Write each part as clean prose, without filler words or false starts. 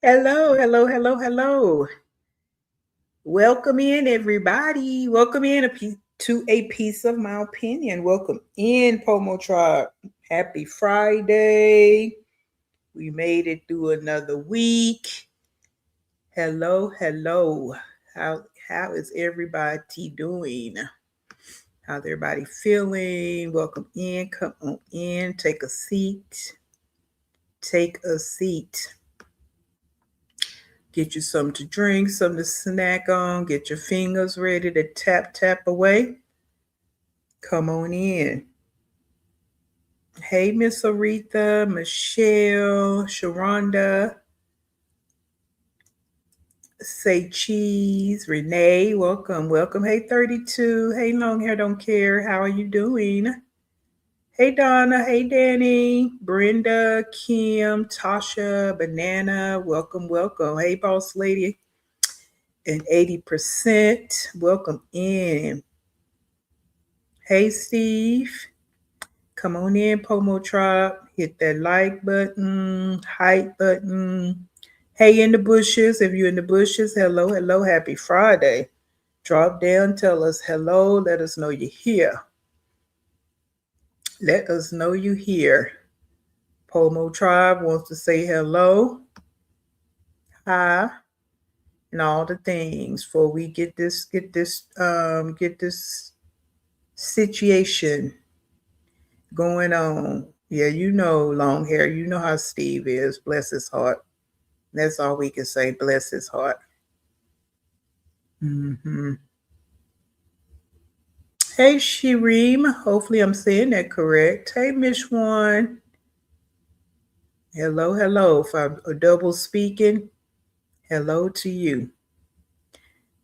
Hello, hello, hello, hello. Welcome in, everybody. Welcome in to a piece of my opinion. Welcome in, Pomo Tribe. Happy Friday. We made it through another week. Hello, hello. How is everybody doing? How's everybody feeling? Welcome in. Come on in. Take a seat. Take a seat. Get you something to drink, something to snack on. Get your fingers ready to tap away. Come on in. Hey, Miss Aretha, Michelle, Sharonda, Say Cheese, Renee, welcome, welcome. Hey, 32. Hey, Long Hair Don't Care. How are you doing? Hey, Donna. Hey, Danny, Brenda, Kim, Tasha, Banana. Welcome, welcome. Hey, Boss Lady. And 80%. Welcome in. Hey, Steve. Come on in, Pomo Tribe. Hit that like button, hype button. Hey, in the bushes. If you're in the bushes, hello, hello. Happy Friday. Drop down, tell us hello. Let us know you're here. Let us know you're here. Pomo Tribe wants to say hello, hi, and all the things before we get this situation going on. Yeah, you know, long hair. You know how Steve is. Bless his heart. That's all we can say. Bless his heart. Hmm. Hey, Shireem. Hopefully, I'm saying that correct. Hey, Miss One. Hello, hello. If I'm a double speaking, hello to you.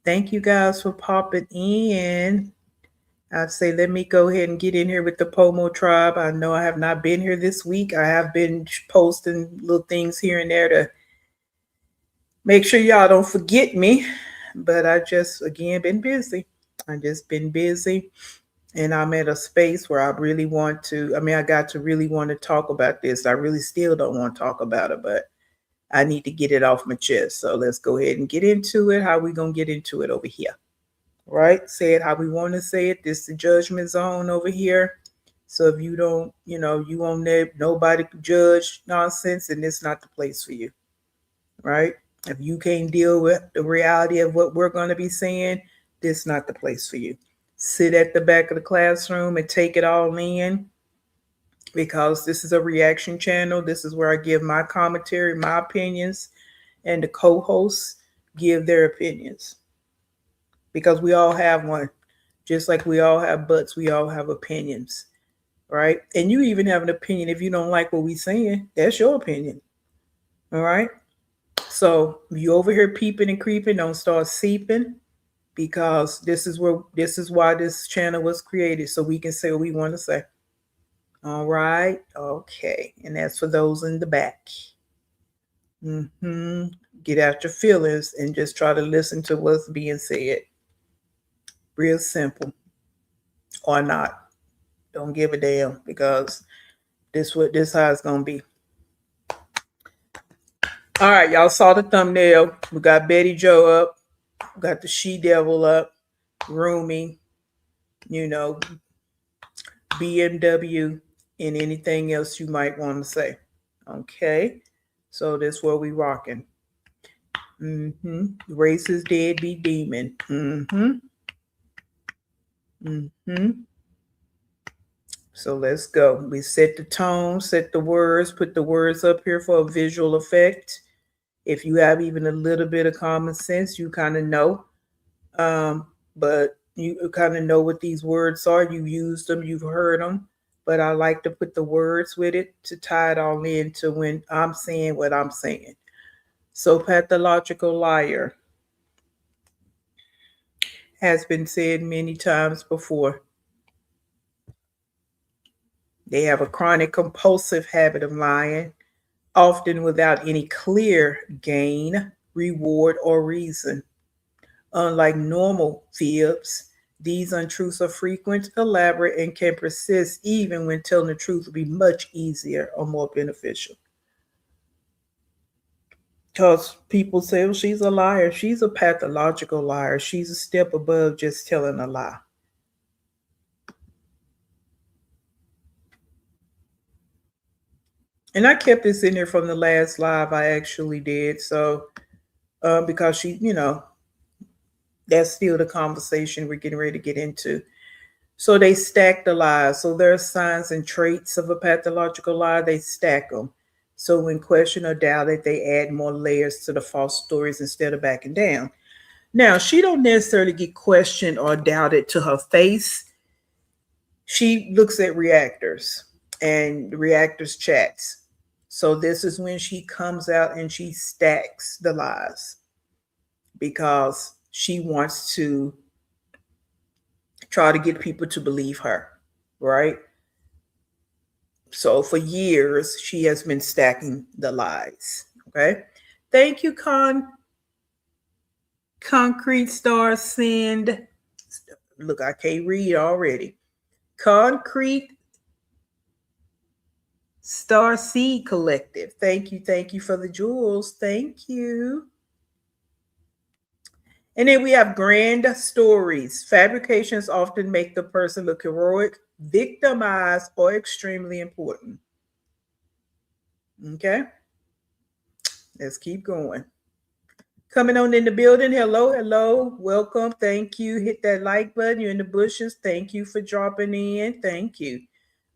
Thank you guys for popping in. I say, let me go ahead and get in here with the Pomo Tribe. I know I have not been here this week. I have been posting little things here and there to make sure y'all don't forget me. But I just, again, been busy. I just been busy. And I'm at a space where I really want to, I got to really want to talk about this. I really still don't want to talk about it, but I need to get it off my chest. So let's go ahead and get into it. How we going to get into it over here? Right? Say it how we want to say it. This is the judgment zone over here. So if you don't, you won't let nobody judge nonsense, and it's not the place for you. Right? If you can't deal with the reality of what we're going to be saying, this is not the place for you. Sit at the back of the classroom and take it all in, because this is a reaction channel. This is where I give my commentary, my opinions, and the co-hosts give their opinions, because we all have one. Just like we all have butts, we all have opinions, right? And you even have an opinion if you don't like what we're saying. That's your opinion, all right? So you over here peeping and creeping, don't start seeping, because this is why this channel was created, so we can say what we want to say. All right, okay, and that's for those in the back. Get out your feelings and just try to listen to what's being said. Real simple. Or not. Don't give a damn, because this how it's gonna be. All right, y'all saw the thumbnail. We got Betty Joe up. We got the She Devil up. Roomy, BMW, and anything else you might want to say. Okay, so that's where we rocking. Racist deadbeat demon. So let's go. We set the tone, set the words, put the words up here for a visual effect. If you have even a little bit of common sense, you kind of know. But you kind of know what these words are. You've used them, you've heard them. But I like to put the words with it to tie it all into when I'm saying what I'm saying. So pathological liar has been said many times before. They have a chronic compulsive habit of lying, often without any clear gain, reward, or reason. Unlike normal fibs, these untruths are frequent, elaborate, and can persist even when telling the truth would be much easier or more beneficial. Because people say, well, she's a liar. She's a pathological liar. She's a step above just telling a lie. And I kept this in there from the last live I actually did. So, because she, that's still the conversation we're getting ready to get into. So they stack the lies. So there are signs and traits of a pathological lie. They stack them. So when questioned or doubted, they add more layers to the false stories instead of backing down. Now, she don't necessarily get questioned or doubted to her face. She looks at reactors and reactors chats. So this is when she comes out and she stacks the lies, because she wants to try to get people to believe her, right? So for years, she has been stacking the lies. Okay. Thank you, Concrete Star Send. Look, I can't read already. Concrete Star Seed Collective. Thank you for the jewels. Thank you. And then we have grand stories. Fabrications often make the person look heroic, victimized, or extremely important. Okay, let's keep going. Coming on in the building. Hello, hello. Welcome. Thank you. Hit that like button. You're in the bushes. Thank you for dropping in. Thank you.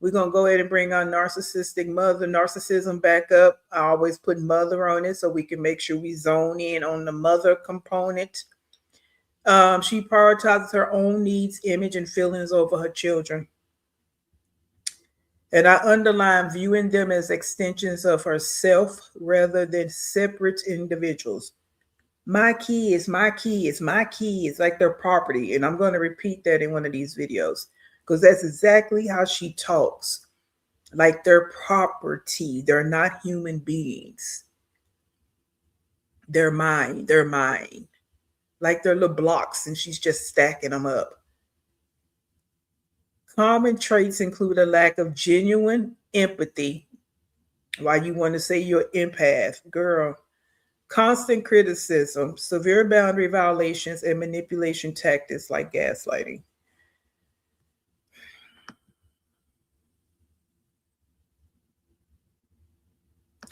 We're going to go ahead and bring our narcissism back up. I always put mother on it so we can make sure we zone in on the mother component. She prioritizes her own needs, image, and feelings over her children. And I underline viewing them as extensions of herself rather than separate individuals. My kids, my kids, my kids, like their property. And I'm going to repeat that in one of these videos because that's exactly how she talks. Like their property. They're not human beings. They're mine. They're mine. Like they're little blocks and she's just stacking them up. Common traits include a lack of genuine empathy. Why you want to say you're an empath, girl? Constant criticism, severe boundary violations, and manipulation tactics like gaslighting.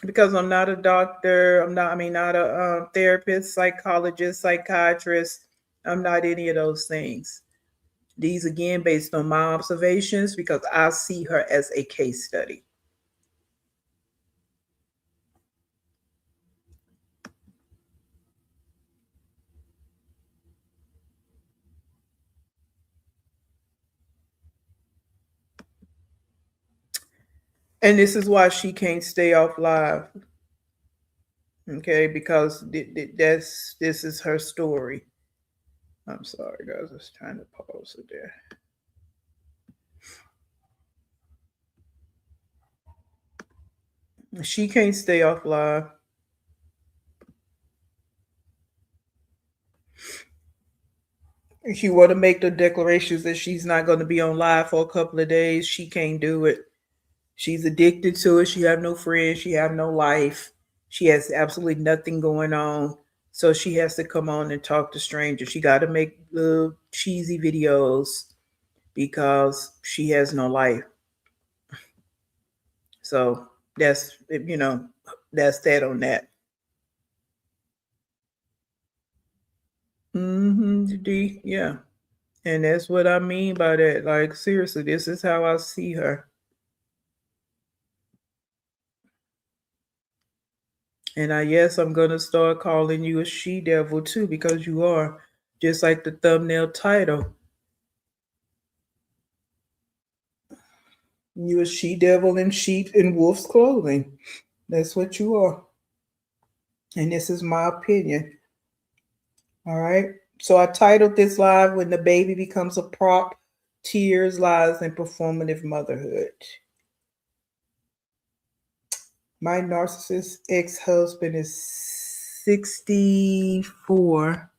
Because I'm not a doctor, not a therapist, psychologist, psychiatrist. I'm not any of those things. These again based on my observations because I see her as a case study. And this is why she can't stay off live. Okay, because this is her story. I'm sorry, guys. I was trying to pause it there. She can't stay off live. If she were to make the declarations that she's not going to be on live for a couple of days, she can't do it. She's addicted to it. She have no friends. She have no life. She has absolutely nothing going on. So she has to come on and talk to strangers. She got to make little cheesy videos because she has no life. So that's that on that. Yeah. And that's what I mean by that. Like, seriously, this is how I see her. And yes, I'm going to start calling you a she devil too, because you are, just like the thumbnail title. You're a she devil in sheep and wolf's clothing. That's what you are. And this is my opinion. All right. So I titled this live When the Baby Becomes a Prop, Tears, Lies, and Performative Motherhood. My narcissist ex-husband is 64.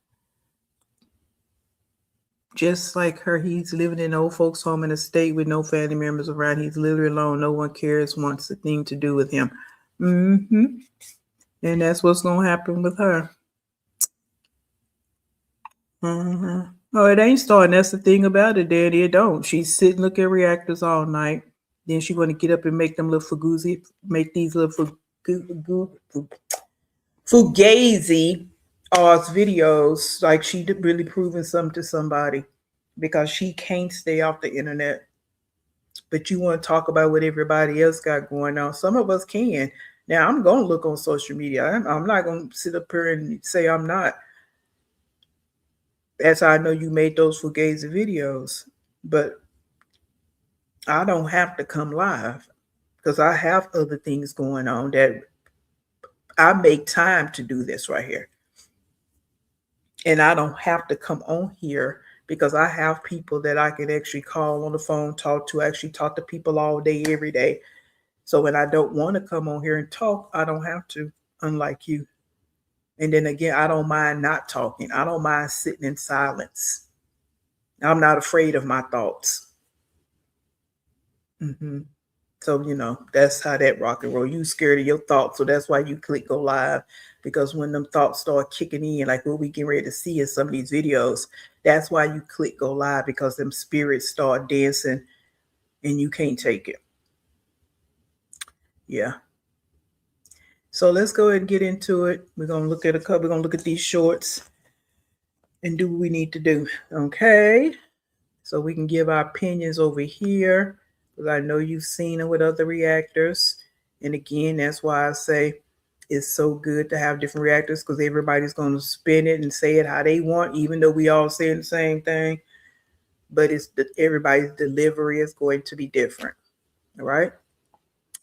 Just like her, he's living in an old folks' home in a state with no family members around. He's literally alone. No one cares, wants a thing to do with him. And that's what's going to happen with her. Oh, it ain't starting. That's the thing about it, Daddy. It don't. She's sitting looking at reactors all night. Then she's going to get up and make them little fugazi, make these little fugazi videos like she really proving something to somebody because she can't stay off the internet. But you want to talk about what everybody else got going on. Some of us can. Now, I'm going to look on social media. I'm not going to sit up here and say I'm not. That's how I know you made those fugazi videos. But I don't have to come live because I have other things going on that I make time to do this right here. And I don't have to come on here because I have people that I can actually call on the phone, talk to people all day, every day. So when I don't want to come on here and talk, I don't have to, unlike you. And then again, I don't mind not talking. I don't mind sitting in silence. I'm not afraid of my thoughts. So, that's how that rock and roll. You scared of your thoughts. So that's why you click go live. Because when them thoughts start kicking in, like what we getting ready to see in some of these videos, that's why you click go live, because them spirits start dancing and you can't take it. Yeah. So let's go ahead and get into it. We're gonna look at a couple. We're gonna look at these shorts and do what we need to do. Okay. So we can give our opinions over here because I know you've seen it with other reactors. And again, that's why I say it's so good to have different reactors because everybody's going to spin it and say it how they want, even though we all saying the same thing. But everybody's delivery is going to be different. All right.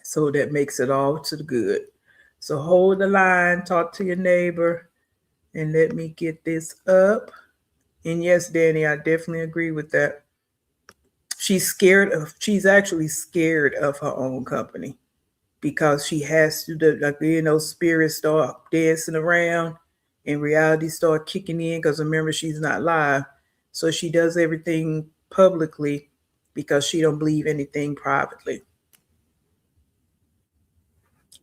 So that makes it all to the good. So hold the line, talk to your neighbor, and let me get this up. And yes, Danny, I definitely agree with that. She's actually scared of her own company because she has to spirits start dancing around and reality start kicking in because remember she's not live, so she does everything publicly because she don't believe anything privately.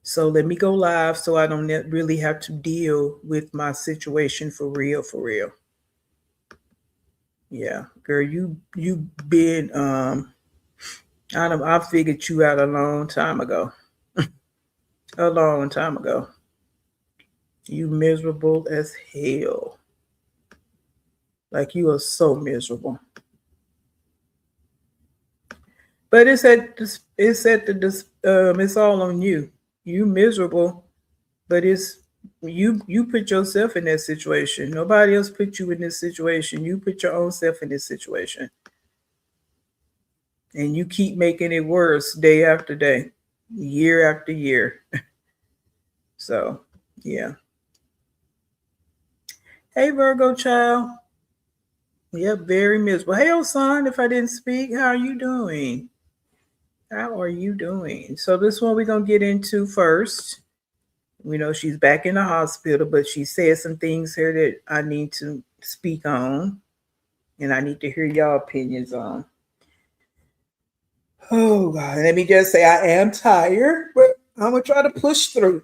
So let me go live so I don't really have to deal with my situation for real, for real. Yeah, girl, you been I figured you out a long time ago. A long time ago. You miserable as hell. Like you are so miserable. But it's all on you. You miserable, but you put yourself in that situation. Nobody else put you in this situation. You put your own self in this situation. And you keep making it worse day after day, year after year. So, yeah. Hey, Virgo child. Yep, very miserable. Hey, old son, if I didn't speak, how are you doing? How are you doing? So, this one we're going to get into first. We know she's back in the hospital, but she said some things here that I need to speak on and I need to hear y'all opinions on. Oh, God. Let me just say I am tired, but I'm going to try to push through.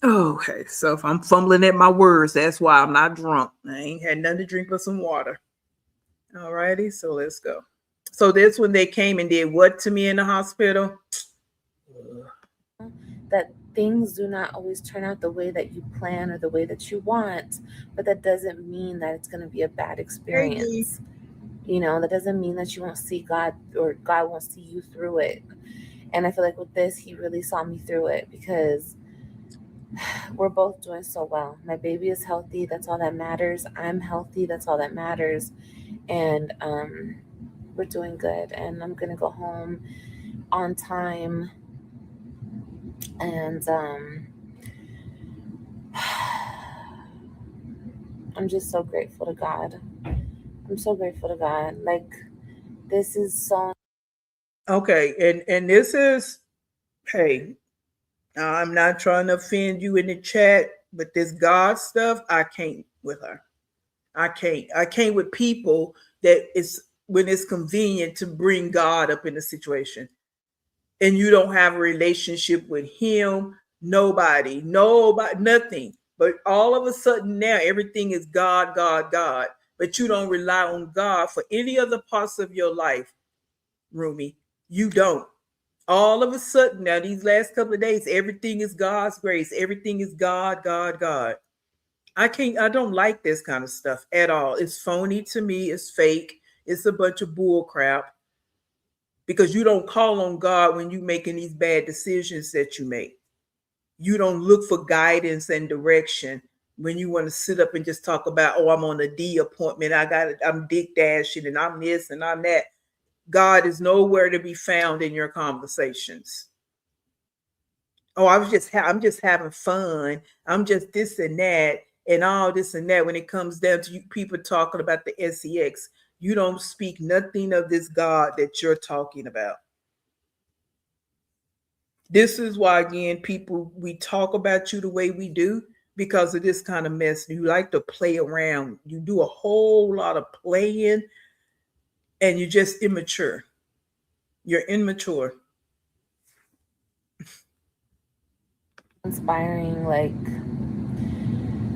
Okay, so if I'm fumbling at my words, that's why I'm not drunk. I ain't had nothing to drink but some water. All righty, so let's go. So this when they came and did what to me in the hospital? That things do not always turn out the way that you plan or the way that you want, but that doesn't mean that it's going to be a bad Hey, experience. You know, that doesn't mean that you won't see God or God won't see you through it. And I feel like with this, He really saw me through it because we're both doing so well. My baby is healthy. That's all that matters. I'm healthy. That's all that matters. And we're doing good. And I'm going to go home on time. And I'm just so grateful to God. I'm so grateful to God. Like, this is so. okay, and this is hey, I'm not trying to offend you in the chat, but this God stuff, I can't with her. I can't. I can't with people that it's when it's convenient to bring God up in the situation. And you don't have a relationship with him, nobody, nothing. But all of a sudden now everything is God, God, God. But you don't rely on God for any other parts of your life, Rumi. You don't. All of a sudden now, these last couple of days, everything is God's grace. Everything is God, God, God. I don't like this kind of stuff at all. It's phony to me. It's fake. It's a bunch of bull crap because you don't call on God when you're making these bad decisions that you make. You don't look for guidance and direction when you want to sit up and just talk about, oh, I'm on a D appointment. I'm dick dashing and I'm this and I'm that. God is nowhere to be found in your conversations. Oh, I'm just having fun. I'm just this and that and all this and that. When it comes down to you, people talking about the sex, you don't speak nothing of this God that you're talking about. This is why again people we talk about you the way we do because of this kind of mess. You like to play around. You do a whole lot of playing and you're just immature. You're immature. Inspiring. Like,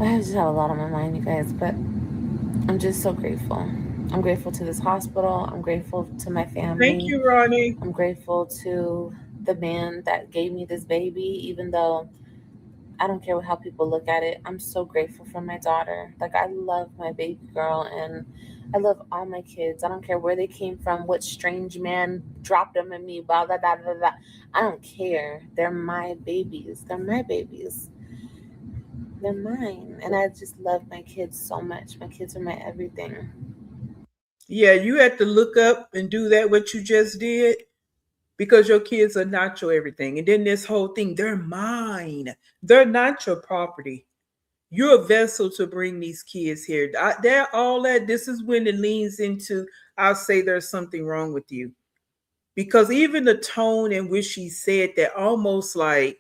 I just have a lot on my mind, you guys, but I'm just so grateful. I'm grateful to this hospital. I'm grateful to my Thank family. you, Ronnie. I'm grateful to the man that gave me this baby, even though I don't care how people look at it. I'm so grateful for my daughter. Like, I love my baby girl, and I love all my kids. I don't care where they came from, what strange man dropped them in me, blah, blah, blah, blah, blah. I don't care. They're my babies. They're my babies. They're mine. And I just love my kids so much. My kids are my everything. Yeah, you have to look up and do that what you just did because your kids are not your everything. And then this whole thing, they're mine. They're not your property. You're a vessel to bring these kids here. They're all that. This is when it leans into, I'll say there's something wrong with you. Because even the tone in which she said that, almost like,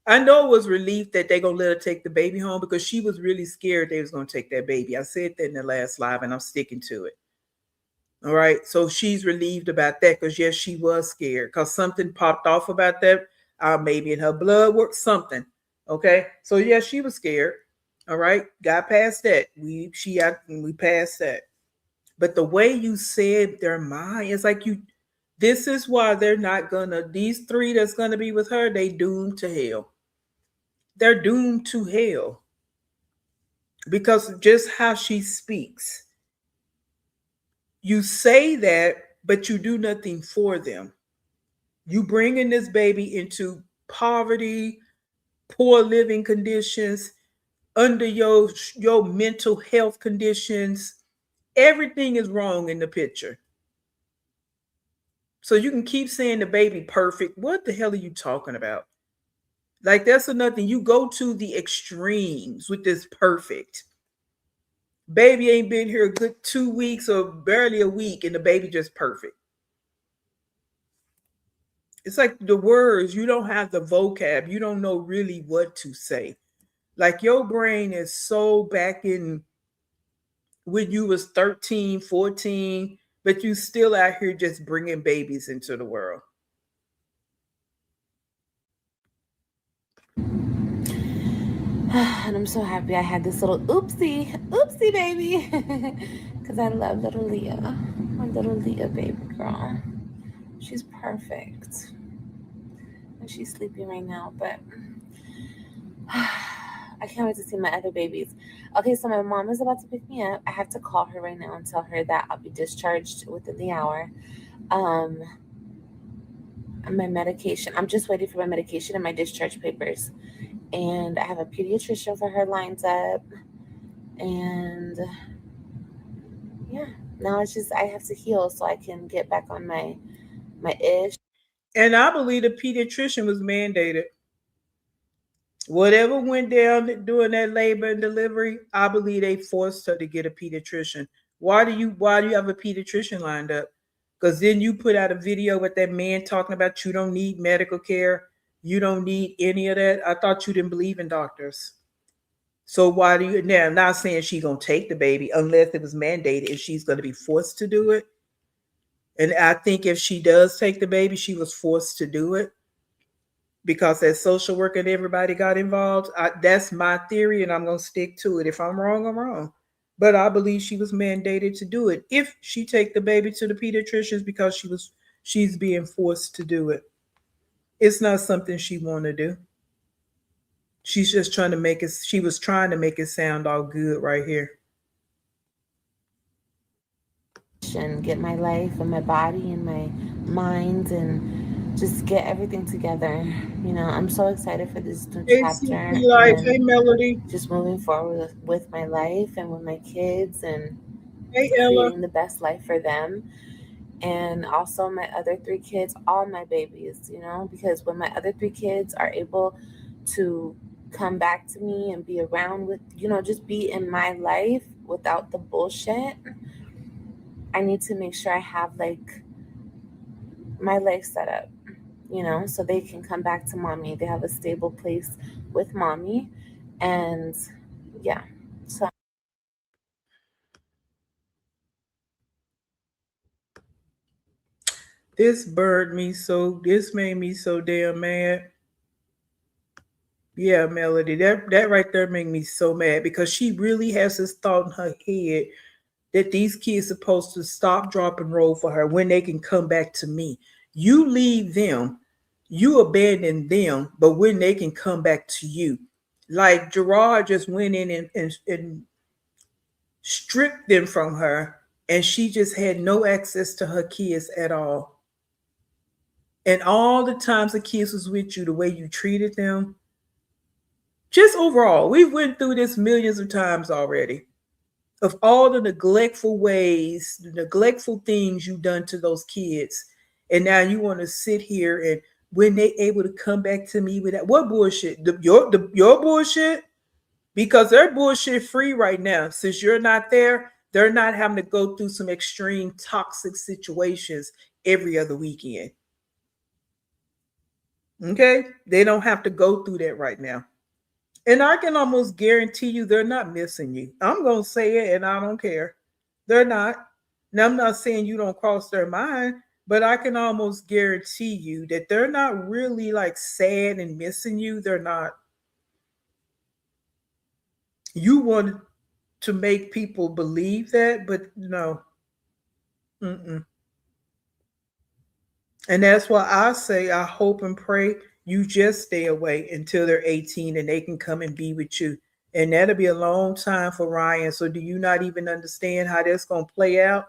I know it was relief that they're gonna let her take the baby home because she was really scared they was gonna take that baby. I said that in the last live and I'm sticking to it. All right. So she's relieved about that because yes, she was scared because something popped off about that. Maybe in her blood work, something. Okay. So yes, she was scared. All right. Got past that. We passed that. But the way you said their mind, it's like you, this is why they're not gonna, these three that's gonna be with her, they doomed to hell. They're doomed to hell because just how she speaks. You say that, but you do nothing for them. You bringing this baby into poverty, poor living conditions, under your mental health conditions. Everything is wrong in the picture. So you can keep saying the baby perfect. What the hell are you talking about? Like that's another thing. You go to the extremes with this perfect. Baby ain't been here a good 2 weeks or barely a week, and the baby just perfect. It's like the words, you don't have the vocab, you don't know really what to say. Like your brain is so back in when you was 13, 14, but you still out here just bringing babies into the world. And I'm so happy I had this little oopsie baby. Because I love little Leah. My little Leah baby girl. She's perfect. And she's sleeping right now, but I can't wait to see my other babies. Okay, so my mom is about to pick me up. I have to call her right now and tell her that I'll be discharged within the hour. Um, my medication. I'm just waiting for my medication and my discharge papers. And I have a pediatrician for her lined up. And yeah, now it's just I have to heal so I can get back on my ish. And I believe the pediatrician was mandated. Whatever went down during that labor and delivery, I believe they forced her to get a pediatrician. Why do you have a pediatrician lined up? Because then you put out a video with that man talking about you don't need medical care, you don't need any of that. I thought you didn't believe in doctors. So why do you now? I'm not saying she's gonna take the baby unless it was mandated and she's gonna be forced to do it. And I think if she does take the baby, she was forced to do it because that social worker and everybody got involved. That's my theory, and I'm gonna stick to it. If I'm wrong, I'm wrong. But I believe she was mandated to do it. If she take the baby to the pediatricians because she's being forced to do it. It's not something she want to do. She's just trying to make it. She was trying to make it sound all good right here. And get my life and my body and my mind and just get everything together. I'm so excited for this new Hey, chapter Simply Life. and Hey, Melody. just moving forward with my life and with my kids and Hey, Ella. creating the best life for them. And also my other three kids, all my babies, because when my other three kids are able to come back to me and be around with, just be in my life without the bullshit, I need to make sure I have like my life set up, so they can come back to mommy. They have a stable place with mommy. And yeah, so This made me so damn mad. Yeah, Melody, that right there made me so mad because she really has this thought in her head that these kids supposed to stop, drop, and roll for her when they can come back to me. You leave them, you abandon them, but when they can come back to you. Like Gerard just went in and stripped them from her, and she just had no access to her kids at all. And all the times the kids was with you, the way you treated them, just overall, we went through this millions of times already. Of all the neglectful ways, the neglectful things you've done to those kids, and now you want to sit here and when they able to come back to me with that, what bullshit? Your bullshit, because they're bullshit free right now. Since you're not there, they're not having to go through some extreme toxic situations every other weekend. Okay, they don't have to go through that right now. And I can almost guarantee you they're not missing you. I'm going to say it and I don't care. They're not. Now, I'm not saying you don't cross their mind, but I can almost guarantee you that they're not really like sad and missing you. They're not. You want to make people believe that, but no. Mm-mm. And that's why I say I hope and pray you just stay away until they're 18 and they can come and be with you. And that'll be a long time for Ryan. So do you not even understand how that's going to play out?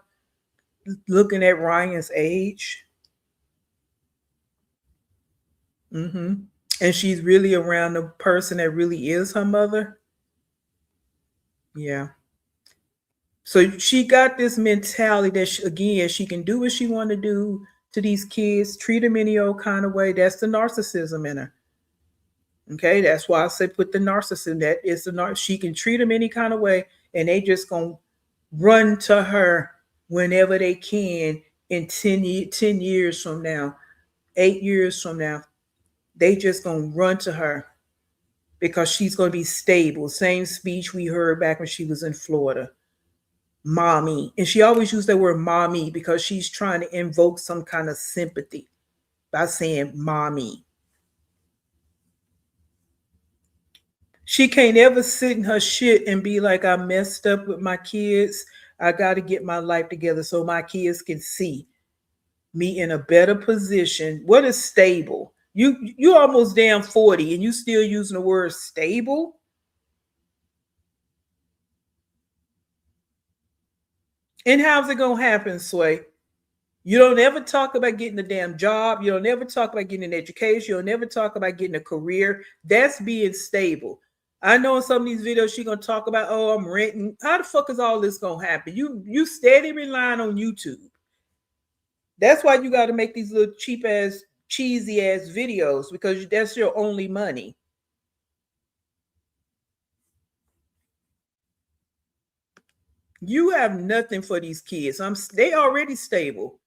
Looking at Ryan's age. Mm-hmm. And she's really around the person that really is her mother. Yeah. So she got this mentality that again, she can do what she want to do to these kids, treat them any old kind of way. That's the narcissism in her. Okay, that's why I say put the narcissism. That is the she can treat them any kind of way, and they just gonna run to her whenever they can. In 10 years from now, 8 years from now, they just gonna run to her because she's gonna be stable. Same speech we heard back when she was in Florida, mommy, and she always used that word mommy because she's trying to invoke some kind of sympathy by saying mommy. She can't ever sit in her shit and be like, I messed up with my kids. I got to get my life together so my kids can see me in a better position. What is stable? You almost damn 40 and you still using the word stable? And how's it gonna happen, Sway? You don't ever talk about getting a damn job. You don't ever talk about getting an education. You don't ever talk about getting a career. That's being stable. I know in some of these videos she's gonna talk about, oh, I'm renting. How the fuck is all this gonna happen? You steady relying on YouTube. That's why you got to make these little cheap ass, cheesy ass videos because that's your only money. You have nothing for these kids. They already stable.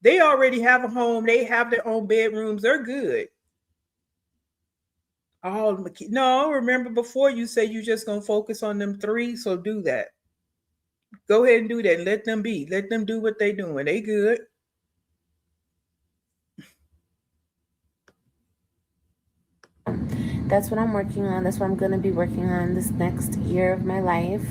They already have a home. They have their own bedrooms. They're good. All the kids. No, remember before you say you just gonna focus on them three. So do that. Go ahead and do that. Let them be. Let them do what they doing. They good. That's what I'm working on. That's what I'm gonna be working on this next year of my life.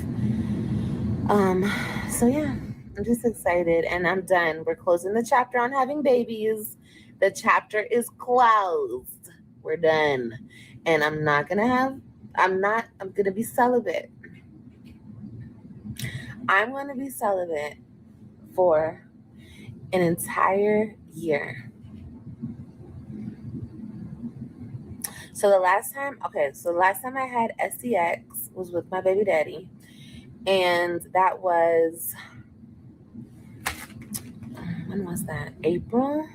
So yeah, I'm just excited and I'm done. We're closing the chapter on having babies. The chapter is closed. We're done. And I'm gonna be celibate. I'm gonna be celibate for an entire year. So the last time I had SEX was with my baby daddy. And that was, when was that? April.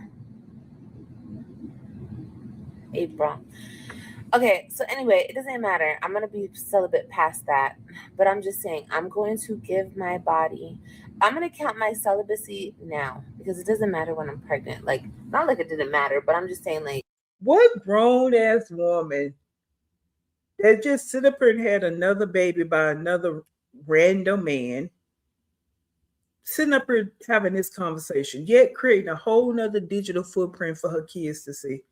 Okay, so anyway, it doesn't matter. I'm going to be celibate past that. But I'm just saying, I'm going to give my body, I'm going to count my celibacy now because it doesn't matter when I'm pregnant. Like, not like it didn't matter, but I'm just saying, like, what grown ass woman that just sit up and had another baby by another random man, sitting up here having this conversation, yet creating a whole nother digital footprint for her kids to see.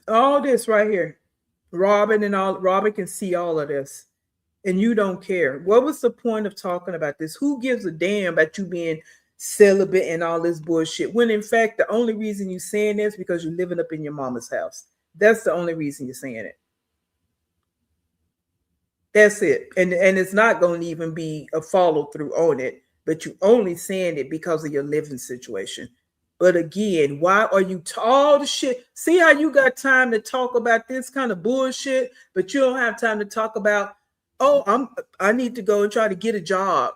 All this right here. Robin can see all of this. And you don't care. What was the point of talking about this? Who gives a damn about you being celibate and all this bullshit. When in fact, the only reason you saying this because you're living up in your mama's house. That's the only reason you're saying it. That's it. And it's not going to even be a follow through on it, but you only saying it because of your living situation. But again, why are you all the shit? See how you got time to talk about this kind of bullshit, but you don't have time to talk about, oh, I need to go and try to get a job.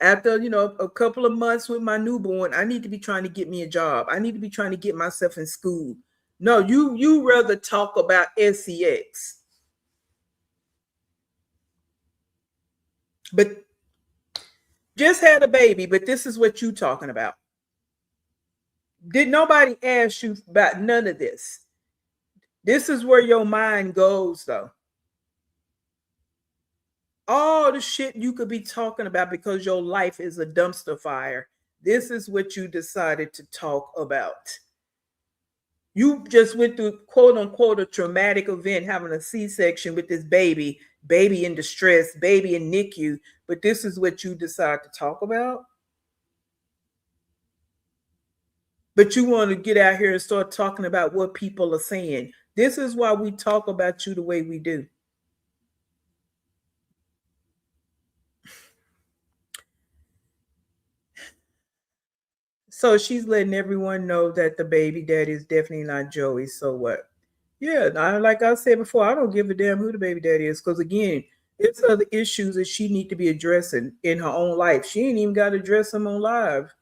After, a couple of months with my newborn, I need to be trying to get me a job. I need to be trying to get myself in school. No, you rather talk about sex. But just had a baby, but this is what you talking about. Did nobody ask you about none of this? This is where your mind goes, though. All the shit you could be talking about because your life is a dumpster fire. This is what you decided to talk about. You just went through, quote unquote, a traumatic event, having a C-section with this baby in distress, baby in NICU, but this is what you decide to talk about? But you want to get out here and start talking about what people are saying. This is why we talk about you the way we do. So she's letting everyone know that the baby daddy is definitely not Joey. So what? Yeah, like I said before, I don't give a damn who the baby daddy is. Because again, it's other issues that she need to be addressing in her own life. She ain't even got to address them on live.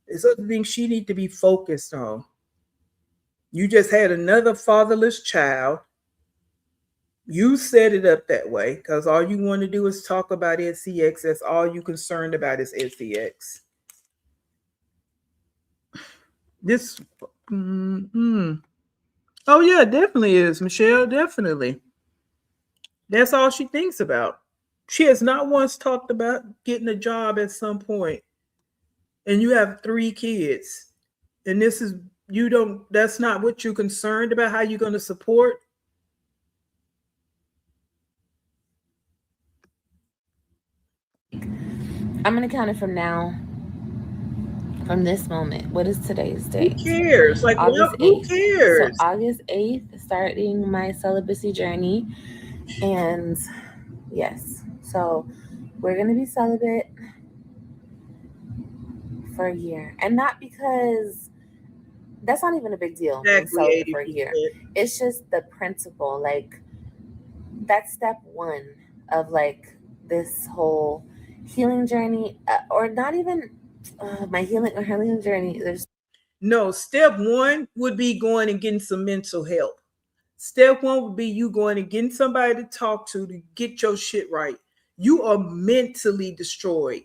It's other things she need to be focused on. You just had another fatherless child. You set it up that way because all you want to do is talk about SCX. That's all you concerned about is SCX. This, oh yeah, definitely is, Michelle. Definitely, that's all she thinks about. She has not once talked about getting a job at some point. And you have 3 kids, and this is you don't. That's not what you're concerned about. How you going to support? I'm gonna count it from now, from this moment. What is today's Who date? cares? Like, August who 8th. So cares? August 8th, starting my celibacy journey. And yes, so we're gonna be celibate for a year. And not because that's not even a big deal being Exactly, celibate for a year. 80%. It's just the principle. Like that's step one of like this whole healing journey, or not even my healing journey. There's No, step one would be going and getting some mental help. Step one would be you going and getting somebody to talk to get your shit right. You are mentally destroyed.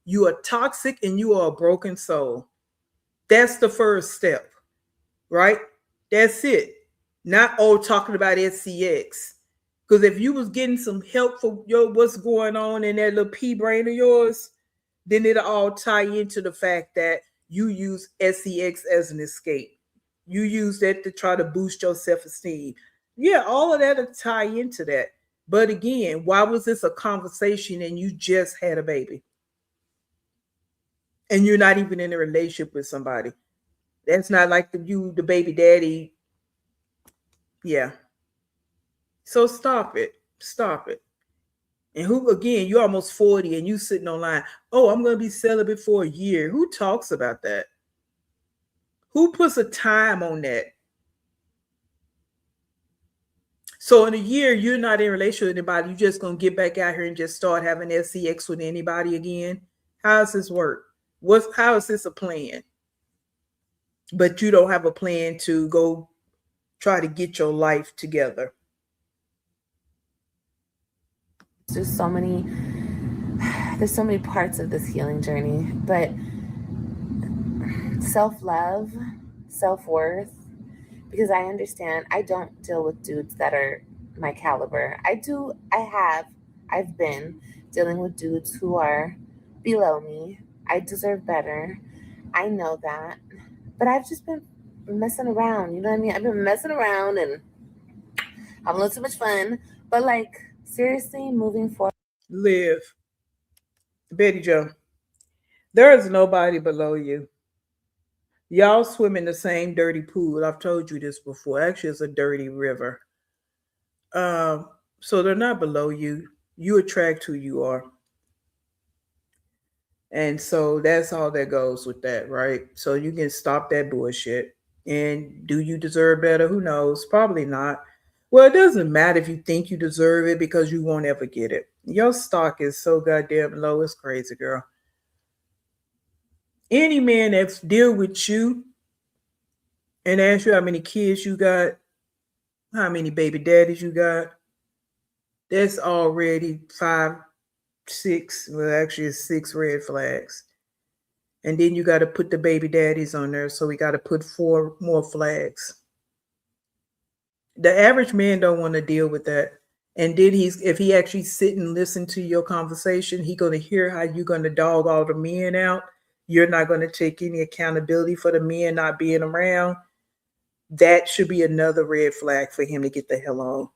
You are toxic and you are a broken soul. That's the first step, right? That's it. Not talking about SCX. Because if you was getting some help for what's going on in that little pea brain of yours, then it'll all tie into the fact that you use SCX as an escape. You use that to try to boost your self-esteem. Yeah, all of that'll tie into that. But again, why was this a conversation and you just had a baby? And you're not even in a relationship with somebody. That's not like the baby daddy. Yeah. So stop it. Stop it. And who again, you're almost 40 and you sitting online. Oh, I'm gonna be celibate for a year. Who talks about that? Who puts a time on that? So in a year, you're not in a relationship with anybody. You're just gonna get back out here and just start having SCX with anybody again. How does this work? How is this a plan? But you don't have a plan to go try to get your life together. just so many there's so many parts of this healing journey, but self-love, self-worth, because I understand I don't deal with dudes that are my caliber. I've been dealing with dudes who are below me. I deserve better. I know that. But I've just been messing around, you know what I mean? I've been messing around and having a little too much fun. But like seriously, moving forward. Live. Betty Joe. There is nobody below you. Y'all swim in the same dirty pool. I've told you this before. Actually, it's a dirty river. Um, so they're not below you. You attract who you are. And so that's all that goes with that, right? So you can stop that bullshit. And do you deserve better? Who knows? Probably not. Well, it doesn't matter if you think you deserve it because you won't ever get it. Your stock is so goddamn low. It's crazy, girl. Any man that's deal with you and ask you how many kids you got, how many baby daddies you got, that's already five, six, well, actually, it's six red flags. And then you got to put the baby daddies on there, so we got to put four more flags. The average man don't want to deal with that. And then he's if he actually sit and listen to your conversation, he gonna hear how you gonna dog all the men out. You're not gonna take any accountability for the men not being around. That should be another red flag for him to get the hell on.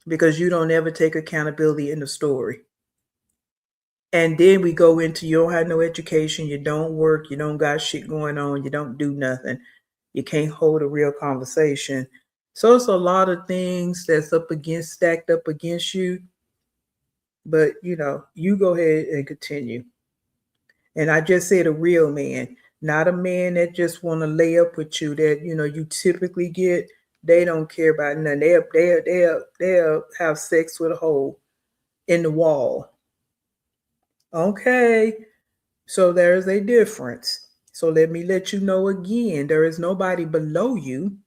Because you don't ever take accountability in the story. And then we go into you don't have no education, you don't work, you don't got shit going on, you don't do nothing. You can't hold a real conversation. So it's a lot of things that's up against stacked up against you. But you go ahead and continue. And I just said a real man, not a man that just want to lay up with you that you typically get. They don't care about nothing. They'll have sex with a hole in the wall. Okay. So there's a difference. So let me let you know again, there is nobody below you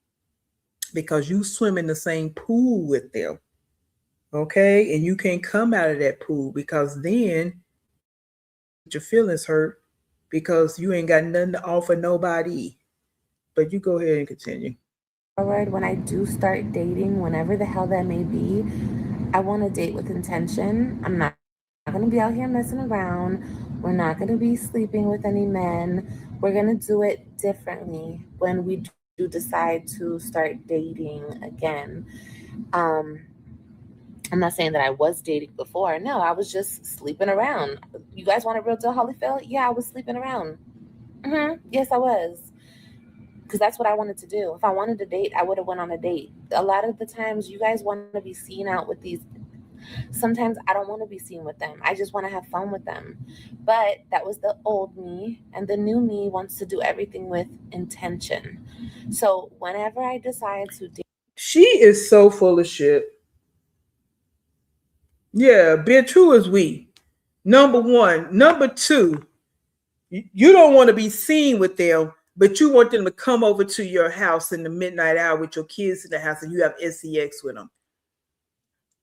because you swim in the same pool with them. Okay? And you can't come out of that pool because then your feelings hurt because you ain't got nothing to offer nobody. But you go ahead and continue. Forward, when I do start dating, whenever the hell that may be, I want to date with intention. I'm not going to be out here messing around. We're not going to be sleeping with any men. We're going to do it differently when we do decide to start dating again. Um, I'm not saying that I was dating before. No, I was just sleeping around. You guys want a real deal, Holyfield? Yeah, I was sleeping around. Yes, I was. Because that's what I wanted to do. If I wanted to date, I would have went on a date. A lot of the times, you guys want to be seen out with these. Sometimes I don't want to be seen with them. I just want to have fun with them. But that was the old me, and the new me wants to do everything with intention. So whenever I decide to date, She is so full of shit. Yeah, bitch, who is we? Number one. Number two, you don't want to be seen with them, but you want them to come over to your house in the midnight hour with your kids in the house and you have sex with them.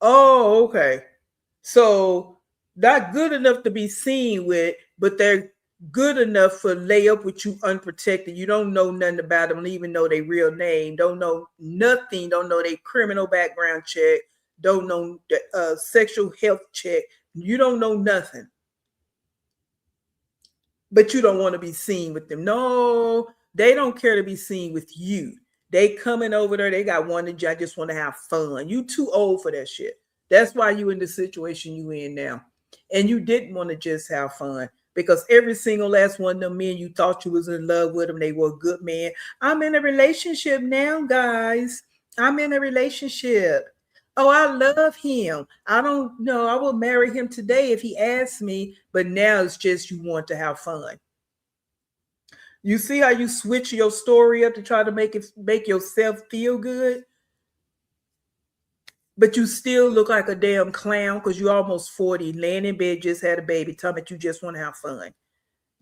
Oh, okay. So not good enough to be seen with, but they're good enough for lay up with you unprotected. You don't know nothing about them, even know their real name. Don't know nothing. Don't know their criminal background check. Don't know the sexual health check. You don't know nothing. But you don't want to be seen with them. No, they don't care to be seen with you. They coming over there. They got one that I just want to have fun. You too old for that shit. That's why you in the situation you in now. And you didn't want to just have fun because every single last one of them men you thought you was in love with them, they were a good man. I'm in a relationship now, guys. I'm in a relationship. Oh, I love him. I don't know. I will marry him today if he asks me, but now it's just you want to have fun. You see how you switch your story up to try to make yourself feel good, but you still look like a damn clown because you almost 40, laying in bed, just had a baby, telling me you just want to have fun.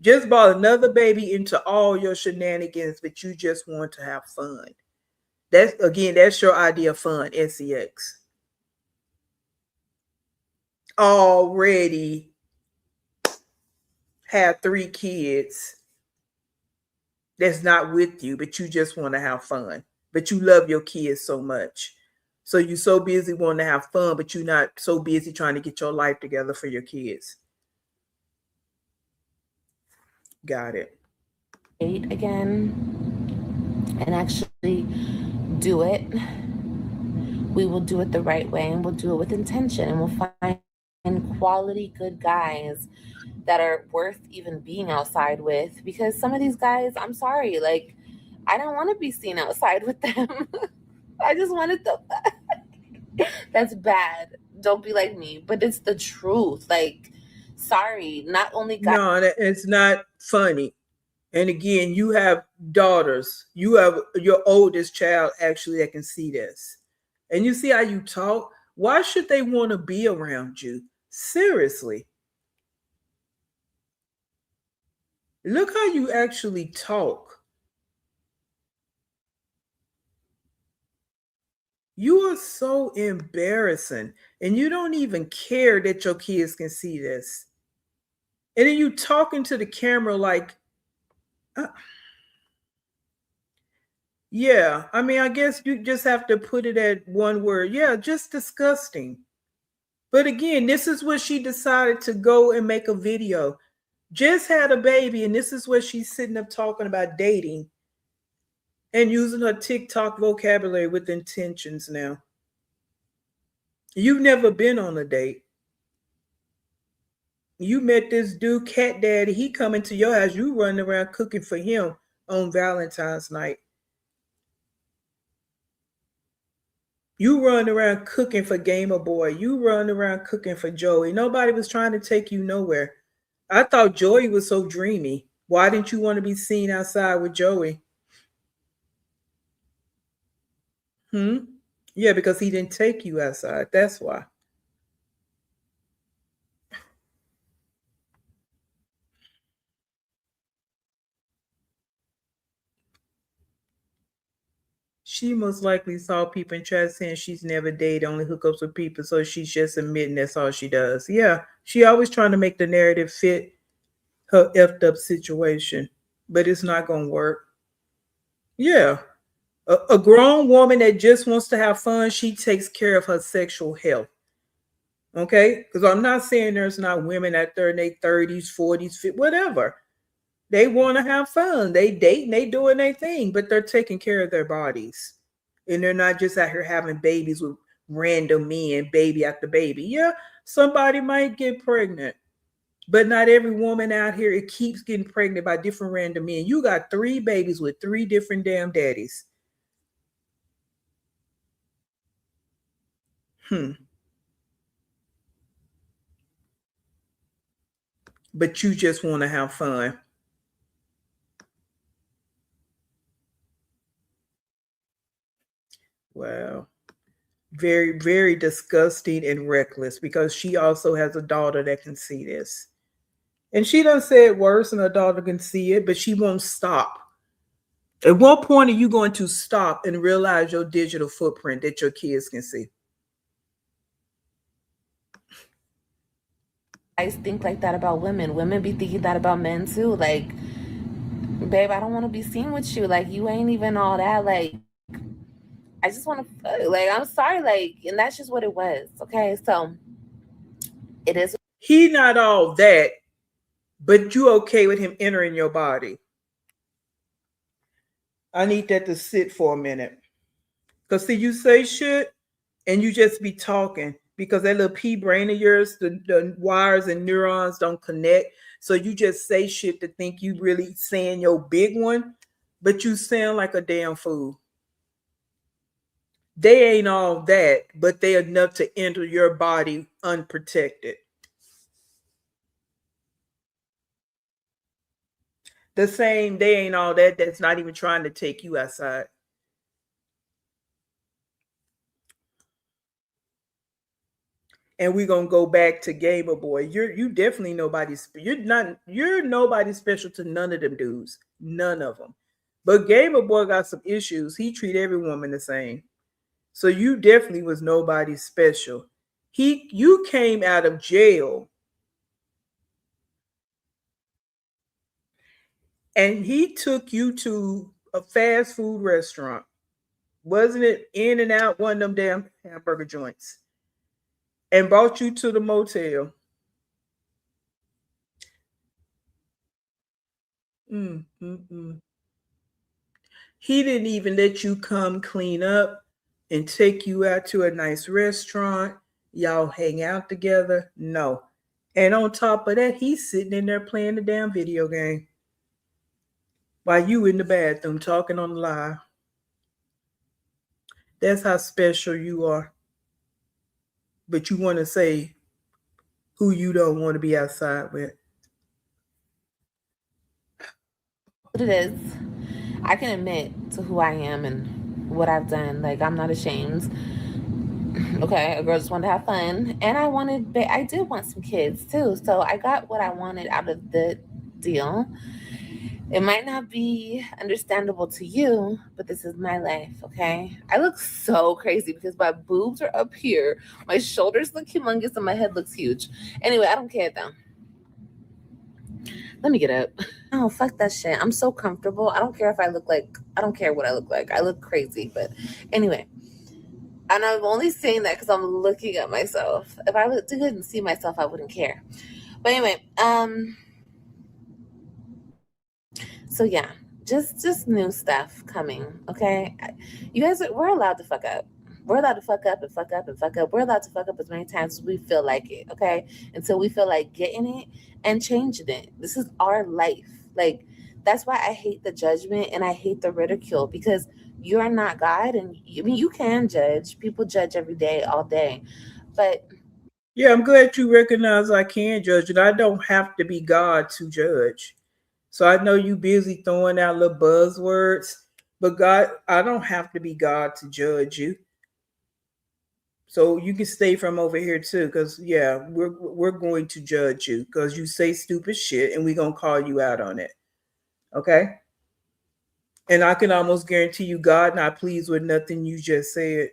Just brought another baby into all your shenanigans, but you just want to have fun. That's your idea of fun, sex. Already have three kids that's not with you, but you just want to have fun. But you love your kids so much. So you're so busy wanting to have fun, but you're not so busy trying to get your life together for your kids. Got it. date again and actually do it, we will do it the right way and we'll do it with intention and we'll find quality good guys that are worth even being outside with, because some of these guys, I'm sorry, like I don't want to be seen outside with them. I just wanted the that's bad. Don't be like me, but it's the truth. Like, sorry, not only guys. No, it's not funny. And again, you have daughters. You have your oldest child actually that can see this. And you see how you talk. Why should they want to be around you? Seriously. Look how you actually talk. You are so embarrassing. And you don't even care that your kids can see this. And then you talking to the camera like, uh, yeah. I mean, I guess you just have to put it at one word. Yeah, just disgusting. But again, this is what she decided to go and make a video. Just had a baby, and this is what she's sitting up talking about dating and using her TikTok vocabulary with intentions now. You've never been on a date. You met this dude, Cat Daddy. He coming to your house. You running around cooking for him on Valentine's night. You run around cooking for Gamer Boy. You run around cooking for Joey. Nobody was trying to take you nowhere. I thought Joey was so dreamy. Why didn't you want to be seen outside with Joey? Hmm? Yeah, because he didn't take you outside. That's why. She most likely saw people and tried saying she's never dated, only hookups with people, so she's just admitting that's all she does. Yeah, she always trying to make the narrative fit her effed up situation, but it's not gonna work. Yeah, a grown woman that just wants to have fun, she takes care of her sexual health. Okay, because I'm not saying there's not women out there in their 30s, 40s, whatever. They want to have fun. They date and they doing their thing, but they're taking care of their bodies. And they're not just out here having babies with random men, baby after baby. Yeah, somebody might get pregnant, but not every woman out here it keeps getting pregnant by different random men. You got three babies with three different damn daddies. Hmm. But you just want to have fun. Wow. Very, very disgusting and reckless because she also has a daughter that can see this. And she done said worse, and her daughter can see it, but she won't stop. At what point are you going to stop and realize your digital footprint that your kids can see? Guys think like that about women. Women be thinking that about men too. Like, babe, I don't want to be seen with you. Like, you ain't even all that. Like, I just want to, like, I'm sorry. Like, and that's just what it was. Okay. So it is. He not all that, but you okay with him entering your body. I need that to sit for a minute. Because see, you say shit and you just be talking because that little pea brain of yours, the wires and neurons don't connect. So you just say shit to think you really saying your big one, but you sound like a damn fool. They ain't all that, but they enough to enter your body unprotected. The same, they ain't all that. That's not even trying to take you outside. And we're gonna go back to Gamer Boy. You definitely nobody's. You're nobody special to none of them dudes. None of them. But Gamer Boy got some issues. He treat every woman the same. So you definitely was nobody special. You came out of jail and he took you to a fast food restaurant. Wasn't it In and Out, one of them damn hamburger joints? And brought you to the motel. Mm, mm, mm. He didn't even let you come clean up and take you out to a nice restaurant. Y'all hang out together. No. And on top of that, he's sitting in there playing the damn video game while you in the bathroom talking on the live. That's how special you are. But you want to say who you don't want to be outside with. What it is, I can admit to who I am and what I've done. Like, I'm not ashamed. Okay, a girl just wanted to have fun, and I did want some kids too. So I got what I wanted out of the deal. It might not be understandable to you, but this is my life, okay? I look so crazy because my boobs are up here, my shoulders look humongous, and my head looks huge. Anyway, I don't care though. Let me get up. No, fuck that shit. I'm so comfortable. I don't care what I look like. I look crazy, but anyway. And I'm only saying that because I'm looking at myself. If I didn't see myself, I wouldn't care. But anyway, so yeah, just new stuff coming. Okay, you guys, we're allowed to fuck up. We're allowed to fuck up and fuck up and fuck up. We're allowed to fuck up as many times as we feel like it. Okay, until we feel like getting it and changing it. This is our life. Like, that's why I hate the judgment and I hate the ridicule, because you're not God, and you can judge. People judge every day, all day, but Yeah, I'm glad you recognize I can judge, and I don't have to be God to judge. So I know you busy throwing out little buzzwords, but God, I don't have to be God to judge you. So you can stay from over here too, because yeah, we're going to judge you because you say stupid shit, and we're gonna call you out on it. Okay? And I can almost guarantee you, God not pleased with nothing you just said.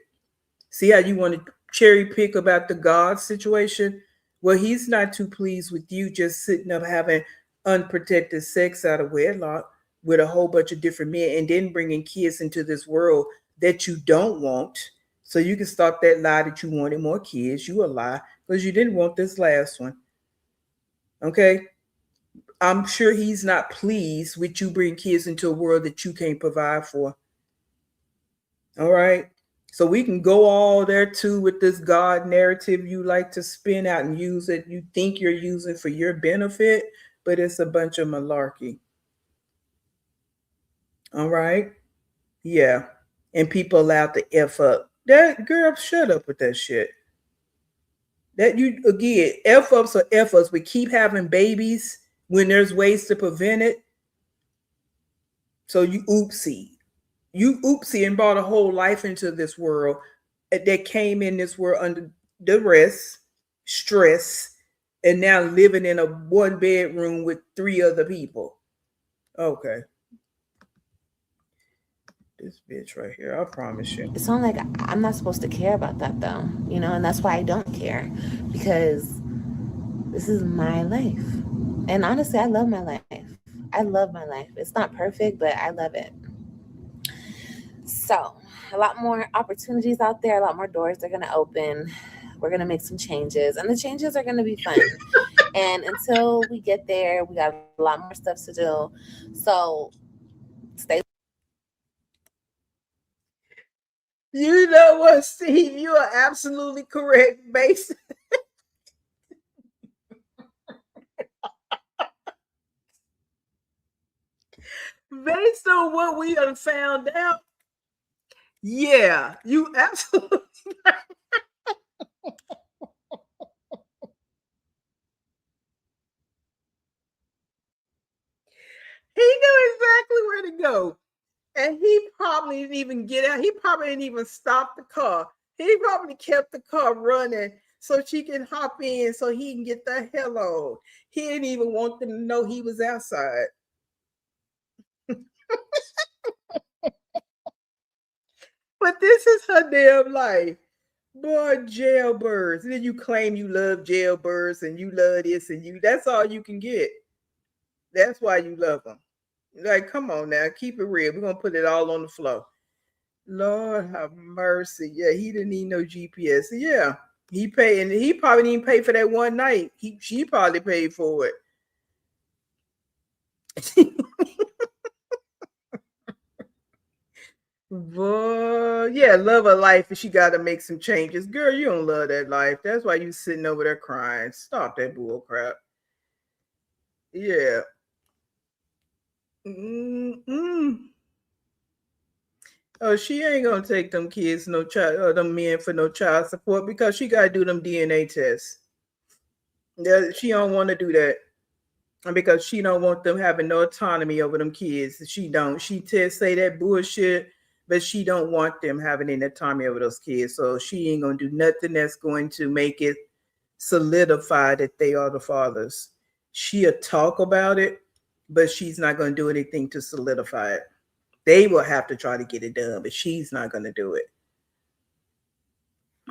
See how you want to cherry pick about the God situation? Well, he's not too pleased with you just sitting up having unprotected sex out of wedlock with a whole bunch of different men and then bringing kids into this world that you don't want. So you can start that lie that you wanted more kids. You a lie because you didn't want this last one. Okay? I'm sure he's not pleased with you bringing kids into a world that you can't provide for. All right. So we can go all there too with this God narrative you like to spin out and use it. You think you're using for your benefit, but it's a bunch of malarkey. All right. Yeah. And people allowed to F up. That girl, shut up with that shit. That you again, F ups are F ups. We keep having babies when there's ways to prevent it. So you oopsie. You oopsie and brought a whole life into this world that came in this world under duress, stress, and now living in a one bedroom with three other people. Okay. This bitch right here, I promise you. it's not like I'm not supposed to care about that though, and that's why I don't care, because this is my life. And honestly, I love my life. I love my life. It's not perfect, but I love it. So, a lot more opportunities out there, a lot more doors are going to open. We're going to make some changes, and the changes are going to be fun. And until we get there, we got a lot more stuff to do. So, stay. You know what, Steve? You are absolutely correct. Based on what we have found out, yeah, you absolutely. He knew exactly where to go. And he probably didn't even get out. He probably didn't even stop the car. He probably kept the car running so she can hop in so he can get the hell on. He didn't even want them to know he was outside. But this is her damn life. Boy, jailbirds. And then you claim you love jailbirds and you love this and you that's all you can get. That's why you love them. Like, come on now, keep it real. We're gonna put it all on the floor. Lord have mercy. Yeah, he didn't need no GPS. Yeah, he paid, and he probably didn't pay for that one night. She probably paid for it. But yeah, love her life, and she got to make some changes. Girl, you don't love that life. That's why you sitting over there crying. Stop that bull crap. Yeah. Mm-mm. Oh, she ain't gonna take them kids, no child, or them men for no child support because she gotta do them DNA tests. Yeah, she don't want to do that because she don't want them having no autonomy over them kids. She don't. She say that bullshit, but she don't want them having any autonomy over those kids. So she ain't gonna do nothing that's going to make it solidify that they are the fathers. She'll talk about it, but she's not gonna do anything to solidify it. They will have to try to get it done, but she's not gonna do it.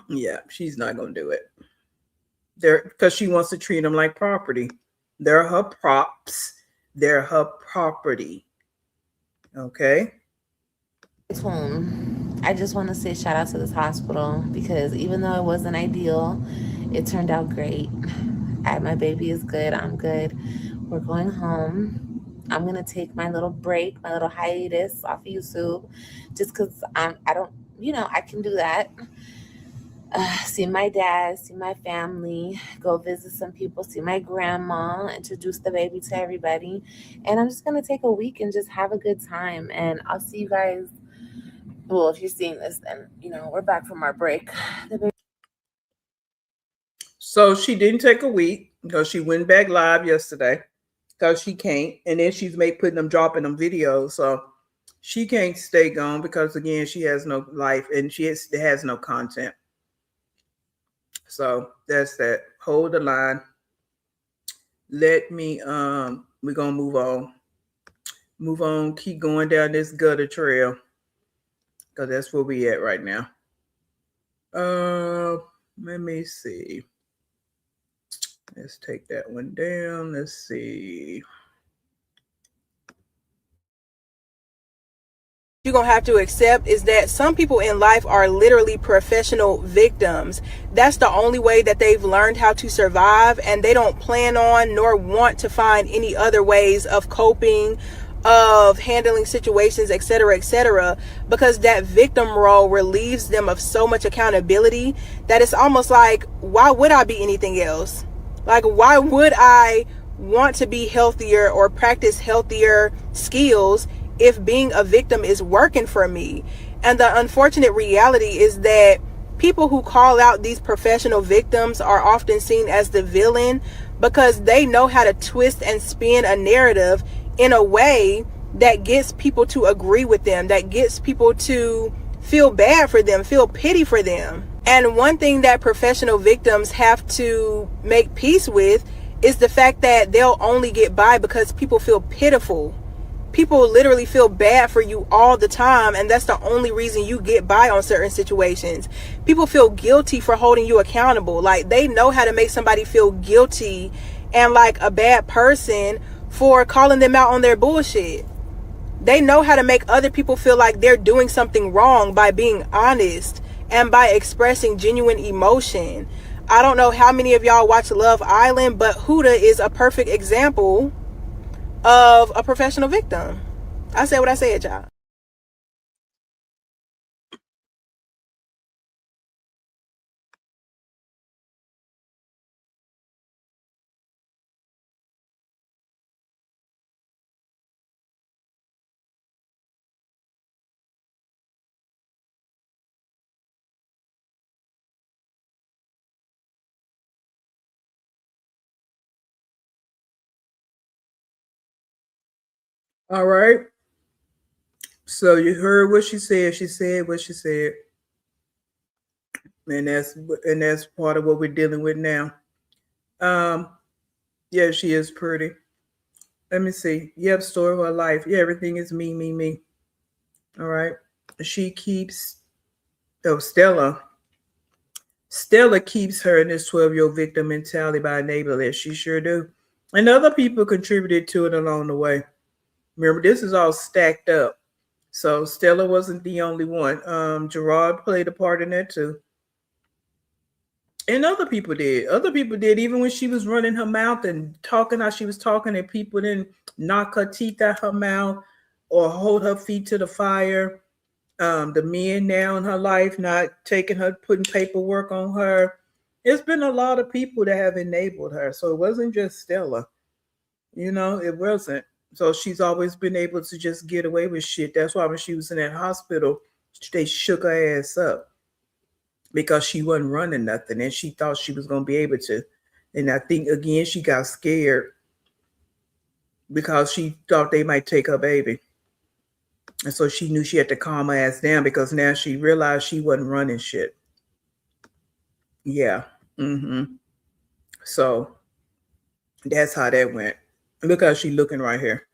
Yeah, she's not gonna do it. They're because she wants to treat them like property. They're her props. They're her property. Okay. I just want to say shout out to this hospital because even though it wasn't ideal, it turned out great. My baby is good. I'm good. We're going home. I'm gonna take my little break, my little hiatus off YouTube, just because I don't, I can do that. See my dad, see my family, go visit some people, see my grandma, introduce the baby to everybody. And I'm just going to take a week and just have a good time. And I'll see you guys. Well, if you're seeing this, then, we're back from our break. So she didn't take a week because she went back live yesterday because she can't. And then she's putting them, dropping them videos. So she can't stay gone because, again, she has no life and has no content. So that's that. Hold the line. Let me we're gonna move on. Move on, keep going down this gutter trail. Because that's where we at right now. Let me see. Let's take that one down. Let's see. You're going to have to accept is that some people in life are literally professional victims. That's the only way that they've learned how to survive, and they don't plan on nor want to find any other ways of coping, of handling situations, etc., because that victim role relieves them of so much accountability that it's almost like, why would I be anything else? Like, why would I want to be healthier or practice healthier skills if being a victim is working for me? And the unfortunate reality is that people who call out these professional victims are often seen as the villain because they know how to twist and spin a narrative in a way that gets people to agree with them, that gets people to feel bad for them, feel pity for them. And one thing that professional victims have to make peace with is the fact that they'll only get by because people feel pitiful. People literally feel bad for you all the time, and that's the only reason you get by on certain situations. People feel guilty for holding you accountable. Like, they know how to make somebody feel guilty and like a bad person for calling them out on their bullshit. They know how to make other people feel like they're doing something wrong by being honest and by expressing genuine emotion. I don't know how many of y'all watch Love Island, but Huda is a perfect example of a professional victim. I said what I said, y'all. All right. So you heard what she said. She said what she said, and that's part of what we're dealing with now. Um, yeah, she is pretty. Let me see. Yep, story of her life. Yeah, everything is me, me, me. All right. She keeps. Oh, Stella. Stella keeps her in this 12-year-old victim mentality by enabling it. She sure do. And other people contributed to it along the way. Remember, this is all stacked up. So Stella wasn't the only one. Gerard played a part in that too. And other people did. Other people did, even when she was running her mouth and talking how she was talking, and people didn't knock her teeth out her mouth or hold her feet to the fire. The men now in her life not taking her, putting paperwork on her. It's been a lot of people that have enabled her. So it wasn't just Stella. It wasn't. So she's always been able to just get away with shit. That's why when she was in that hospital, they shook her ass up because she wasn't running nothing and she thought she was going to be able to. And I think, again, she got scared because she thought they might take her baby. And so she knew she had to calm her ass down because now she realized she wasn't running shit. Yeah. Mm-hmm. So that's how that went. Look how she looking right here.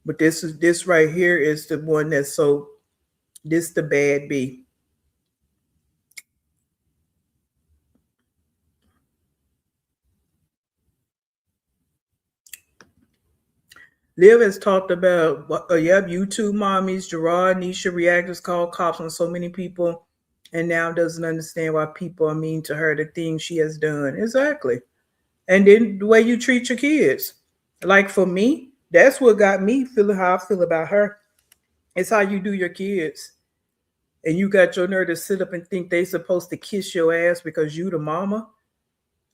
But this right here is the one that's so, this the bad B. Liv has talked about, yep, YouTube mommies, Gerard, Nisha reactors called cops on so many people and now doesn't understand why people are mean to her, the things she has done. Exactly. And then the way you treat your kids. Like for me, that's what got me feeling how I feel about her. It's how you do your kids. And you got your nerve to sit up and think they supposed to kiss your ass because you the mama.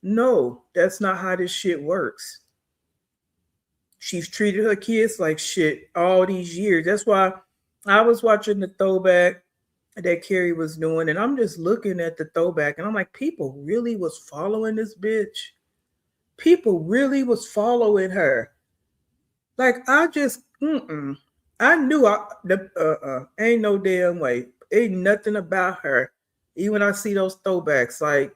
No, that's not how this shit works. She's treated her kids like shit all these years. That's why I was watching the throwback that Carrie was doing, and I'm just looking at the throwback, and I'm like, people really was following this bitch. People really was following her. Like I just, I knew ain't no damn way, ain't nothing about her. Even when I see those throwbacks, like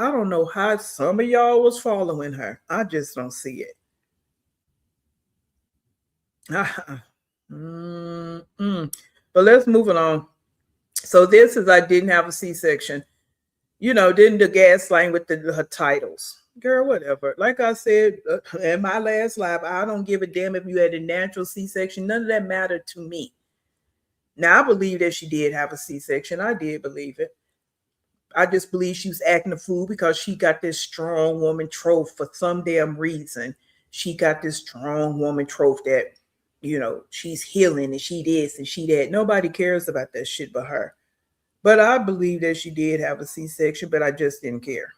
I don't know how some of y'all was following her. I just don't see it. Mm-mm. But let's move it on. So this is I didn't have a C-section. Then the gaslighting with her titles. Girl, whatever. Like I said in my last live, I don't give a damn if you had a natural C-section. None of that mattered to me. Now, I believe that she did have a C-section. I did believe it. I just believe she was acting a fool because she got this strong woman trope for some damn reason. She got this strong woman trope that, she's healing and she this and she that. Nobody cares about that shit but her. But I believe that she did have a C-section, but I just didn't care.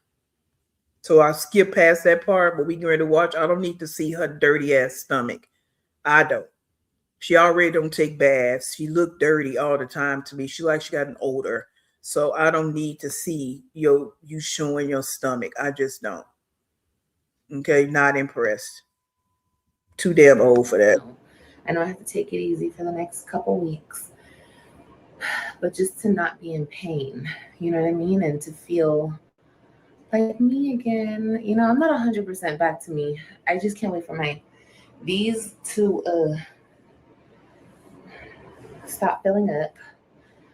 So I skipped past that part, but we can ready to watch. I don't need to see her dirty ass stomach. I don't. She already don't take baths. She looked dirty all the time to me. She like she got an odor. So I don't need to see you showing your stomach. I just don't. Okay, not impressed. Too damn old for that. I know I have to take it easy for the next couple weeks, but just to not be in pain, you know what I mean? And to feel like me again. I'm not 100% back to me. I just can't wait for these to stop filling up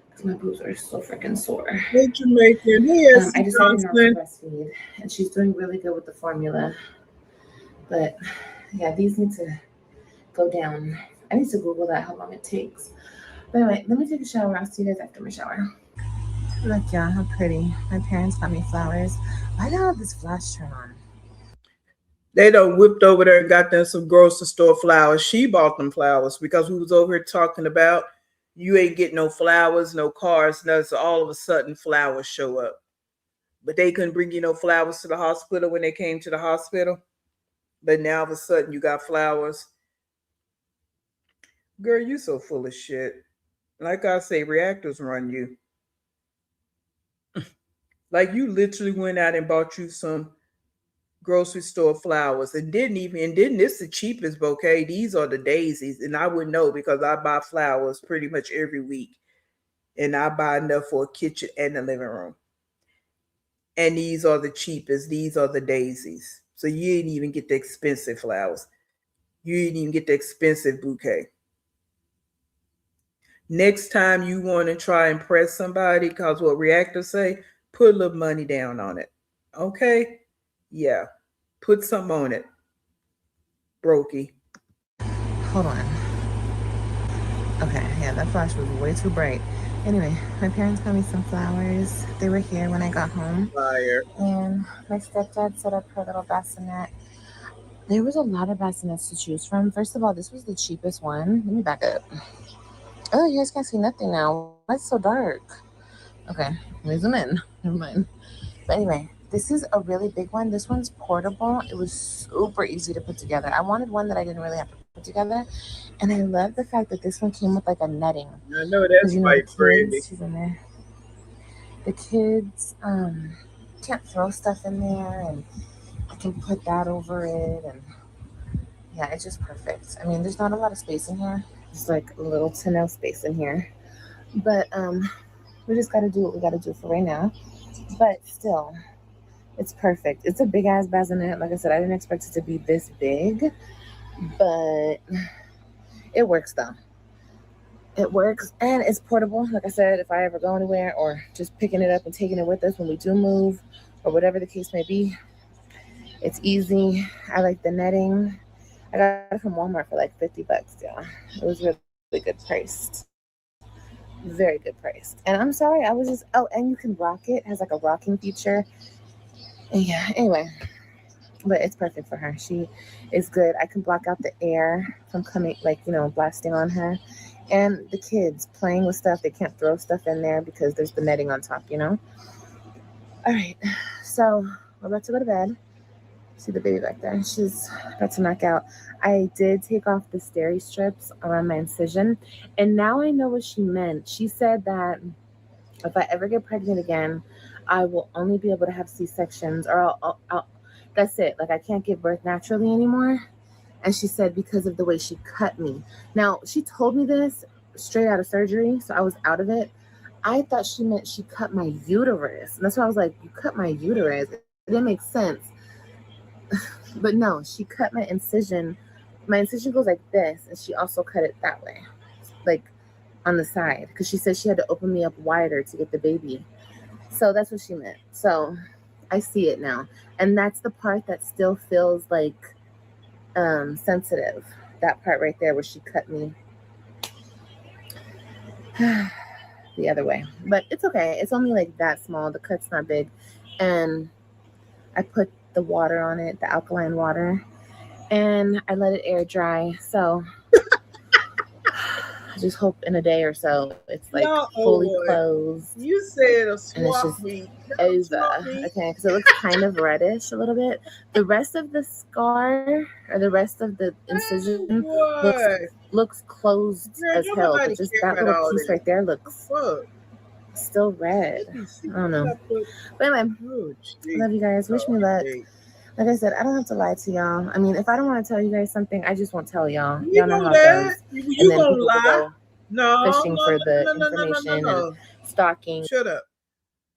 because my boobs are so freaking sore. Hey, Jamaican. Hey, I Essie decided not to Johnson. breastfeed, and she's doing really good with the formula. But yeah, these need to go down. I need to Google that, how long it takes. But anyway, let me take a shower. I'll see you guys after my shower. Look, y'all, how pretty. My parents got me flowers. Why do I have this flash turn on? They done whipped over there and got them some grocery store flowers. She bought them flowers because we was over here talking about you ain't getting no flowers, no cars, nothing. So all of a sudden flowers show up. But they couldn't bring you no flowers to the hospital when they came to the hospital. But now all of a sudden you got flowers. Girl, you so full of shit. Like I say, reactors run you. Like you literally went out and bought you some grocery store flowers and didn't this the cheapest bouquet. These are the daisies, and I would know because I buy flowers pretty much every week. And I buy enough for a kitchen and a living room. And these are the cheapest. These are the daisies. So you didn't even get the expensive flowers. You didn't even get the expensive bouquet. Next time you want to try and impress somebody, because what reactors say, put a little money down on it. Okay? Yeah. Put some on it. Brokey. Hold on. Okay, yeah, that flash was way too bright. Anyway, my parents got me some flowers. They were here when I got home. Fire. And my stepdad set up her little bassinet. There was a lot of bassinets to choose from. First of all, this was the cheapest one. Let me back up. Oh, you guys can't see nothing now. Why is it so dark? Okay, let me zoom in. Never mind. But anyway, this is a really big one. This one's portable. It was super easy to put together. I wanted one that I didn't really have to put together. And I love the fact that this one came with like a netting. I know Because that's you know the right, kids, Brandy. she's in there. The kids can't throw stuff in there, and I can put that over it, and yeah, it's just perfect. I mean, there's not a lot of space in here. There's like a little to no space in here, but we just got to do what we got to do for right now. But still, it's perfect. It's a big ass bassinet. Like I said, I didn't expect it to be this big, but it works though. It works and it's portable. Like I said, if I ever go anywhere or just picking it up and taking it with us when we do move or whatever the case may be, it's easy. I like the netting. I got it from Walmart for like $50, yeah. It was really good priced. Very good priced. And I'm sorry, I was just and you can rock it. It has like a rocking feature. And yeah, anyway. But it's perfect for her. She is good. I can block out the air from coming like, blasting on her. And the kids playing with stuff, they can't throw stuff in there because there's the netting on top. All right. So we're about to go to bed. See the baby back there. She's about to knock out. I did take off the steri strips around my incision, and now I know what she meant. She said that if I ever get pregnant again, I will only be able to have C sections, or that's it. Like I can't give birth naturally anymore. And she said because of the way she cut me. Now she told me this straight out of surgery, so I was out of it. I thought she meant she cut my uterus, and that's why I was like, "You cut my uterus?" It didn't make sense. But no, she cut my incision. My incision goes like this, and she also cut it that way, like on the side, because she said she had to open me up wider to get the baby. So that's what she meant. So I see it now, and that's the part that still feels like sensitive. That part right there where she cut me the other way, but it's okay. It's only like that small. The cut's not big, and I put the water on it, the alkaline water, and I let it air dry. So I just hope in a day or so it's like No, fully closed you said a and it's just swap meet. No swap over. meet. Okay, because it looks kind of reddish a little bit. The rest of the scar or the rest of the incision looks What? looks closed Girl, as don't hell, but nobody just care that about little all piece this. right there The looks fuck? still red. Let me see. I don't What know. I put? But anyway, Oh, I jeez. love you guys. Wish me Oh, luck. wait. Like I said, I don't have to lie to y'all. I mean, if I don't want to tell you guys something, I just won't tell y'all. You Y'all know know how it that. goes. And You then gonna people will lie? go No, fishing no, for the no, no, no, no, no, no, information and no. stalking. Shut up.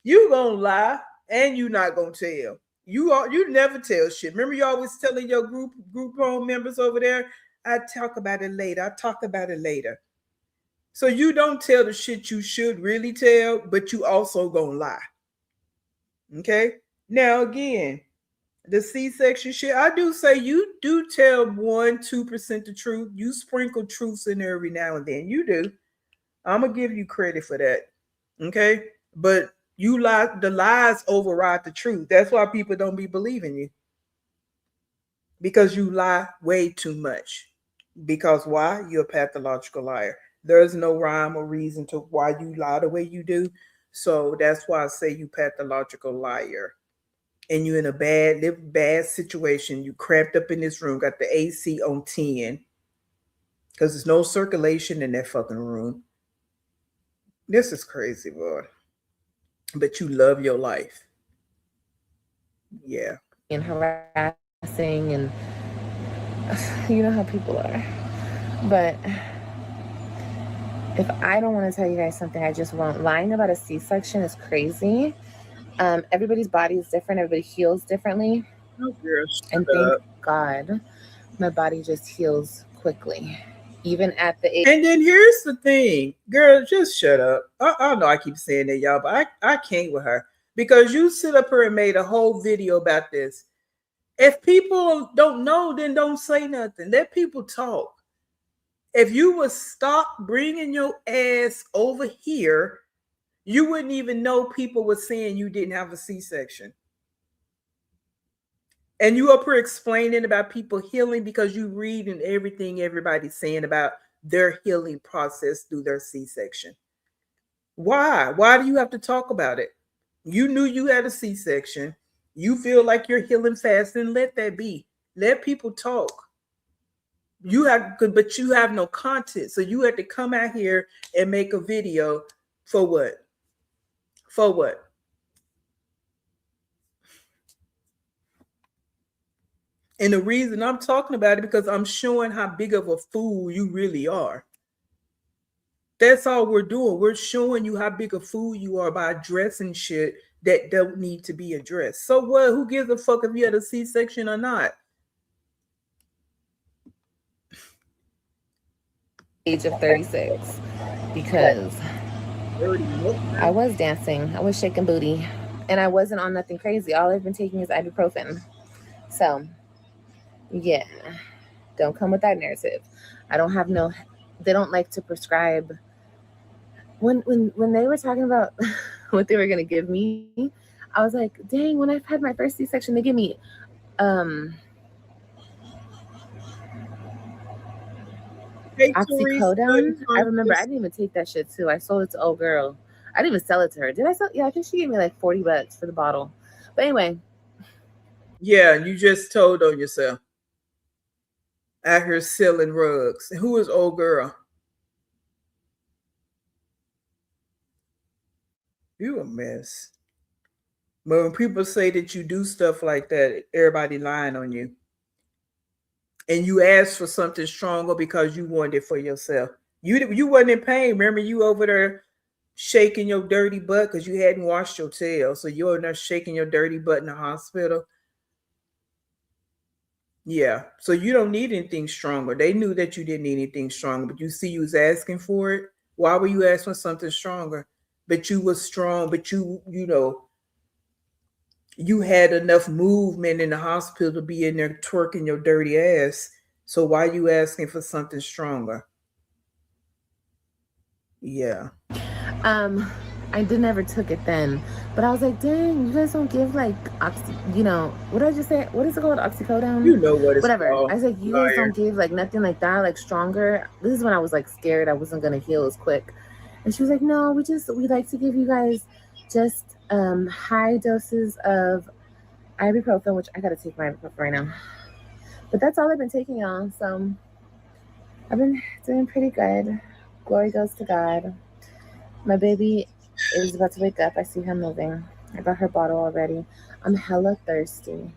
You gonna lie and you not gonna tell. You never tell shit. Remember you always telling your group home members over there, I talk about it later. I talk about it later. So you don't tell the shit you should really tell, but you also gonna lie. Okay? Now again, the C-section shit, I do say you do tell 1-2% the truth. You sprinkle truths in there every now and then. You do. I'm gonna give you credit for that. Okay? But you lie, the lies override the truth. That's why people don't be believing you. Because you lie way too much. Because why? You're a pathological liar. There's no rhyme or reason to why you lie the way you do. So that's why I say you pathological liar. And you're in a bad situation. You cramped up in this room, got the AC on 10. Because there's no circulation in that fucking room. This is crazy, boy. But you love your life. Yeah. And harassing and you know how people are. But if I don't want to tell you guys something, I just won't. Lying about a C-section is crazy. Everybody's body is different. Everybody heals differently. No, girl, And shut thank up. God my body just heals quickly. Even at the age. And then here's the thing, girl, just shut up. I know I keep saying that, y'all, but I can't with her because you sit up here and made a whole video about this. If people don't know, then don't say nothing. Let people talk. If you would stop bringing your ass over here, you wouldn't even know people were saying you didn't have a C-section. And you up here explaining about people healing because you reading everything everybody's saying about their healing process through their C-section. Why? Why do you have to talk about it? You knew you had a C-section. You feel like you're healing fast, and let that be. Let people talk. You have good, but you have no content. So you had to come out here and make a video for what? For what? And the reason I'm talking about it because I'm showing how big of a fool you really are. That's all we're doing. We're showing you how big a fool you are by addressing shit that don't need to be addressed. So what? Who gives a fuck if you had a C-section or not? Age of 36 because I was dancing, I was shaking booty, and I wasn't on nothing crazy. All I've been taking is ibuprofen. So, yeah, don't come with that narrative. I don't have no. They don't like to prescribe. When they were talking about what they were gonna give me, I was like, dang. When I've had my first C-section, they give me um Hey, Teresa, oxycodone. I remember I didn't even take that shit too. I sold it to old girl. I didn't even sell it to her. Did I sell? Yeah, I think she gave me like $40 for the bottle. But anyway, yeah, you just told on yourself. Out here selling rugs. Who is old girl? You a mess. But when people say that you do stuff like that, everybody lying on you. And you asked for something stronger because you wanted it for yourself. You wasn't in pain. Remember, you over there shaking your dirty butt because you hadn't washed your tail. So you're in there shaking your dirty butt in the hospital. Yeah. So you don't need anything stronger. They knew that you didn't need anything stronger, but you see you was asking for it. Why were you asking for something stronger? But you was strong, but you had enough movement in the hospital to be in there twerking your dirty ass. So why you asking for something stronger? Yeah. um, I did never took it then, but I was like, dang, you guys don't give like what did I just say? What is it called? Oxycodone? You know what it's Whatever. called. I was like, you guys Liar. don't give like nothing like that, like stronger. This is when I was like scared I wasn't gonna heal as quick. And she was like, no, we like to give you guys just high doses of ibuprofen, which I gotta take my ibuprofen right now. But that's all I've been taking, y'all. So I've been doing pretty good. Glory goes to God. My baby is about to wake up. I see her moving. I got her bottle already. I'm hella thirsty.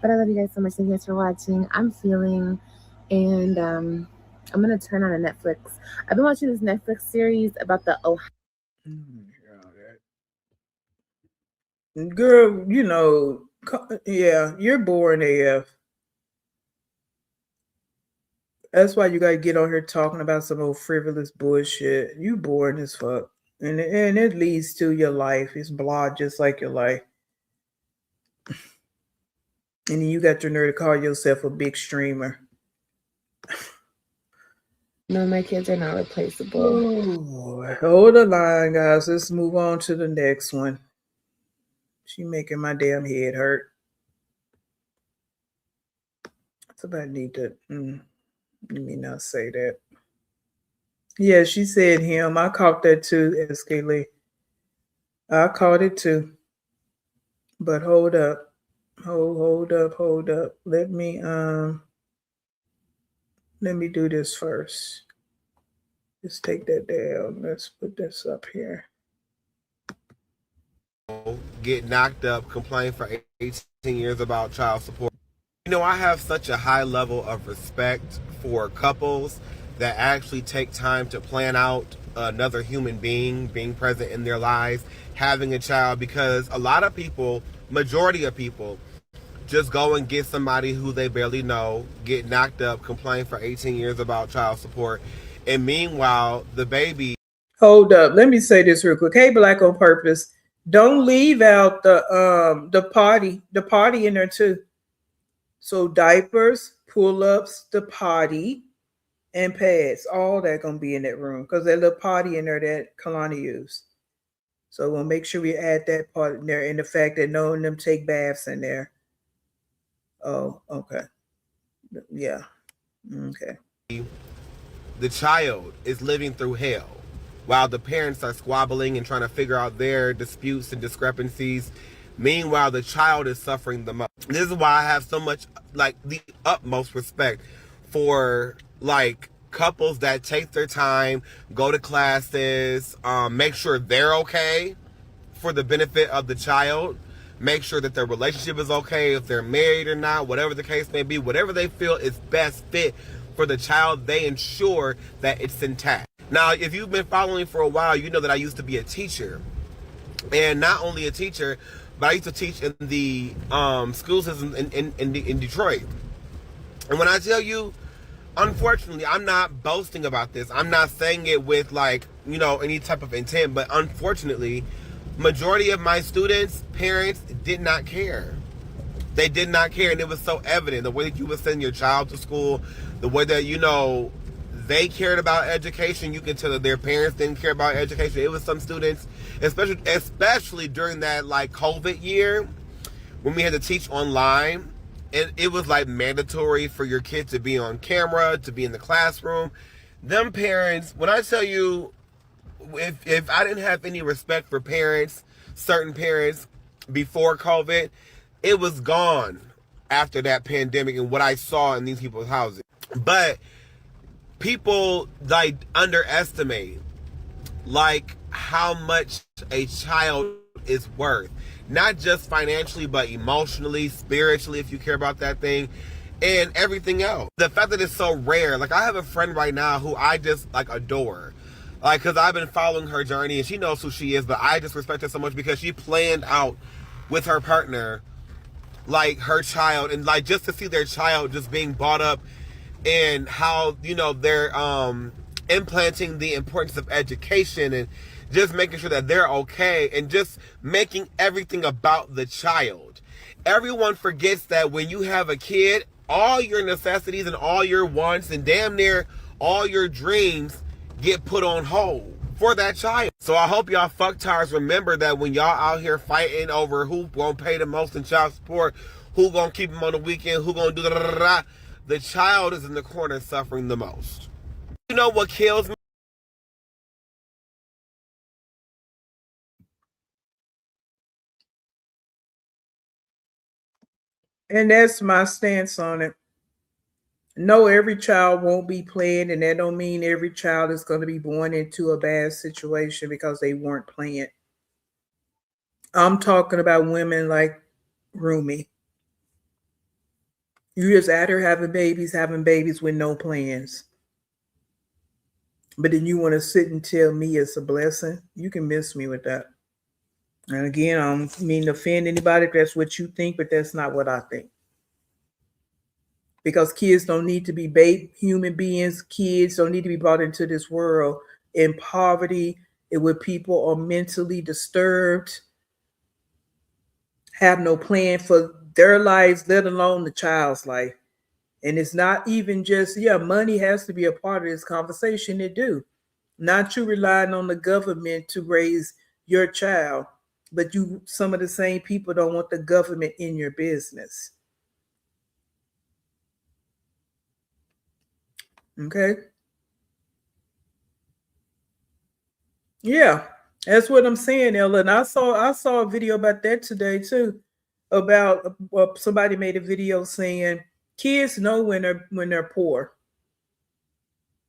But I love you guys so much. Thank you guys for watching. I'm feeling, and I'm gonna turn on a Netflix. I've been watching this Netflix series about the Ohio. Girl, yeah, you're boring AF. That's why you gotta get on here talking about some old frivolous bullshit. You boring as fuck. And it leads to your life. It's blah just like your life. And then you got your nerve to call yourself a big streamer. No, my kids are not replaceable. Oh, hold the line, guys. Let's move on to the next one. She making my damn head hurt. Somebody need to let me not say that. Yeah, she said him. I caught that too, SK Lee. I caught it too. But hold up. Hold up. Let me do this first. Let's take that down. Let's put this up here. Get knocked up, complain for 18 years about child support. I have such a high level of respect for couples that actually take time to plan out another human being present in their lives, having a child, because a lot of people, majority of people, just go and get somebody who they barely know, get knocked up, complain for 18 years about child support, and meanwhile, the baby. Hold up. Let me say this real quick. Hey, Black on Purpose. Don't leave out the potty in there too. So diapers, pull-ups, the potty, and pads, all that gonna be in that room because that little potty in there that Kalani used. So we'll make sure we add that part in there, and the fact that none of them take baths in there. Oh, okay. Yeah. Okay. the child is living through hell while the parents are squabbling and trying to figure out their disputes and discrepancies. Meanwhile, the child is suffering the most. This is why I have so much, like, the utmost respect for, like, couples that take their time, go to classes, make sure they're okay for the benefit of the child, make sure that their relationship is okay, if they're married or not, whatever the case may be, whatever they feel is best fit for the child, they ensure that it's intact. Now, if you've been following for a while, you know that I used to be a teacher. And not only a teacher, but I used to teach in the school system in Detroit. And when I tell you, unfortunately, I'm not boasting about this. I'm not saying it with, like, any type of intent, but unfortunately, majority of my students, parents, did not care. They did not care, and it was so evident. The way that you would send your child to school, the way that, they cared about education. You can tell that their parents didn't care about education. It was some students, especially during that, like, COVID year, when we had to teach online, and it was, like, mandatory for your kid to be on camera, to be in the classroom. Them parents, when I tell you, if I didn't have any respect for parents, certain parents, before COVID, it was gone after that pandemic and what I saw in these people's houses. But people, like, underestimate, like, how much a child is worth, not just financially, but emotionally, spiritually, if you care about that thing, and everything else. The fact that it's so rare. Like, I have a friend right now who I just, like, adore, like, because I've been following her journey and she knows who she is, but I just respect her so much because she planned out with her partner, like, her child, and, like, just to see their child just being brought up, and how, they're implanting the importance of education and just making sure that they're okay and just making everything about the child. Everyone forgets that when you have a kid, all your necessities and all your wants and damn near all your dreams get put on hold for that child. So I hope y'all fucktards remember that when y'all out here fighting over who gonna pay the most in child support, who gonna keep them on the weekend, who gonna do the child is in the corner suffering the most. You know what kills me? And that's my stance on it. No, every child won't be planned, and that don't mean every child is going to be born into a bad situation because they weren't planned. I'm talking about women like Rumi. You just at her having babies with no plans. But then you want to sit and tell me it's a blessing? You can miss me with that. And again, I don't mean to offend anybody if that's what you think, but that's not what I think. Because kids don't need to be human beings. Kids don't need to be brought into this world in poverty and where people are mentally disturbed, have no plan for their lives, let alone the child's life. And it's not even just, money has to be a part of this conversation. It do. Not you relying on the government to raise your child, but some of the same people don't want the government in your business. Okay? Yeah. That's what I'm saying, Ella. And I saw a video about that today too. About somebody made a video saying kids know when they're poor.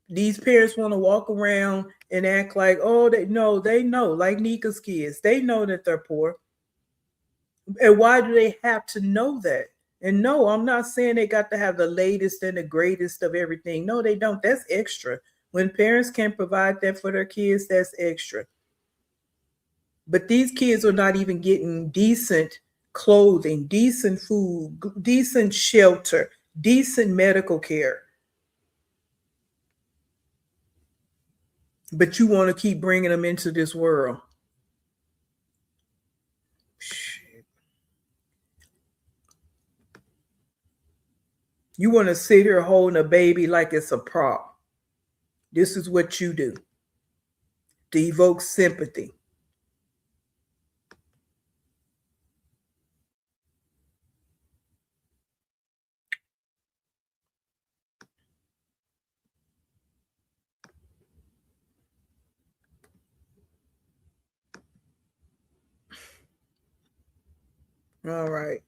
These parents want to walk around and act like, oh, they know, like Nika's kids, they know that they're poor. And why do they have to know that? And no, I'm not saying they got to have the latest and the greatest of everything. No, they don't. That's extra. When parents can provide that for their kids, that's extra. But these kids are not even getting decent clothing, decent food, decent shelter, decent medical care. But you want to keep bringing them into this world. Shit. You want to sit here holding a baby like it's a prop. This is what you do to evoke sympathy. All right.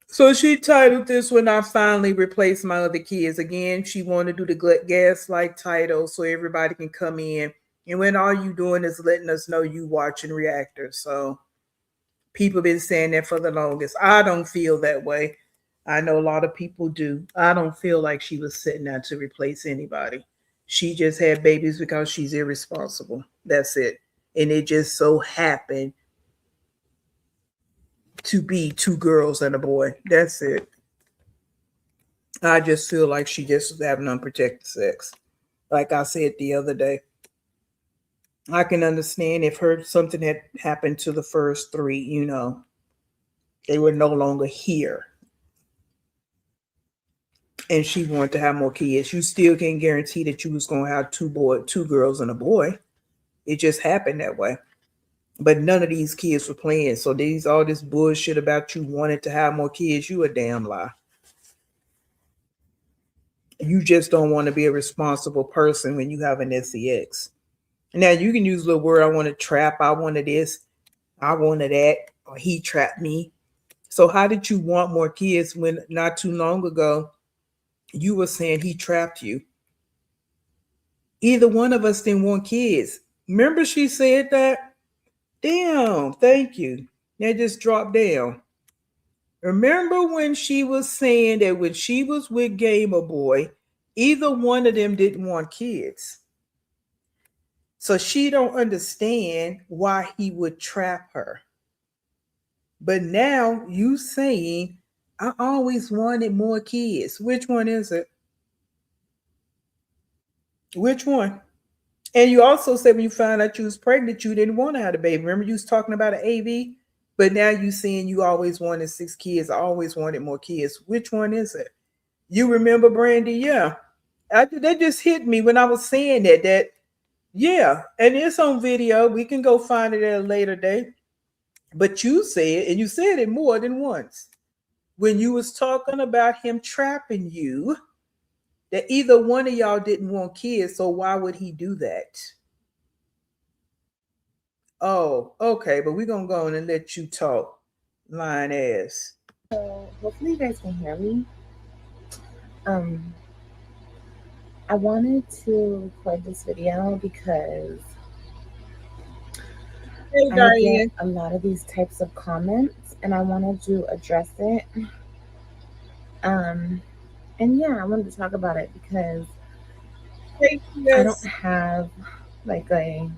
So she titled this When I Finally Replaced My Other Kids. Again, she wanted to do the gaslight title so everybody can come in. And when all you doing is letting us know you watching reactors. So people been saying that for the longest. I don't feel that way. I know a lot of people do. I don't feel like she was setting out to replace anybody. She just had babies because she's irresponsible. That's it. And it just so happened to be two girls and a boy. That's it. I just feel like she just was having unprotected sex. Like I said the other day, I can understand if her something had happened to the first three, they were no longer here, and she wanted to have more kids. You still can't guarantee that you was gonna have two girls and a boy. It just happened that way. But none of these kids were playing. So all this bullshit about you wanting to have more kids, you a damn lie. You just don't want to be a responsible person when you have an sex. Now you can use the word I want to trap, I wanted this, I wanted that, or he trapped me. So how did you want more kids when not too long ago you were saying he trapped you? Either one of us didn't want kids. Remember she said that? Damn, thank you. Now just drop down. Remember when she was saying that when she was with Gamer Boy, either one of them didn't want kids. So she don't understand why he would trap her. But now you saying, I always wanted more kids. Which one is it? Which one? And you also said when you found out you was pregnant, you didn't want to have a baby. Remember you was talking about an AV? But now you saying you always wanted 6 kids. I always wanted more kids. Which one is it? You remember, Brandy? Yeah. That just hit me when I was saying that, yeah. And it's on video. We can go find it at a later date. But you said, and you said it more than once, when you was talking about him trapping you, that either one of y'all didn't want kids, so why would he do that? Oh, okay, but we're gonna go on and let you talk, lying ass. So hopefully you guys can hear me. Um, I wanted to record this video because Hey, I get Diane. a lot of these types of comments and I wanted to address it. And yeah, I wanted to talk about it because Hey, I don't yes. have like a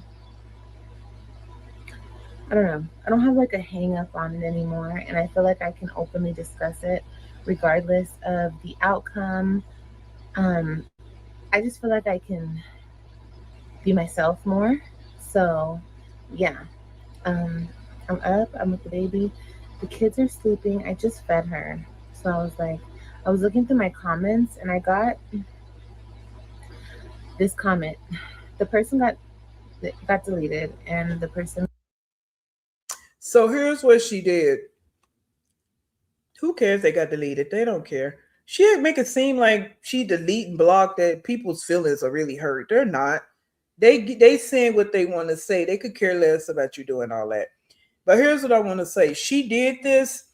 I don't know. I don't have like a hang up on it anymore. And I feel like I can openly discuss it regardless of the outcome. I just feel like I can be myself more. So, yeah. I'm up. I'm with the baby. The kids are sleeping. I just fed her. So I was looking through my comments and I got this comment. The person got deleted, and the person. So here's what she did. Who cares they got deleted? They don't care. She'd make it seem like she delete and block that people's feelings are really hurt. They're not. They saying what they want to say. They could care less about you doing all that. But here's what I want to say. She did this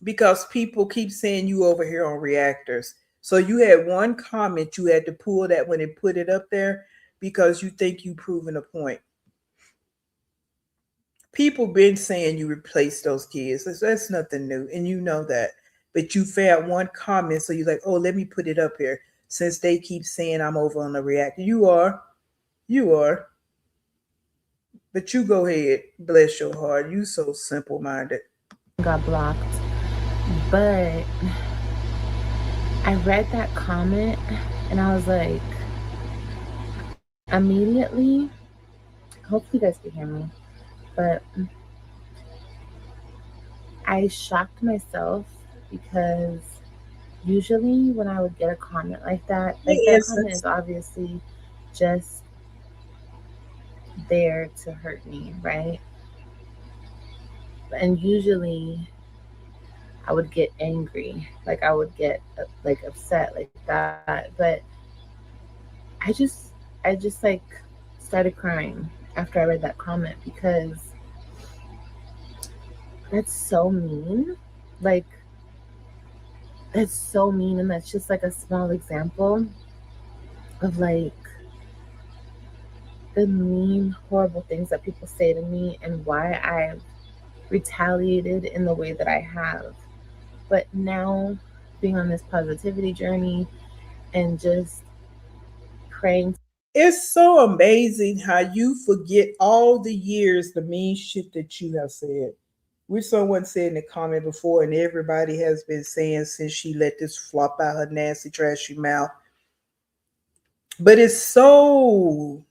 because people keep saying you over here on reactors. So you had one comment, you had to pull that one and put it up there because you think you proving a point. People been saying you replaced those kids. That's nothing new, and you know that. But you found one comment, so you're like, oh, let me put it up here. Since they keep saying I'm over on the reactor, you are. But you go ahead, bless your heart. You so simple minded. Got blocked. But I read that comment and I was like, immediately, hopefully you guys can hear me, but I shocked myself because usually when I would get a comment like that comment is obviously just there to hurt me, right? And usually I would get angry, like I would get like upset like that. But I just I just like started crying after I read that comment because That's so mean. Like, that's so mean. And that's just like a small example of like the mean, horrible things that people say to me and why I've retaliated in the way that I have. But now, being on this positivity journey and just praying. It's so amazing how you forget all the years, the mean shit that you have said. Which someone said in the comment before, and everybody has been saying since she let this flop out her nasty, trashy mouth. But it's so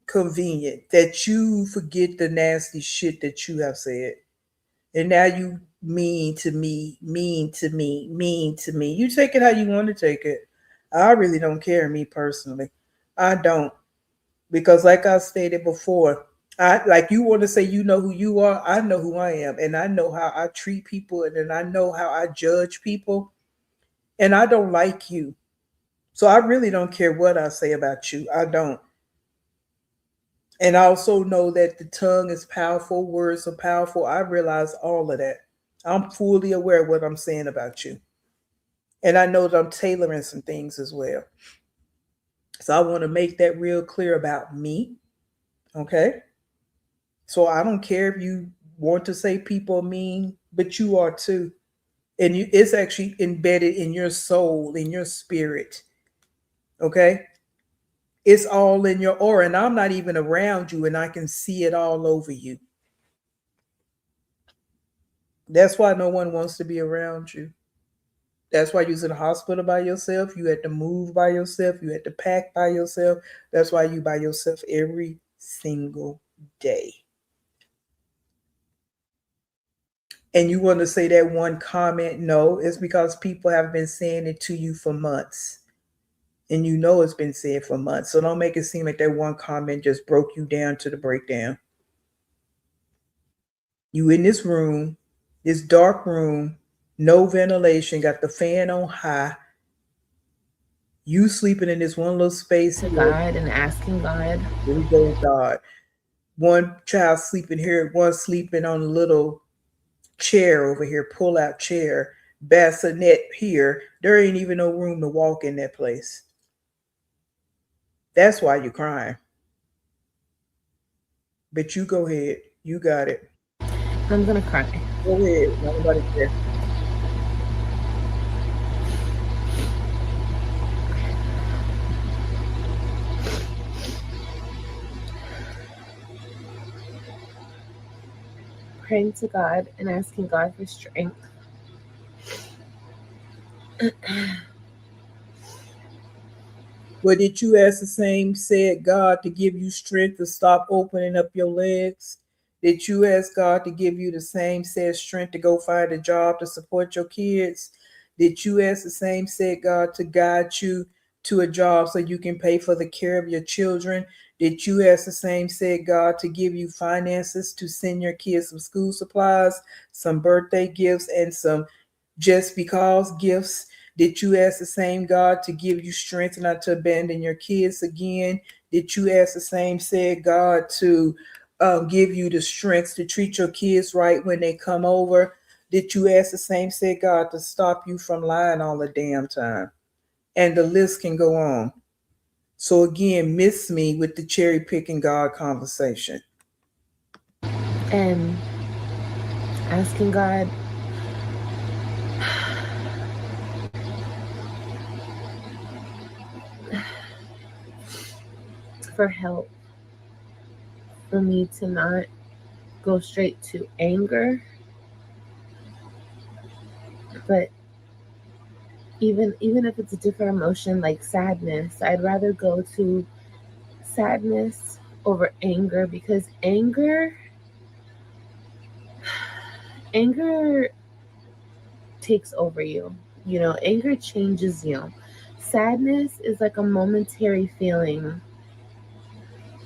convenient that you forget the nasty shit that you have said. And now you mean to me, mean to me, mean to me. You take it how you want to take it. I really don't care, me personally. I don't. Because like I stated before, I like you want to say you know who you are, I know who I am, and I know how I treat people, and then I know how I judge people, and I don't like you. So I really don't care what I say about you. I don't. And I also know that the tongue is powerful, words are powerful. I realize all of that. I'm fully aware of what I'm saying about you. And I know that I'm tailoring some things as well. So I want to make that real clear about me. Okay. So I don't care if you want to say people are mean, but you are too. And it's actually embedded in your soul, in your spirit. Okay. It's all in your aura. And I'm not even around you and I can see it all over you. That's why no one wants to be around you. That's why you're in the hospital by yourself. You had to move by yourself. You had to pack by yourself. That's why you by yourself every single day. And you want to say that one comment? No, it's because people have been saying it to you for months. And you know it's been said for months. So don't make it seem like that one comment just broke you down to the breakdown. You in this room, this dark room, no ventilation, got the fan on high. You sleeping in this one little space To here. God and asking God. Here we go, God. One child sleeping here, one sleeping on a little chair over here, pull out chair, bassinet here. There ain't even no room to walk in that place. That's why you're crying. But you go ahead. You got it. I'm gonna cry. Go ahead. Nobody care. Praying to God and asking God for strength. But did you ask the same said God to give you strength to stop opening up your legs? Did you ask God to give you the same said strength to go find a job to support your kids? Did you ask the same said God to guide you to a job so you can pay for the care of your children? Did you ask the same said God to give you finances to send your kids some school supplies, some birthday gifts, and some just because gifts? Did you ask the same God to give you strength not to abandon your kids again? Did you ask the same said God to give you the strength to treat your kids right when they come over? Did you ask the same said God to stop you from lying all the damn time? And the list can go on. So again, miss me with the cherry picking God conversation. And asking God for help, for me to not go straight to anger, but even if it's a different emotion like sadness, I'd rather go to sadness over anger, because anger takes over you. You know, anger changes you. Sadness is like a momentary feeling.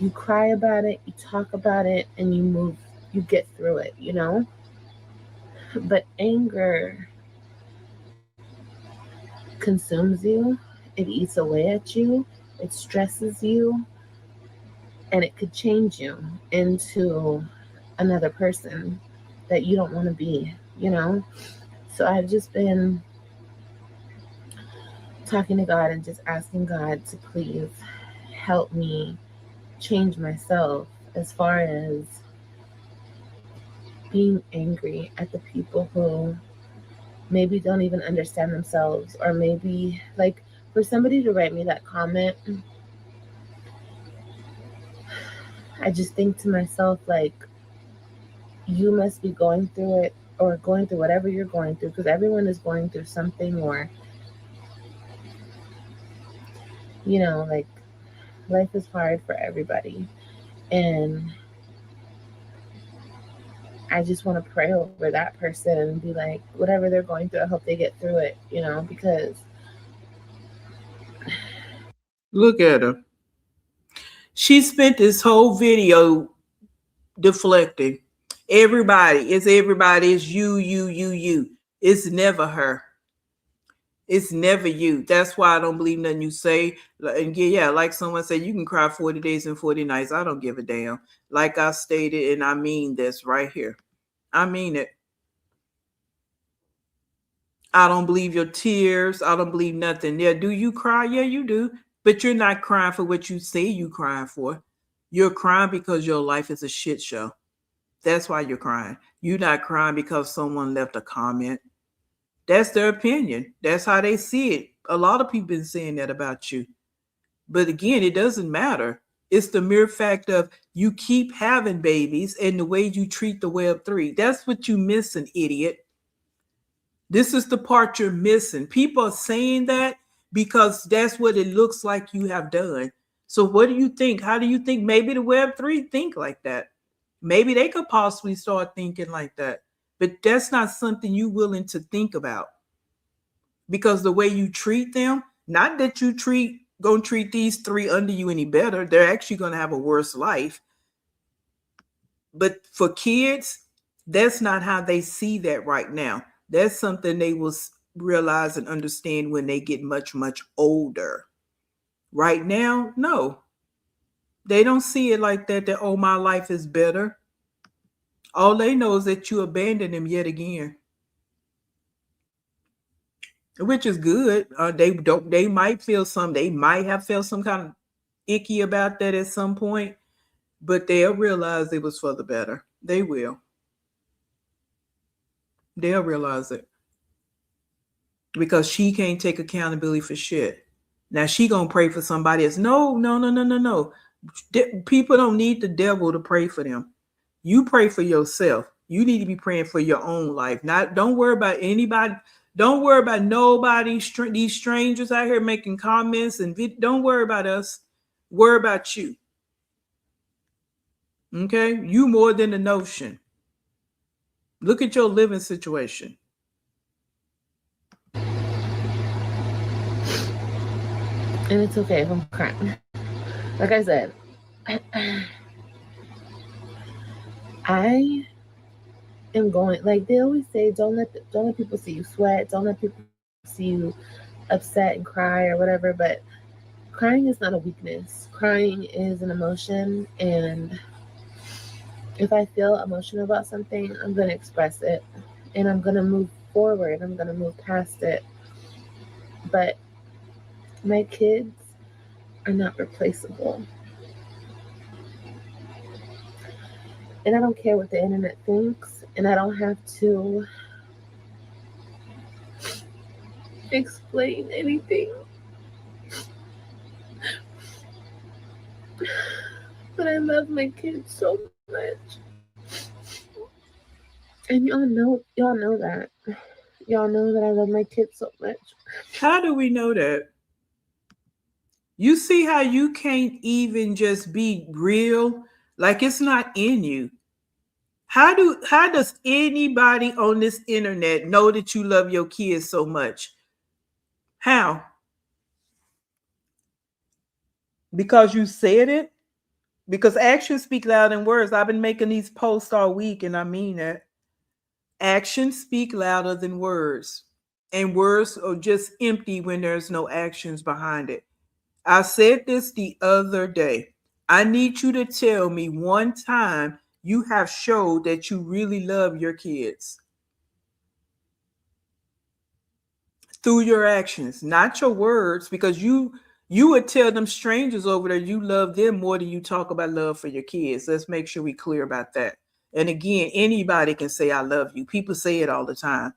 You cry about it, you talk about it, and you move, you get through it, you know? But anger consumes you, it eats away at you, it stresses you, and it could change you into another person. that you don't want to be, you know? So I've just been talking to God and just asking God to please help me change myself as far as being angry at the people who maybe don't even understand themselves, or maybe like for somebody to write me that comment, I just think to myself, like, you must be going through it or going through whatever you're going through, because everyone is going through something, or, you know, like life is hard for everybody. And I just want to pray over that person and be like, whatever they're going through, I hope they get through it, you know, because Look at her. She spent this whole video deflecting. Everybody, it's you. It's never her. It's never you. That's why I don't believe nothing you say. And yeah, like someone said, you can cry 40 days and 40 nights. I don't give a damn. Like I stated, and I mean this right here. I mean it. I don't believe your tears. I don't believe nothing. Yeah, do you cry? Yeah, you do. But you're not crying for what you say you crying for. You're crying because your life is a shit show. That's why you're crying. You're not crying because someone left a comment. That's their opinion. That's how they see it. A lot of people been saying that about you. But again, it doesn't matter. It's the mere fact of you keep having babies and the way you treat the Web3. That's what you missing, idiot. This is the part you're missing. People are saying that because that's what it looks like you have done. So what do you think? How do you think maybe the Web3 think like that? Maybe they could possibly start thinking like that. But that's not something you willing to think about. Because the way you treat them, not that you gonna treat these three under you any better. They're actually gonna have a worse life. But for kids, that's not how they see that right now. That's something they will realize and understand when they get much, much older. Right now, no. They don't see it like that, that, oh, my life is better. All they know is that you abandoned them yet again. Which is good. They might feel some, they might have felt some kind of icky about that at some point, but they'll realize it was for the better. They will. They'll realize it. Because she can't take accountability for shit. Now she gonna pray for somebody else. No. People don't need the devil to pray for them. You pray for yourself. You need to be praying for your own life. Not don't worry about anybody. Don't worry about nobody. These strangers out here making comments and don't worry about us. Worry about you. Okay, you more than a notion. Look at your living situation. and it's okay if I'm crying. Like I said, I am going, like they always say, don't let people see you sweat, don't let people see you upset and cry or whatever. But crying is not a weakness. Crying is an emotion, and if I feel emotional about something, I'm gonna express it, and I'm gonna move forward. I'm gonna move past it. But my kids are not replaceable. And I don't care what the internet thinks, and I don't have to explain anything. But I love my kids so much. And y'all know that. Y'all know that I love my kids so much. How do we know that? You see how you can't even just be real? Like it's not in you. How does anybody on this internet know that you love your kids so much? How? Because you said it? Because actions speak louder than words. I've been making these posts all week and I mean that. Actions speak louder than words. And words are just empty when there's no actions behind it. I said this the other day. I need you to tell me one time you have showed that you really love your kids through your actions, not your words, because you would tell them strangers over there you love them more than you talk about love for your kids. Let's make sure we clear about that. And again, anybody can say I love you. People say it all the time.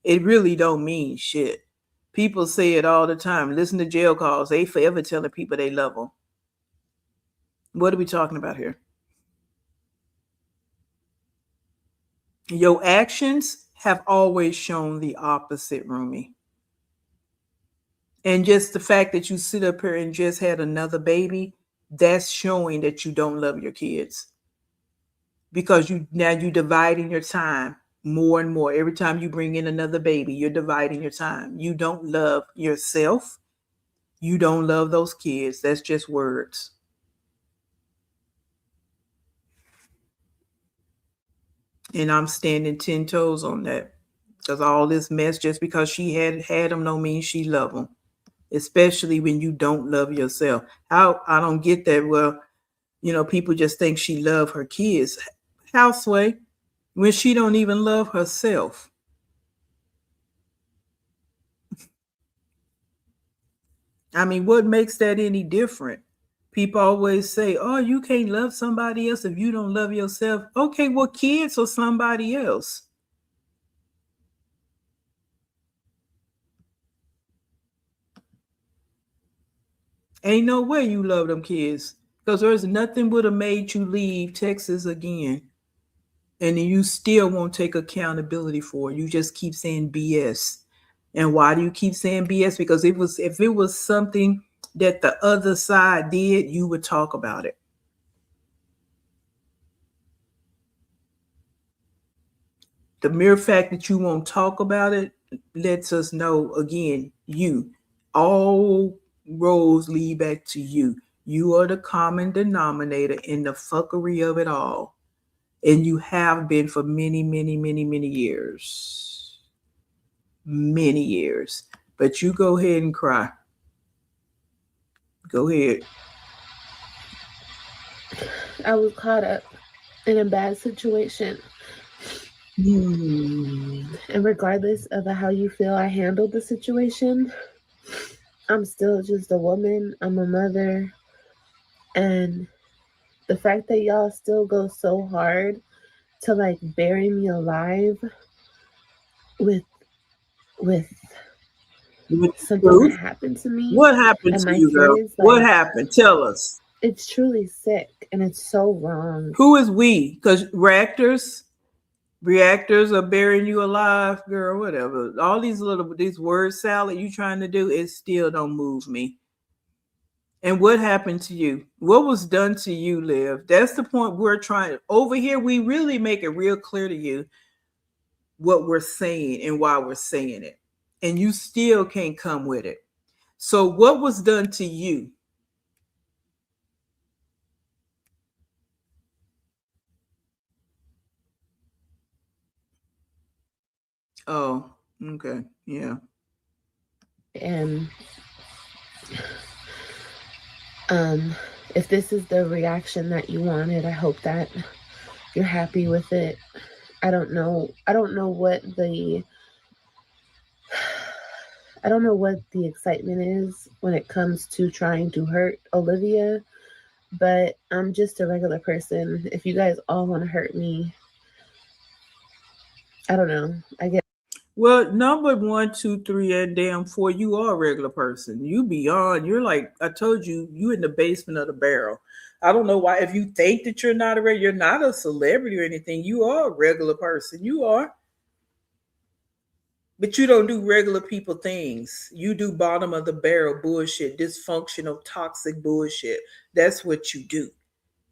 It really don't mean shit. People say it all the time. Listen to jail calls. They forever telling people they love them. What are we talking about here? Your actions have always shown the opposite, Rumi. And just the fact that you sit up here and just had another baby, that's showing that you don't love your kids. Because you're dividing your time more and more. Every time you bring in another baby, you're dividing your time. You don't love yourself. You don't love those kids. That's just words. And I'm standing 10 toes on that. Because all this mess, just because she had them, don't mean she love them. Especially when you don't love yourself. I don't get that. Well, people just think she love her kids. Houseway, when she don't even love herself. I mean, what makes that any different? People always say, oh, you can't love somebody else if you don't love yourself. Okay, well, kids or somebody else. Ain't no way you love them kids. Because there's nothing would have made you leave Texas again. And you still won't take accountability for it. You just keep saying BS. And why do you keep saying BS? Because if it was something that the other side did, you would talk about it. The mere fact that you won't talk about it lets us know, again, all roads lead back to you. You are the common denominator in the fuckery of it all. And you have been for many, many, many, many years. Many years. But you go ahead and cry. Go ahead. I was caught up in a bad situation. And regardless of how you feel I handled the situation, I'm still just a woman. I'm a mother. And the fact that y'all still go so hard to like bury me alive with something that happened to me. What happened and to my you, girl? kids, What like, happened? Tell us. It's truly sick and it's so wrong. Who is we? Because reactors are burying you alive, girl. Whatever. All these word salad you trying to do, it still don't move me. And what happened to you? What was done to you, Liv? That's the point we're trying. Over here, we really make it real clear to you what we're saying and why we're saying it. And you still can't come with it. So what was done to you? Oh, okay. Yeah. And if this is the reaction that you wanted, I hope that you're happy with it. I don't know what the excitement is when it comes to trying to hurt Olivia, but I'm just a regular person. If you guys all want to hurt me, I don't know. I guess. Well, number 1, 2, 3, and damn 4, you are a regular person. You beyond. You're like I told you. You in the basement of the barrel. I don't know why. If you think that you're not a celebrity or anything. You are a regular person. You are. But you don't do regular people things. You do bottom of the barrel bullshit, dysfunctional, toxic bullshit. That's what you do.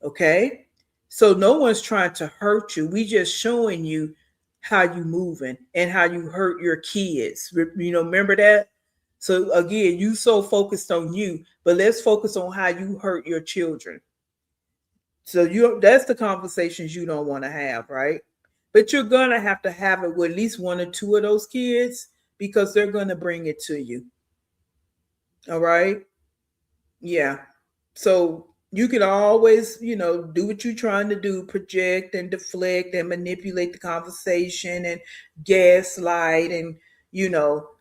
Okay? So no one's trying to hurt you. We just showing you how you moving and how you hurt your kids. Remember that? So again, you so focused on you, but let's focus on how you hurt your children. So that's the conversations you don't want to have, right? But you're gonna have to have it with at least 1 or 2 of those kids because they're gonna bring it to you. All right? Yeah. So You can always, do what you're trying to do, project and deflect and manipulate the conversation and gaslight and,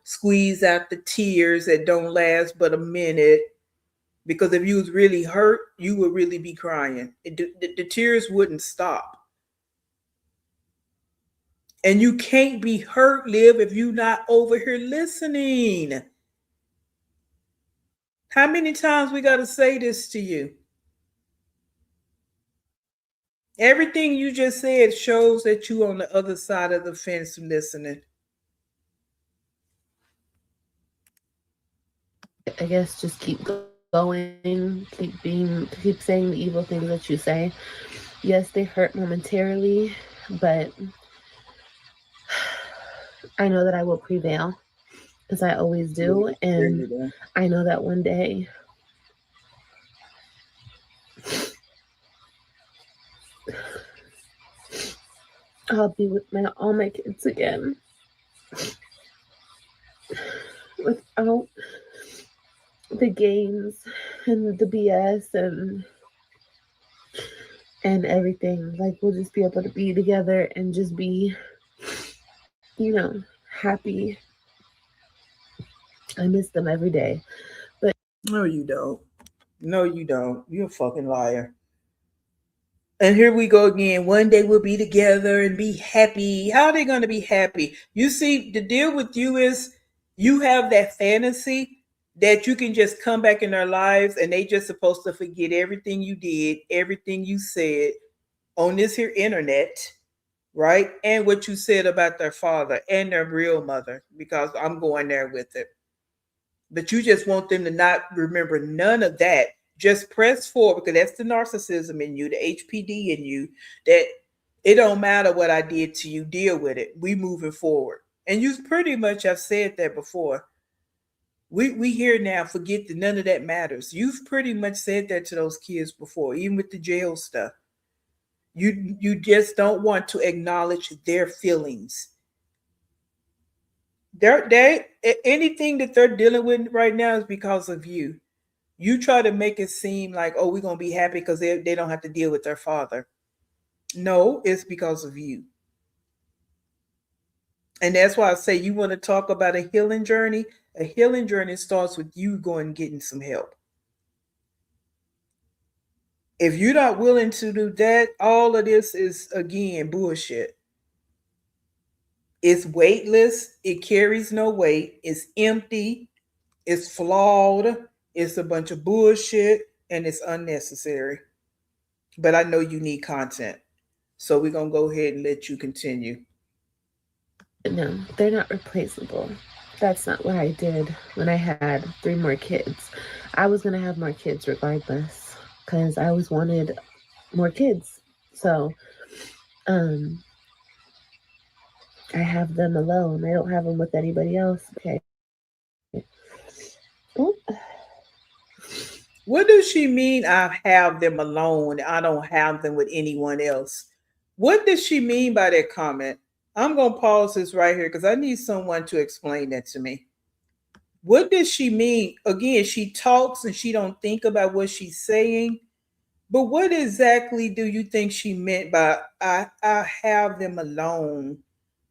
squeeze out the tears that don't last but a minute. Because if you was really hurt, you would really be crying. The tears wouldn't stop. And you can't be hurt, Liv, if you're not over here listening. How many times we got to say this to you? Everything you just said shows that you on the other side of the fence listening. I guess just keep going, keep saying the evil things that you say. Yes, they hurt momentarily, but I know that I will prevail because I always do. And I know that one day I'll be with all my kids again without the games and the BS and everything. Like, we'll just be able to be together and just be, happy. I miss them every day. But no, you don't. No, you don't. You're a fucking liar. And here we go again. One day we'll be together and be happy. How are they going to be happy? You see, the deal with you is you have that fantasy that you can just come back in their lives and they just supposed to forget everything you did, everything you said on this here internet, right? And what you said about their father and their real mother, because I'm going there with it. But you just want them to not remember none of that. Just press forward because that's the narcissism in you, the HPD in you, that it don't matter what I did to you, deal with it. We moving forward. And you pretty much have said that before. We here now, forget that none of that matters. You've pretty much said that to those kids before, even with the jail stuff. You just don't want to acknowledge their feelings. They anything that they're dealing with right now is because of you. You try to make it seem like, oh, we're gonna be happy because they don't have to deal with their father. No, it's because of you. And that's why I say you want to talk about a healing journey. A healing journey starts with you going and getting some help. If you're not willing to do that, all of this is again bullshit. It's weightless, it carries no weight, it's empty, it's flawed, it's a bunch of bullshit, and it's unnecessary. But I know you need content. So we're going to go ahead and let you continue. no, they're not replaceable. That's not what I did when I had 3 more kids. I was going to have more kids regardless because I always wanted more kids. So, I have them alone. I don't have them with anybody else. Okay. Ooh. What does she mean? I have them alone. I don't have them with anyone else. What does she mean by that comment? I'm going to pause this right here because I need someone to explain that to me. What does she mean? Again, she talks and she don't think about what she's saying. But what exactly do you think she meant by I have them alone?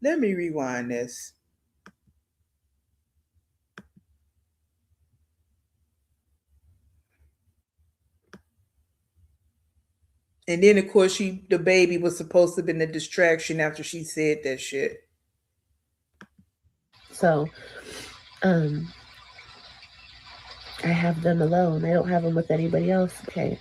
Let me rewind this. And then of course the baby was supposed to have been a distraction after she said that shit. So, I have them alone. I don't have them with anybody else. Okay.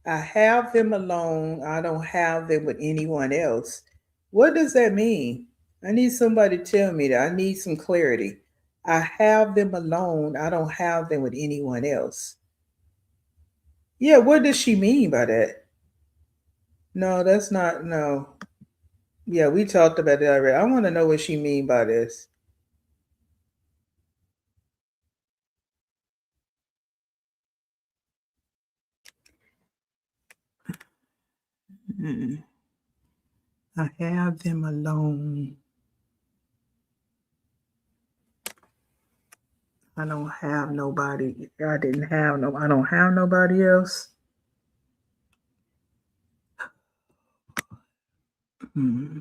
I have them alone. I don't have them with anyone else. What does that mean? I need somebody to tell me that. I need some clarity. I have them alone. I don't have them with anyone else. Yeah, what does she mean by that? No, that's not, no. Yeah, we talked about that already. I want to know what she mean by this. Mm-mm. I have them alone. I don't have nobody. I didn't have no. I don't have nobody else. Hmm.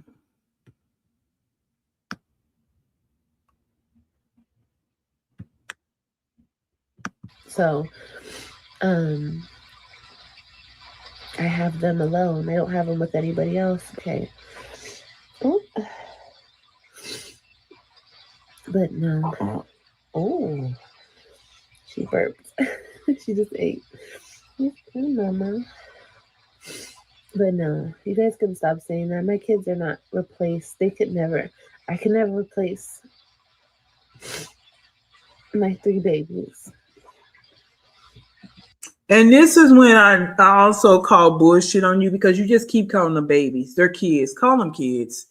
So, um, I have them alone. I don't have them with anybody else. Okay. Oh, but no. Oh, she burped. She just ate. Oh, mama. But no, you guys can stop saying that. My kids are not replaced. They could never. I can never replace my 3 babies. And this is when I also call bullshit on you because you just keep calling them babies. They're kids. Call them kids.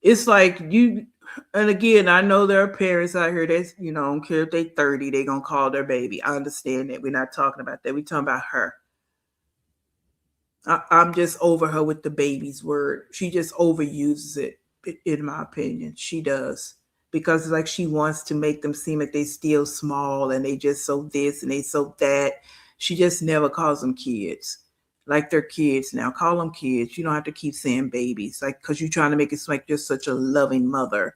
It's like you, and again, I know there are parents out here that, don't care if they 30, they going to call their baby. I understand that. We're not talking about that. We're talking about her. I'm just over her with the baby's word. She just overuses it, in my opinion. She does. Because it's like she wants to make them seem like they still small and they just so this and they so that. She just never calls them kids. Like they're kids now. Call them kids. You don't have to keep saying babies. Like, because you're trying to make it seem like you're such a loving mother.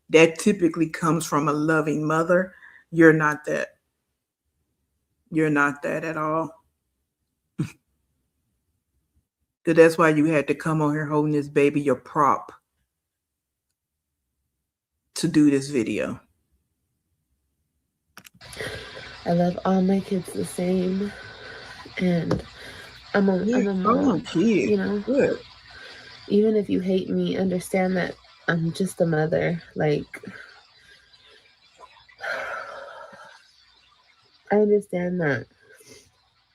That typically comes from a loving mother. You're not that. You're not that at all. So that's why you had to come on here holding this baby, your prop, to do this video. I love all my kids the same, and I'm a mom. Kid. You know, Good. even if you hate me, understand that I'm just a mother. Like, I understand that.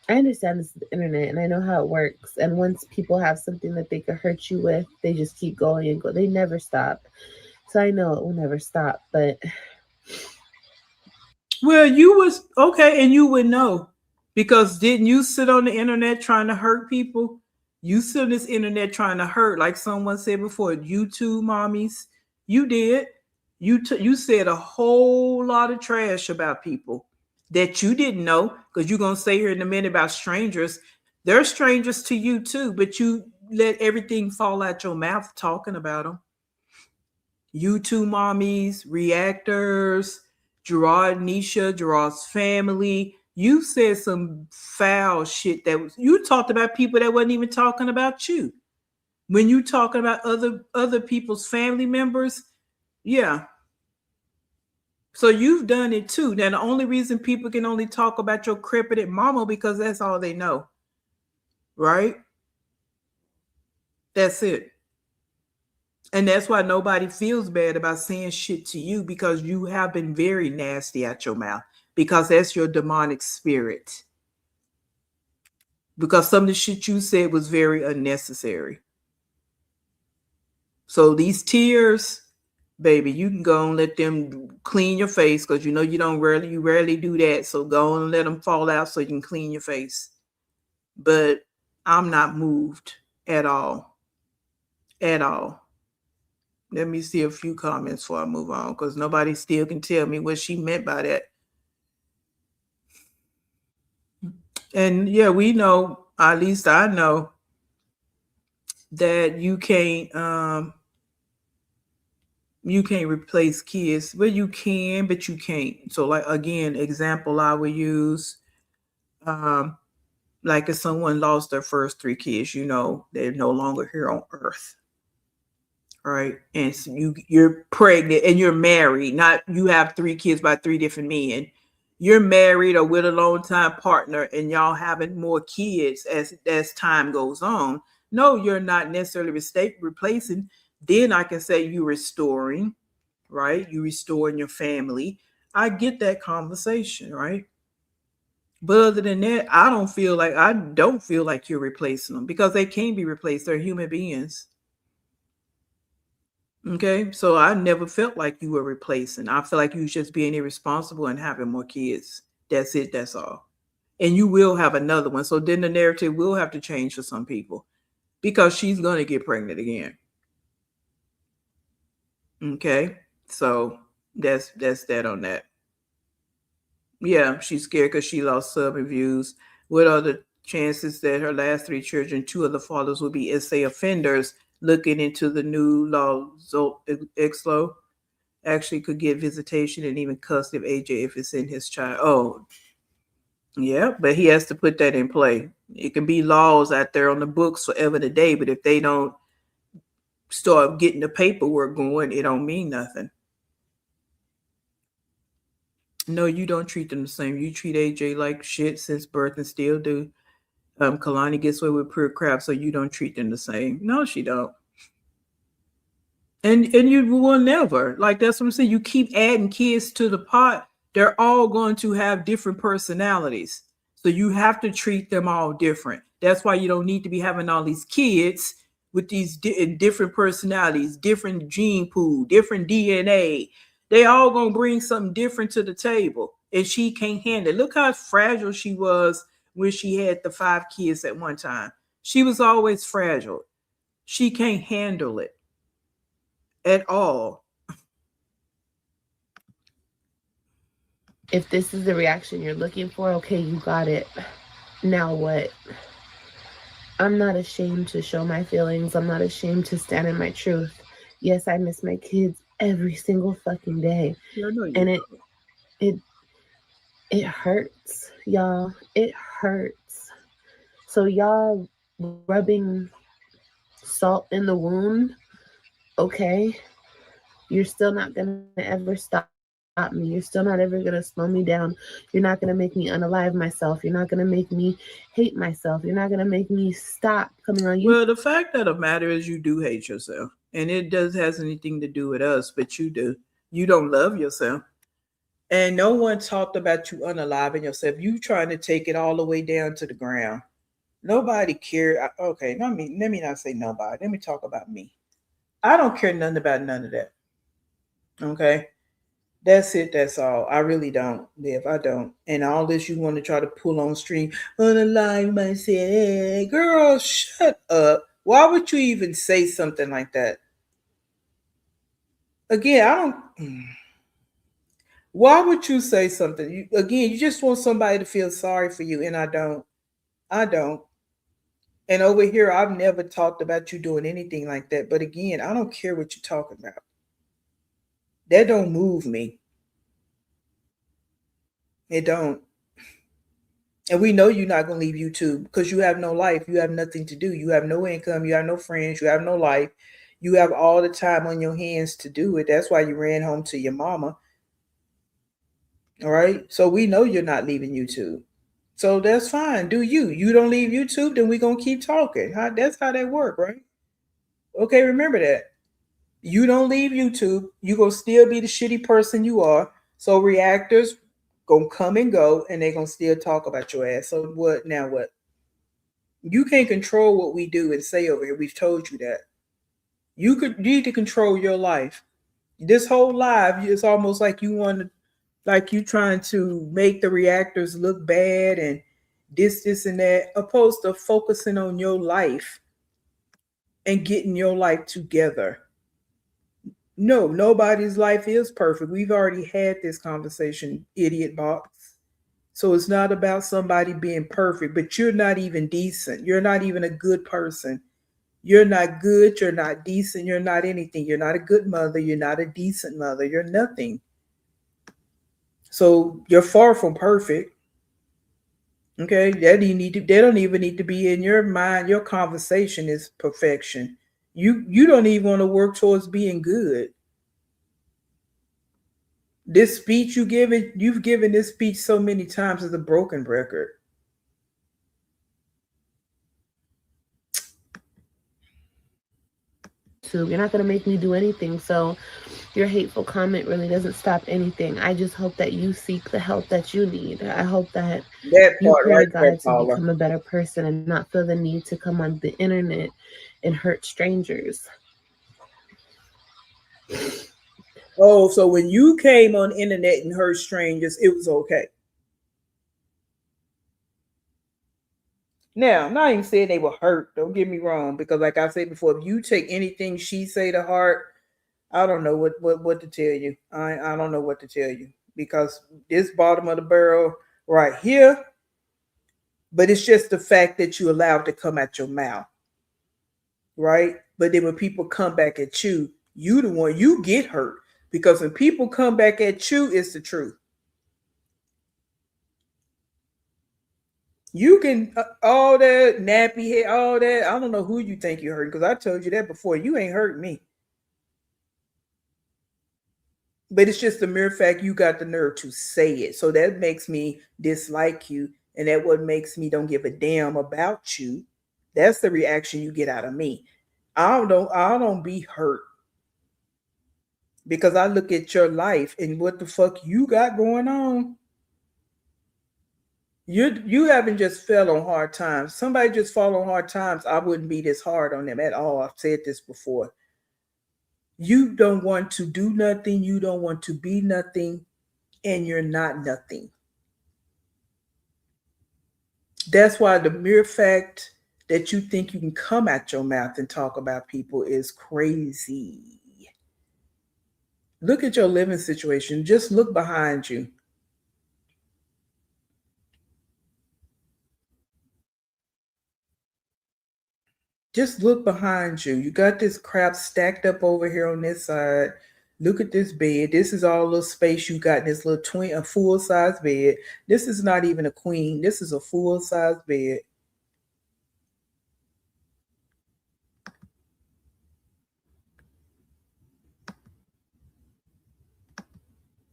I understand this is the internet, and I know how it works. And once people have something that they could hurt you with, they just keep going and go. They never stop. So I know it will never stop. But Well, you was okay, and you would know because didn't you sit on the internet trying to hurt people? You sit on this internet trying to hurt, like someone said before. You too, mommies. You did. You said a whole lot of trash about people that you didn't know because you're gonna say here in a minute about strangers. They're strangers to you too, but you let everything fall out your mouth talking about them. You two mommies, reactors, Gerard, Nisha, Gerard's family. You said some foul shit that was. You talked about people that wasn't even talking about you. When you talking about other people's family members, yeah. So you've done it too. Now the only reason people can only talk about your crippled mama because that's all they know, right? That's it. And that's why nobody feels bad about saying shit to you because you have been very nasty at your mouth because that's your demonic spirit. Because some of the shit you said was very unnecessary. So these tears, baby, you can go and let them clean your face because you rarely do that. So go and let them fall out so you can clean your face. But I'm not moved at all. At all. Let me see a few comments before I move on because nobody still can tell me what she meant by that. And yeah, we know, at least I know, that you can't replace kids. Well, you can, but you can't. So like again, example I would use, um, like if someone lost their first 3 kids, they're no longer here on earth. Right, and so you're pregnant and you're married, not you have 3 kids by 3 different men. You're married or with a long time partner and y'all having more kids as time goes on. No, you're not necessarily replacing. Then I can say you restoring, right? You restoring your family. I get that conversation, right? But other than that, I don't feel like you're replacing them because they can't be replaced. They're human beings. Okay, so I never felt like you were replacing. I feel like you was just being irresponsible and having more kids. That's it. That's all. And you will have another one. So then the narrative will have to change for some people because she's gonna get pregnant again. Okay, so that's that on that. Yeah, she's scared because she lost sub reviews. What are the chances that her last three children, two of the fathers, will be SA offenders looking into the new law, Exlo? Actually could get visitation and even custody of AJ if it's in his child. Oh, yeah, but he has to put that in play. It can be laws out there on the books forever today, but if they don't start getting the paperwork going, it don't mean nothing. No, you don't treat them the same. You treat AJ like shit since birth and still do. Kalani gets away with pure crap, so you don't treat them the same. No, she don't. And you will never. Like that's what I'm saying. You keep adding kids to the pot, they're all going to have different personalities. So you have to treat them all different. That's why you don't need to be having all these kids with these different personalities, different gene pool, different DNA. They all gonna bring something different to the table, and she can't handle it. Look how fragile she was when she had the five kids at one time. She was always fragile. She can't handle it at all. If this is the reaction you're looking for, okay, you got it. Now what? I'm not ashamed to show my feelings. I'm not ashamed to stand in my truth. Yes, I miss my kids every single fucking day. Yeah, I know you And do. it it hurts, y'all. It hurts. So y'all rubbing salt in the wound, okay? You're still not gonna ever stop me. You're still not ever gonna slow me down. You're not gonna make me unalive myself. You're not gonna make me hate myself. You're not gonna make me stop coming on YouTube. Well, the fact of the matter is you do hate yourself. And it does has anything to do with us, but you do. You don't love yourself. And no one talked about you unaliving yourself. You trying to take it all the way down to the ground. Nobody care. Okay, let me not say nobody. Let me talk about me. I don't care nothing about none of that. Okay. That's it. That's all. I really don't, Liv. I don't. And all this you want to try to pull on string, unalive myself. Girl, shut up. Why would you even say something like that? Again, I don't. Why would you say something? Again, you just want somebody to feel sorry for you, and I don't. I don't. And over here, I've never talked about you doing anything like that. But again, I don't care what you're talking about. That don't move me. It don't. And we know you're not going to leave YouTube because you have no life. You have nothing to do. You have no income. You have no friends. You have no life. You have all the time on your hands to do it. That's why you ran home to your mama. All right. So we know you're not leaving YouTube. So that's fine. Do you? You don't leave YouTube, then we're going to keep talking. That's how that works, right? Okay. Remember that. You don't leave YouTube. You're going to still be the shitty person you are. So reactors going to come and go and they're going to still talk about your ass. So what? Now what? You can't control what we do and say over here. We've told you that. You need to control your life. This whole life, it's almost like you want to, like you trying to make the reactors look bad and this, and that, opposed to focusing on your life and getting your life together. No, nobody's life is perfect. We've already had this conversation, idiot box. So it's not about somebody being perfect, but you're not even decent. You're not even a good person. You're not good. You're not decent. You're not anything. You're not a good mother. You're not a decent mother. You're nothing. So you're far from perfect. Okay, they don't even need to be in your mind. Your conversation is perfection. You don't even want to work towards being good. This speech you've given this speech so many times as a broken record. YouTube. You're not gonna make me do anything. So your hateful comment really doesn't stop anything. I just hope that you seek the help that you need. I hope that That you part pray right to there, God to Paula. become a better person and not feel the need to come on the internet and hurt strangers. Oh, so when you came on the internet and hurt strangers, it was okay. Now, I'm not even saying they were hurt. Don't get me wrong, because like I said before, if you take anything she say to heart, I don't know what to tell you. I don't know what to tell you. because this bottom of the barrel right here, but it's just the fact that you allow it to come out your mouth, right? But then when people come back at you, you the one, you get hurt, because when people come back at you, it's the truth. You can all that nappy head, all that. I don't know who you think you hurt, because I told you that before. You ain't hurt me. But it's just the mere fact you got the nerve to say it. So that makes me dislike you. And that what makes me don't give a damn about you. That's the reaction you get out of me. I don't be hurt, because I look at your life and what the fuck you got going on. You haven't just fell on hard times. Somebody just fall on hard times, I wouldn't be this hard on them at all. I've said this before. You don't want to do nothing, you don't want to be nothing, and you're not nothing. That's why the mere fact that you think you can come at your mouth and talk about people is crazy. Look at your living situation. Just look behind you. Just look behind you. You got this crap stacked up over here on this side. Look at this bed. This is all the space you got in this little a full size bed. This is not even a queen. This is a full size bed.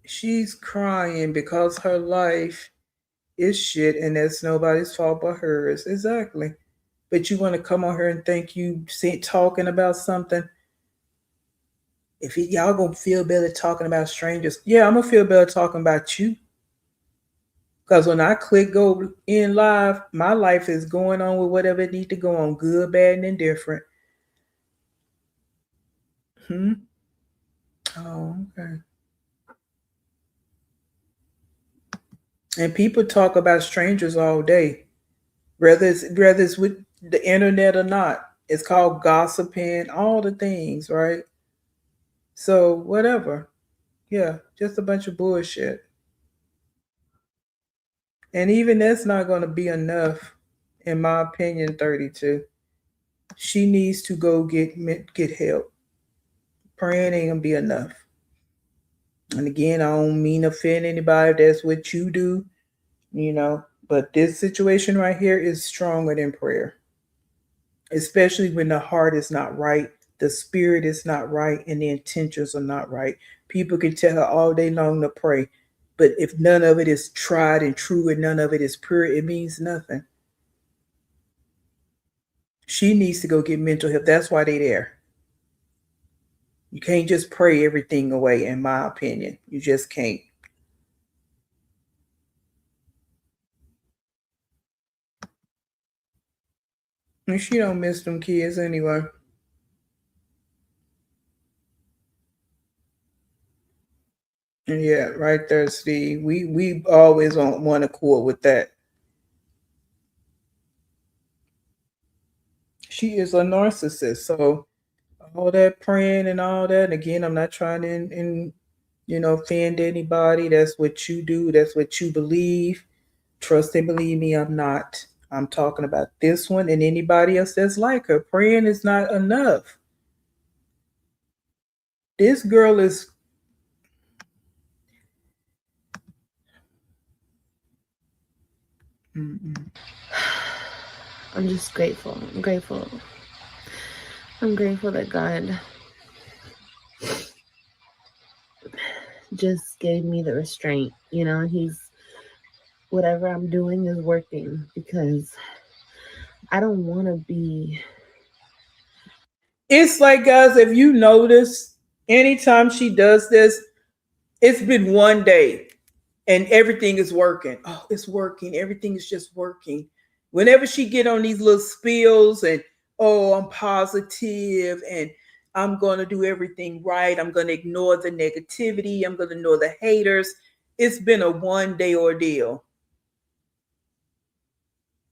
She's crying because her life is shit, and that's nobody's fault but hers. Exactly. But you want to come on here and think you see talking about something. If y'all gonna feel better talking about strangers, yeah, I'm gonna feel better talking about you. Because when I click go in live, my life is going on with whatever it need to go on, good, bad, and indifferent. Hmm. Oh, okay. And people talk about strangers all day, whether it's with the internet or not. It's called gossiping, all the things, right? So whatever. Yeah, just a bunch of bullshit. And even that's not going to be enough, in my opinion. 32. She needs to go get help. Praying ain't gonna be enough. And again, I don't mean to offend anybody if that's what you do, But this situation right here is stronger than prayer, especially when the heart is not right, the spirit is not right, and the intentions are not right. People can tell her all day long to pray, but if none of it is tried and true and none of it is pure, it means nothing. She needs to go get mental health. That's why they there. You can't just pray everything away, in my opinion. You just can't. And she don't miss them kids anyway. And yeah, right there, Steve. We always on one accord with that. She is a narcissist. So all that praying and all that. And again, I'm not trying to offend anybody. That's what you do. That's what you believe. Trust and believe me, I'm not. I'm talking about this one and anybody else that's like her. Praying is not enough. This girl is. Mm-mm. I'm just grateful. I'm grateful. I'm grateful that God just gave me the restraint. He's whatever I'm doing is working, because I don't want to be. It's like, guys, if you notice, anytime she does this, it's been one day and everything is working. Oh, it's working. Everything is just working. Whenever she get on these little spills and, oh, I'm positive and I'm going to do everything right. I'm going to ignore the negativity. I'm going to ignore the haters. It's been a one-day ordeal.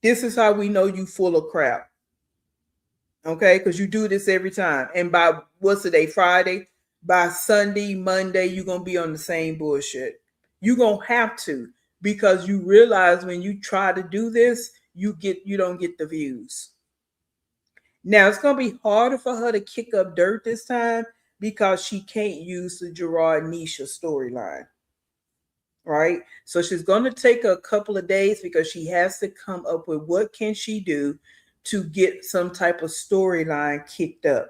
This is how we know you full of crap. Okay, because you do this every time. And by what's the day? Friday? By Sunday, Monday, you're gonna be on the same bullshit. You're gonna have to, because you realize when you try to do this, you don't get the views. Now it's gonna be harder for her to kick up dirt this time because she can't use the Gerard Nisha storyline. Right? So she's going to take a couple of days because she has to come up with what can she do to get some type of storyline kicked up.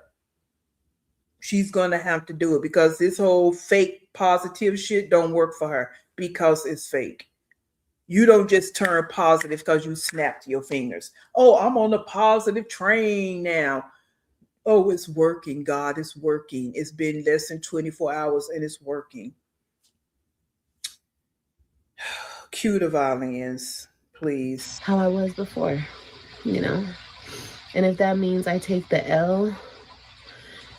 She's going to have to do it because this whole fake positive shit don't work for her because it's fake. You don't just turn positive because you snapped your fingers. Oh, I'm on the positive train now. Oh, it's working, God, it's working. It's been less than 24 hours and it's working. Cue the violins, please. How I was before, you know? And if that means I take the L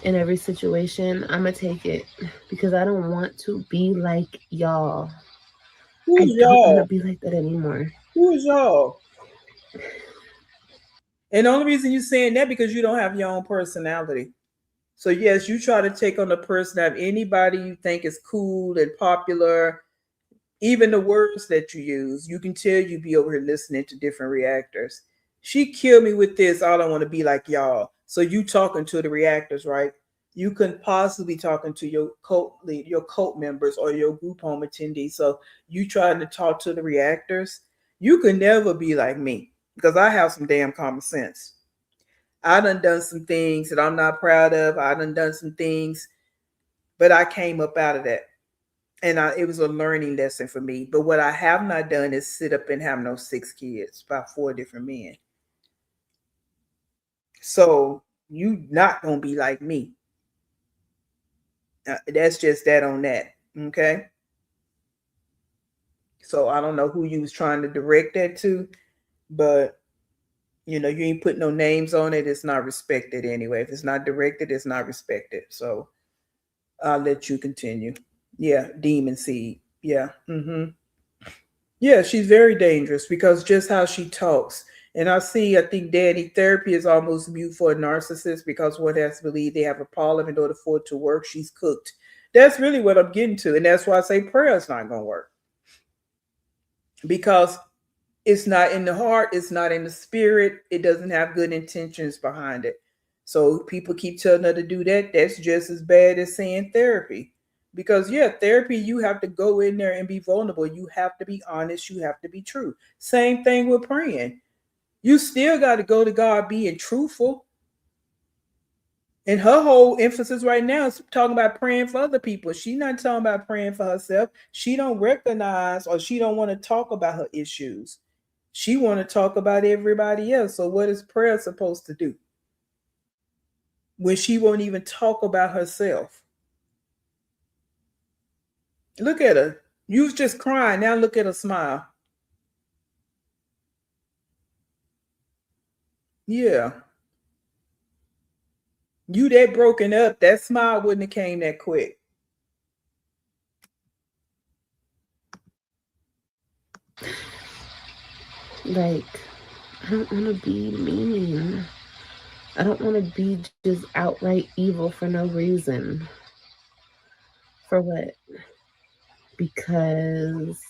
in every situation, I'm going to take it because I don't want to be like y'all. Who's I don't want to y'all? be like that anymore. Who is y'all? And the only reason you're saying that because you don't have your own personality. So yes, you try to take on the personality of anybody you think is cool and popular. Even the words that you use, you can tell you be over here listening to different reactors. She killed me with this. I don't want to be like y'all. So you talking to the reactors, right? You couldn't possibly talking to your cult lead, your cult members, or your group home attendees. So you trying to talk to the reactors. You could never be like me because I have some damn common sense. I done some things that I'm not proud of. I done some things, but I came up out of that. And it was a learning lesson for me. But what I have not done is sit up and have no 6 kids by 4 different men. So you not gonna be like me. That's just that on that. Okay. So I don't know who you was trying to direct that to, but you ain't put no names on it. It's not respected anyway. If it's not directed, it's not respected. So I'll let you continue. Yeah, demon seed. Yeah. Yeah, she's very dangerous because just how she talks. And I think Danny therapy is almost mute for a narcissist because one has to believe they have a problem in order for it to work. She's cooked. That's really what I'm getting to. And that's why I say prayer is not going to work because it's not in the heart, it's not in the spirit, it doesn't have good intentions behind it. So people keep telling her to do that. That's just as bad as saying therapy. Because yeah, therapy, you have to go in there and be vulnerable. You have to be honest, you have to be true. Same thing with praying. You still got to go to God being truthful. And her whole emphasis right now is talking about praying for other people. She's not talking about praying for herself. She don't recognize or she don't want to talk about her issues. She want to talk about everybody else. So what is prayer supposed to do when she won't even talk about herself? Look at her. You was just crying. Now look at her smile. Yeah. You that broken up, that smile wouldn't have came that quick. Like, I don't want to be mean. I don't want to be just outright evil for no reason. For what? Because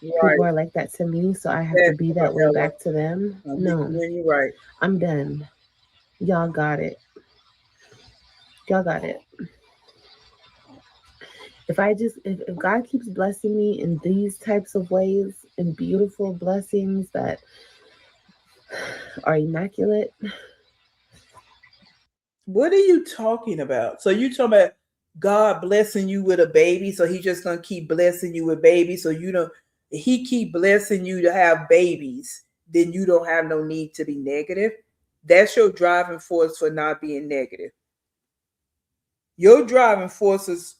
Right. people are like that to me, so I have to That's be for that way Ella. back to them. I'm No, when you're right. I'm done. Y'all got it. Y'all got it. If God keeps blessing me in these types of ways, in beautiful blessings that are immaculate. What are you talking about? So you talking about God blessing you with a baby, so He just gonna keep blessing you with babies, so you don't. He keep blessing you to have babies, then you don't have no need to be negative. That's your driving force for not being negative. Your driving force is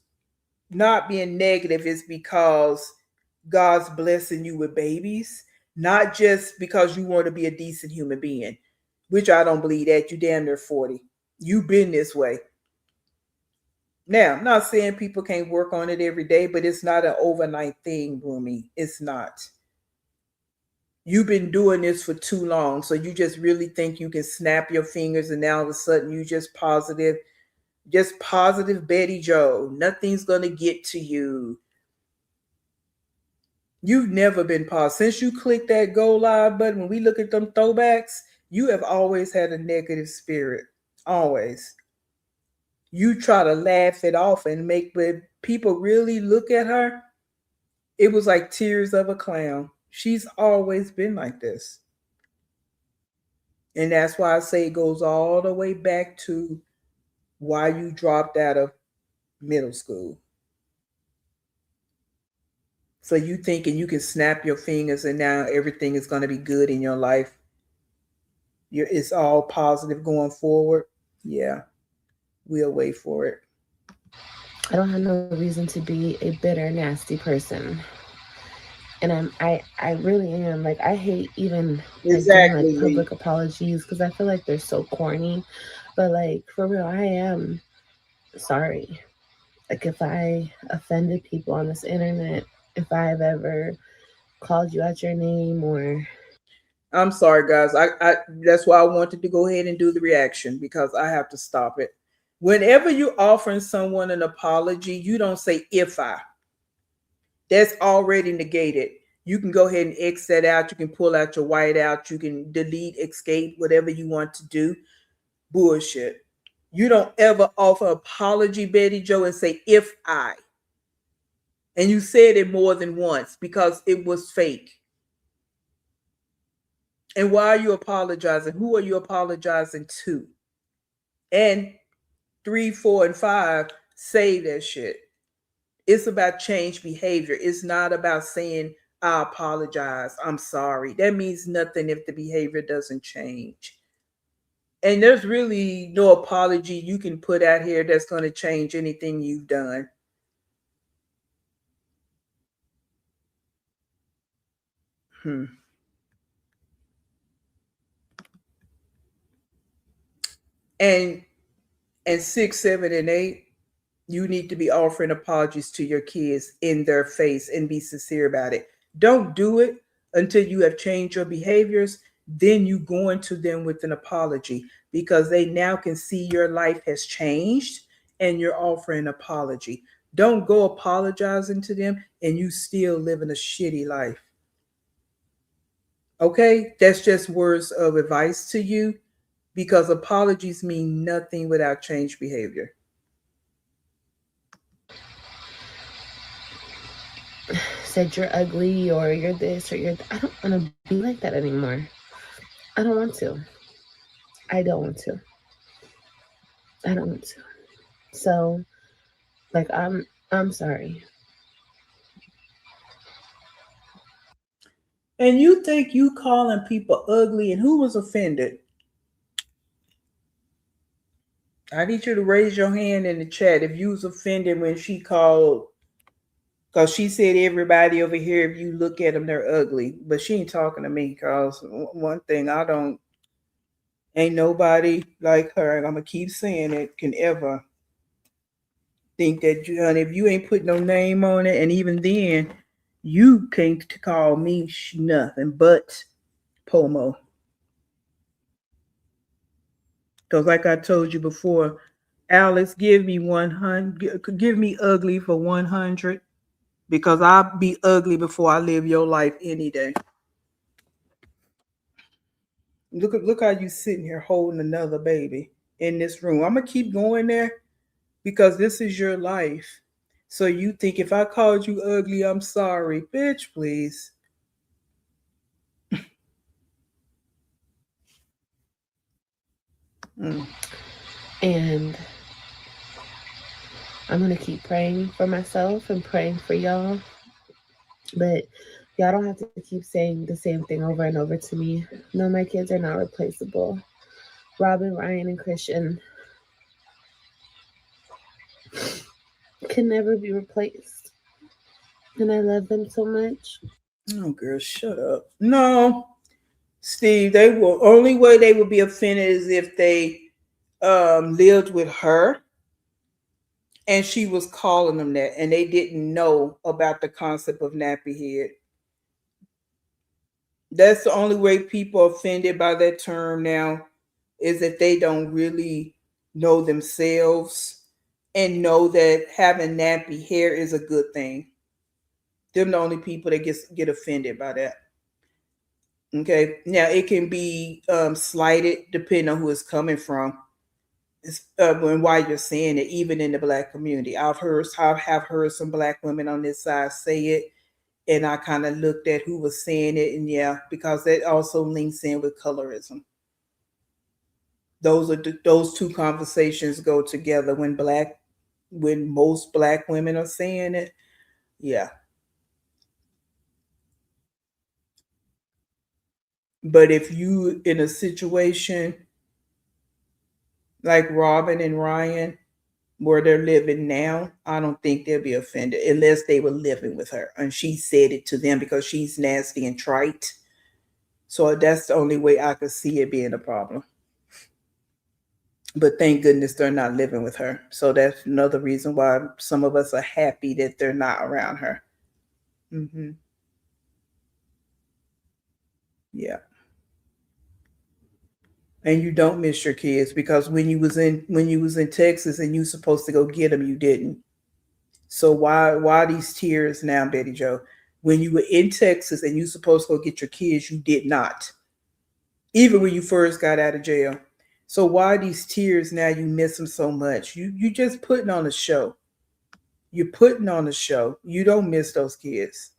not being negative is because God's blessing you with babies, not just because you want to be a decent human being, which I don't believe that. You damn near 40. You've been this way. Now, I'm not saying people can't work on it every day, but it's not an overnight thing, Rumi. It's not. You've been doing this for too long. So you just really think you can snap your fingers and now all of a sudden you just positive Betty Joe. Nothing's going to get to you. You've never been paused. Since you clicked that go live button, when we look at them throwbacks, you have always had a negative spirit. Always. You try to laugh it off and make, when people really look at her, it was like tears of a clown. She's always been like this. And that's why I say it goes all the way back to why you dropped out of middle school. So you thinking you can snap your fingers and now everything is going to be good in your life. It's all positive going forward. Yeah, we'll wait for it. I don't have no reason to be a bitter, nasty person. And I really am. Like, I hate even like doing like Exactly, Lee. public apologies because I feel like they're so corny. But like for real, I am sorry. Like if I offended people on this internet, if I've ever called you out your name or I'm sorry, guys. I that's why I wanted to go ahead and do the reaction because I have to stop it. Whenever you're offering someone an apology, you don't say if I. That's already negated. You can go ahead and X that out. You can pull out your white out. You can delete, escape, whatever you want to do. Bullshit. You don't ever offer apology, Betty Joe, and say if I. And you said it more than once because it was fake. And why are you apologizing? Who are you apologizing to? And 3, 4, and 5 say that shit. It's about change behavior. It's not about saying, I apologize. I'm sorry. That means nothing if the behavior doesn't change. And there's really no apology you can put out here that's going to change anything you've done. Hmm. And and 6, 7, and 8, you need to be offering apologies to your kids in their face and be sincere about it. Don't do it until you have changed your behaviors. Then you go into them with an apology because they now can see your life has changed and you're offering an apology. Don't go apologizing to them and you still living a shitty life. Okay? That's just words of advice to you because apologies mean nothing without change behavior. said you're ugly or you're this or I don't want to be like that anymore. I don't want to. I don't want to. I don't want to. So like I'm sorry. And you think you calling people ugly and who was offended? I need you to raise your hand in the chat if you was offended when she called, because she said everybody over here, if you look at them, they're ugly. But she ain't talking to me because one thing I don't, ain't nobody like her, and I'm going to keep saying it, can ever think that you, honey, if you ain't put no name on it, and even then, you can't call me nothing but Pomo. Because like I told you before, Alex, give me 100, give me ugly for 100 because I'll be ugly before I live your life any day. Look how you sitting here holding another baby in this room. I'm gonna keep going there because this is your life. So you think if I called you ugly, I'm sorry, bitch, please. Mm. And I'm gonna keep praying for myself and praying for y'all. But y'all don't have to keep saying the same thing over and over to me. No, my kids are not replaceable. Robin, Ryan, and Christian can never be replaced. And I love them so much. Oh, girl, shut up. No, Steve, they will only way they would be offended is if they lived with her and she was calling them that and they didn't know about the concept of nappy head. That's the only way people are offended by that term now is that they don't really know themselves and know that having nappy hair is a good thing. Them the only people that get offended by that. Okay, now it can be slighted depending on who it's coming from. And why you're saying it, even in the black community, I have heard some black women on this side say it, and I kind of looked at who was saying it, and yeah, because that also links in with colorism. Those two conversations go together when most black women are saying it. Yeah, but if you in a situation like Robin and Ryan, where they're living now, I don't think they'll be offended unless they were living with her and she said it to them because she's nasty and trite. So that's the only way I could see it being a problem. But thank goodness they're not living with her. So that's another reason why some of us are happy that they're not around her. Mm-hmm. Yeah. And you don't miss your kids because when you was in Texas and you supposed to go get them, you didn't. So why these tears now, Betty Joe? When you were in Texas and you supposed to go get your kids, you did not. Even when you first got out of jail. So why these tears now? You miss them so much. You just putting on a show. You're putting on a show. You don't miss those kids.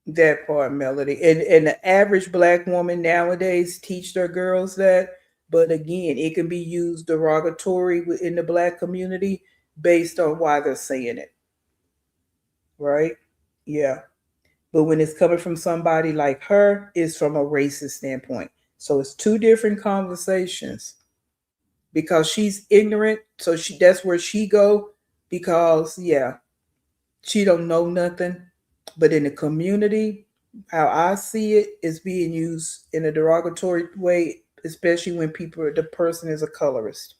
That part, Melody. And the average black woman nowadays teach their girls that. But again, it can be used derogatory in the black community based on why they're saying it. Right? Yeah. But when it's coming from somebody like her, it's from a racist standpoint. So it's two different conversations. Because she's ignorant, so that's where she go. Because yeah, she don't know nothing. But in the community, how I see it is being used in a derogatory way, especially when the person is a colorist,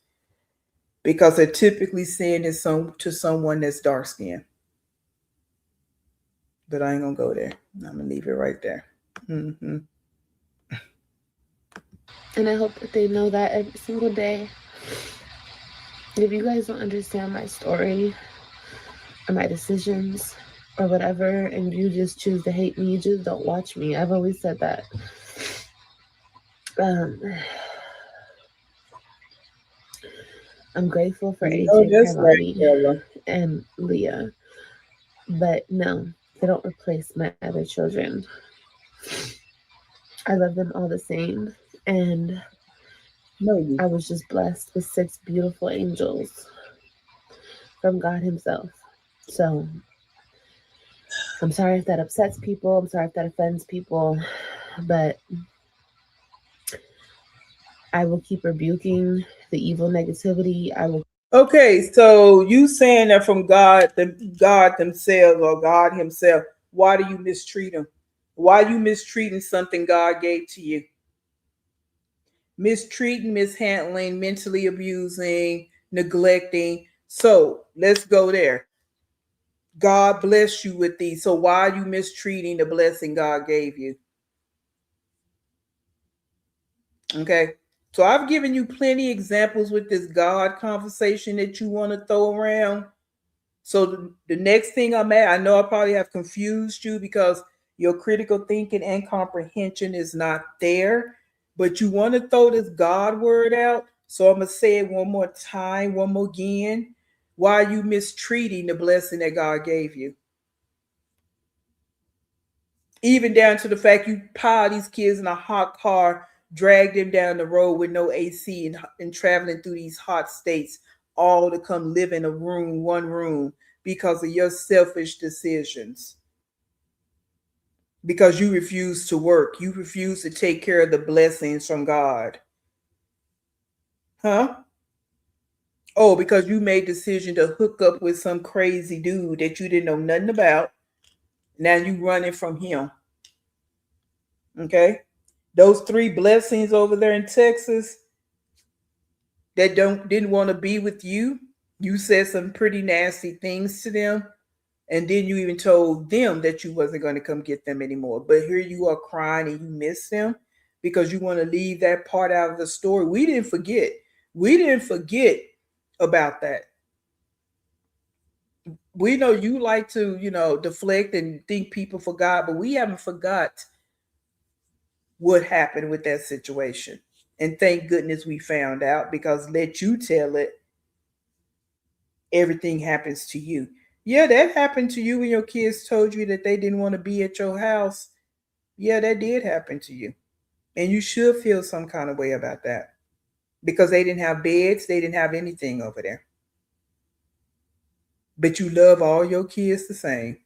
because they're typically saying it to someone that's dark skinned. But I ain't gonna go there. I'm gonna leave it right there. Mm-hmm. And I hope that they know that every single day. If you guys don't understand my story or my decisions or whatever, and you just choose to hate me, you just don't watch me. I've always said that. I'm grateful for AJ, That's Carlani, right, and Leah. But no, they don't replace my other children. I love them all the same. And I was just blessed with 6 beautiful angels from God Himself. So I'm sorry if that upsets people. I'm sorry if that offends people. But I will keep rebuking the evil negativity. I will. Okay, so you saying that from God themselves or God Himself, why do you mistreat them? Why are you mistreating something God gave to you? Mistreating, mishandling, mentally abusing, neglecting. So let's go there. God bless you with these. So why are you mistreating the blessing God gave you? Okay. So I've given you plenty examples with this God conversation that you want to throw around. So the next thing I'm at, I know I probably have confused you because your critical thinking and comprehension is not there, but you want to throw this God word out. So I'm going to say it one more time, one more again. Why are you mistreating the blessing that God gave you? Even down to the fact you pile these kids in a hot car, drag them down the road with no AC and traveling through these hot states, all to come live in one room, because of your selfish decisions. Because you refuse to work. You refuse to take care of the blessings from God. Huh? Oh, because you made decision to hook up with some crazy dude that you didn't know nothing about. Now you running from him. Okay? Those 3 blessings over there in Texas that didn't want to be with you. You said some pretty nasty things to them, and then you even told them that you wasn't going to come get them anymore. But here you are crying and you miss them because you want to leave that part out of the story. We didn't forget. We didn't forget about that. We know you like to, deflect and think people forgot, but we haven't forgot what happened with that situation. And thank goodness we found out, because let you tell it, everything happens to you. Yeah, that happened to you when your kids told you that they didn't want to be at your house. Yeah, that did happen to you. And you should feel some kind of way about that, because they didn't have beds, they didn't have anything over there. But you love all your kids the same.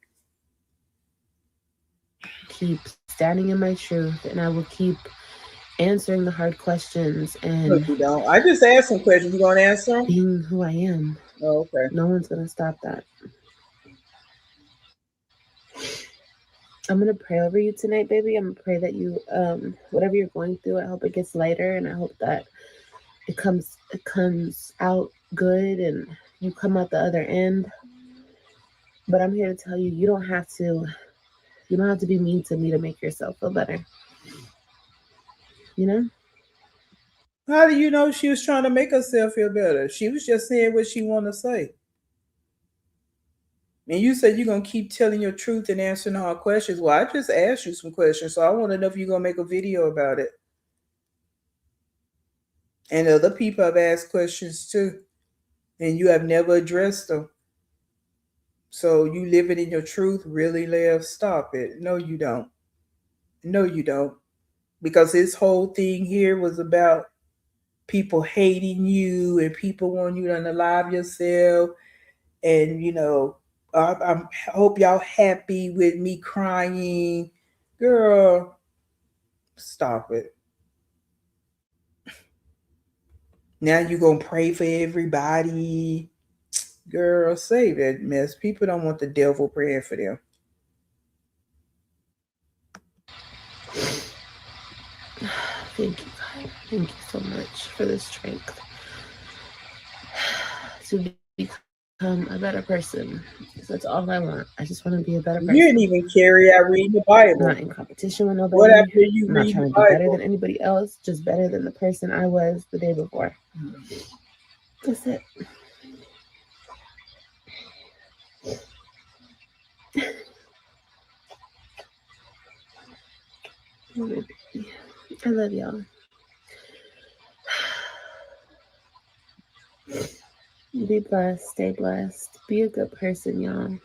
Keep standing in my truth, and I will keep answering the hard questions No, and you don't. I just asked some questions. You gonna answer them? being who I am. Oh, okay. No one's gonna stop that. I'm gonna pray over you tonight, baby. I'm gonna pray that you, whatever you're going through, I hope it gets lighter, and I hope that it comes out good, and you come out the other end. But I'm here to tell you, you don't have to be mean to me to make yourself feel better. You know? How do you know she was trying to make herself feel better? She was just saying what she wanted to say. And you said you're gonna keep telling your truth and answering hard questions. Well, I just asked you some questions, so I want to know if you're gonna make a video about it. And other people have asked questions too, and you have never addressed them. So you living in your truth, really, Lev? Stop it. No, you don't. No, you don't. Because this whole thing here was about people hating you and people wanting you to unalive yourself. And I hope y'all happy with me crying. Girl, stop it. Now you gonna pray for everybody. Girl, save that mess. People don't want the devil praying for them. Thank you, God. Thank you so much for the strength to become a better person. So that's all I want. I just want to be a better person. You didn't even carry out reading the I'm not Bible. in competition with What nobody. after you I'm not read trying the to be better Bible? than anybody else, just better than the person I was the day before. That's it. I love y'all. Be blessed. Stay blessed. Be a good person, y'all.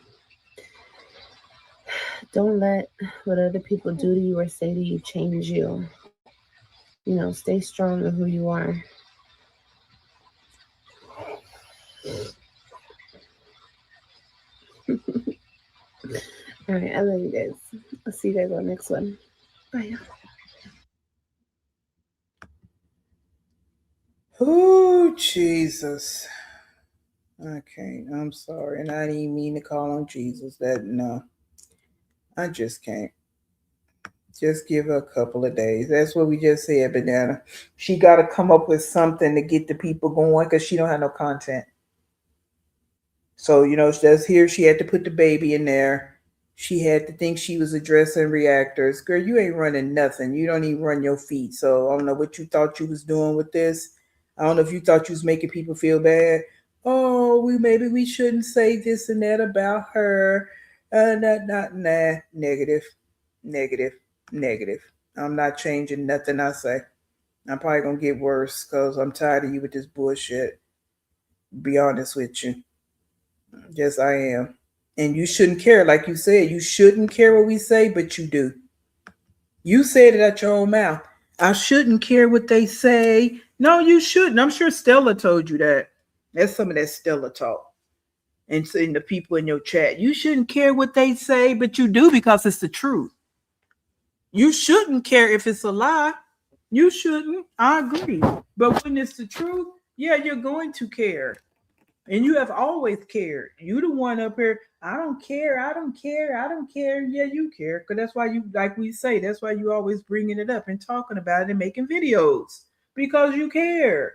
Don't let what other people do to you or say to you change you. Stay strong in who you are. All right, I love you guys. I'll see you guys on the next one. Bye. Oh, Jesus. Okay, I'm sorry. And I didn't mean to call on Jesus. No. I just can't. Just give her a couple of days. That's what we just said, Banana. She got to come up with something to get the people going, because she don't have no content. So, that's here. She had to put the baby in there. She had to think she was addressing reactors. Girl, you ain't running nothing. You don't even run your feet. So I don't know what you thought you was doing with this. I don't know if you thought you was making people feel bad. Oh, maybe we shouldn't say this and that about her. Nah. Negative, negative, negative. I'm not changing nothing I say. I'm probably gonna get worse, because I'm tired of you with this bullshit. Be honest with you. Yes, I am. And you shouldn't care. Like you said, you shouldn't care what we say, but you do. You said it at your own mouth. I shouldn't care what they say. No, you shouldn't. I'm sure Stella told you that. That's some of that Stella talk. And saying the people in your chat, you shouldn't care what they say, but you do, because it's the truth. You shouldn't care if it's a lie. You shouldn't. I agree. But when it's the truth, yeah, you're going to care. And you have always cared. You the one up here. I don't care. I don't care. I don't care. Yeah, you care. Because that's why you, like we say, that's why you always bringing it up and talking about it and making videos. Because you care.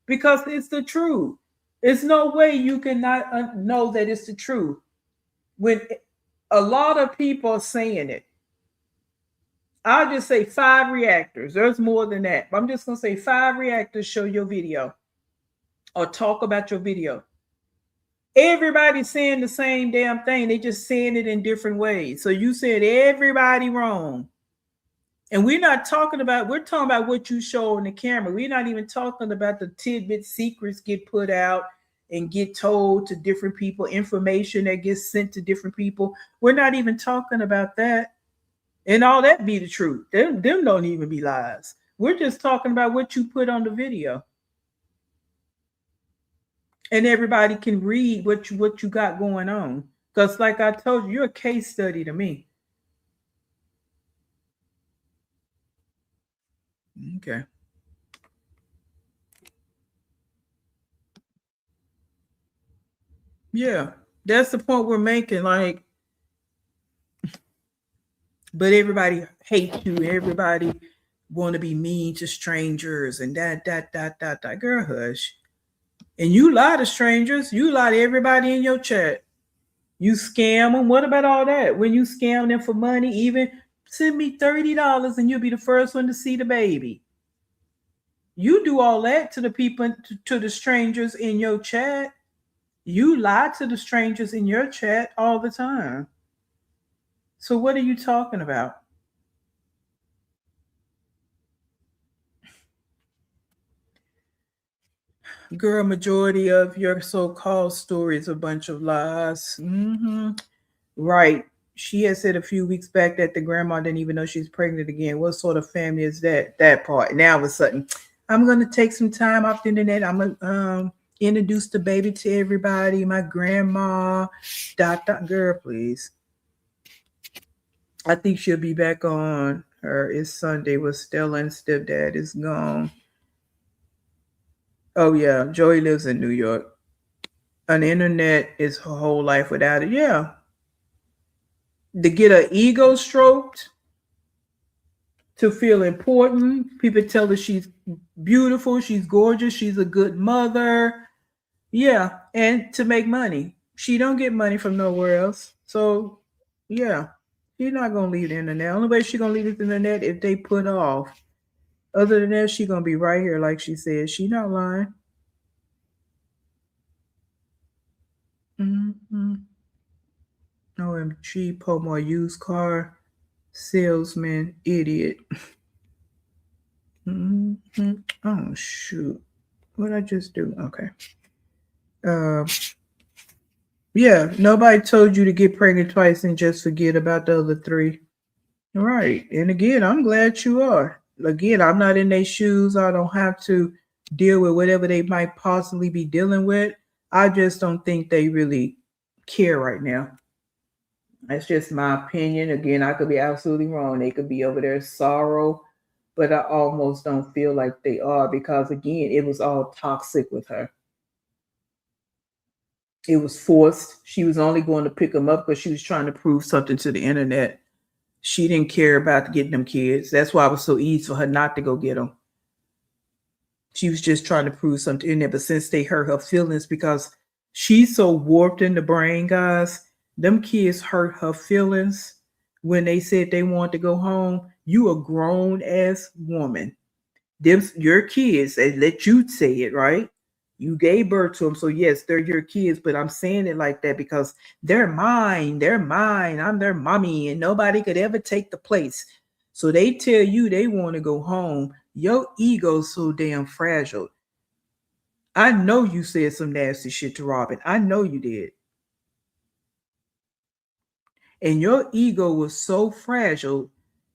Because it's the truth. There's no way you cannot know that it's the truth when a lot of people are saying it. I'll just say 5 reactors. There's more than that. But I'm just going to say 5 reactors show your video or talk about your video. Everybody's saying the same damn thing. They just saying it in different ways. So you said everybody wrong. And we're talking about what you show on the camera. We're not even talking about the tidbit secrets get put out and get told to different people, information that gets sent to different people. We're not even talking about that. And all that be the truth. Them don't even be lies. We're just talking about what you put on the video. And everybody can read what you got going on. Because like I told you, you're a case study to me. Okay. Yeah. That's the point we're making. Like, but everybody hates you. Everybody want to be mean to strangers and that. Girl, hush. And you lie to strangers. You lie to everybody in your chat. You scam them. What about all that? When you scam them for money, even send me $30 and you'll be the first one to see the baby. You do all that to the people, to the strangers in your chat. You lie to the strangers in your chat all the time. So what are you talking about? Girl, majority of your so-called stories a bunch of lies. Mm-hmm. Right. She had said a few weeks back that the grandma didn't even know she's pregnant again. What sort of family is that? That part. Now all of a sudden, I'm gonna take some time off the internet. I'm gonna introduce the baby to everybody. My grandma, girl, please. I think she'll be back on her. It's Sunday with Stella and stepdad is gone. Oh yeah, Joey lives in New York. An internet is her whole life without it. Yeah. To get her ego stroked, to feel important. People tell her she's beautiful, she's gorgeous, she's a good mother. Yeah, and to make money. She don't get money from nowhere else. So yeah, she's not gonna leave the internet. Only way she's gonna leave the internet if they put off. Other than that, she's gonna be right here, like she said. She not lying. Mm-hmm. OMG, Pomo used car salesman, idiot. Mm-hmm. Oh shoot. What I just do? Okay. Uh, yeah, nobody told you to get pregnant twice and just forget about the other three. Right. And again, I'm glad you are. Again, I'm not in their shoes. I don't have to deal with whatever they might possibly be dealing with. I just don't think they really care right now. That's just my opinion. Again, I could be absolutely wrong. They could be over there sorrow, but I almost don't feel like they are because, again, it was all toxic with her. It was forced. She was only going to pick them up because she was trying to prove something to the internet. She didn't care about getting them kids. That's why it was so easy for her not to go get them. She was just trying to prove something in there. But since they hurt her feelings, because she's so warped in the brain, guys, them kids hurt her feelings when they said they wanted to go home. You a grown ass woman. Them your kids, they let you say it, right? You gave birth to them, so yes, they're your kids, but I'm saying it like that because they're mine. They're mine. I'm their mommy, and nobody could ever take the place. So they tell you they want to go home. Your ego's so damn fragile. I know you said some nasty shit to Robin. I know you did. And your ego was so fragile,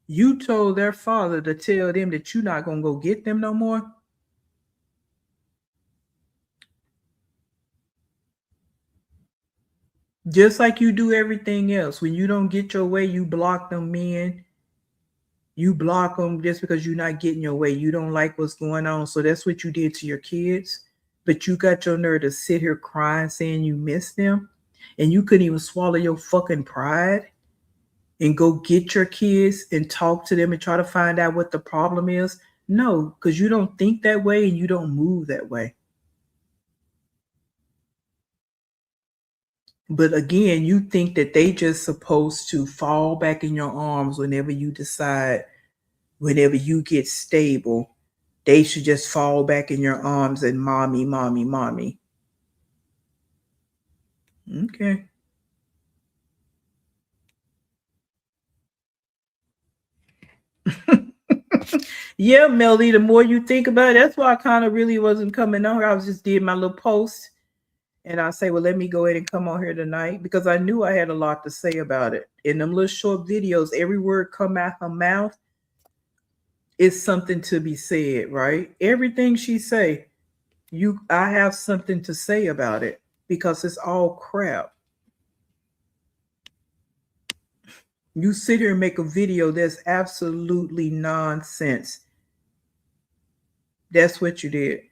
you told their father to tell them that you're not going to go get them no more. Just like you do everything else. When you don't get your way, you block them men. You block them just because you're not getting your way. You don't like what's going on. So that's what you did to your kids. But you got your nerve to sit here crying, saying you miss them. And you couldn't even swallow your fucking pride and go get your kids and talk to them and try to find out what the problem is. No, because you don't think that way and you don't move that way. But again, you think that they just supposed to fall back in your arms whenever you decide, whenever you get stable, they should just fall back in your arms and mommy, mommy, mommy. Okay. Yeah, Melody, the more you think about it, that's why I kind of really wasn't coming on here. I was just did my little post and I say, well, let me go ahead and come on here tonight because I knew I had a lot to say about it. In them little short videos, every word come out her mouth is something to be said, right? Everything she say, I have something to say about it because it's all crap. You sit here and make a video that's absolutely nonsense. That's what you did.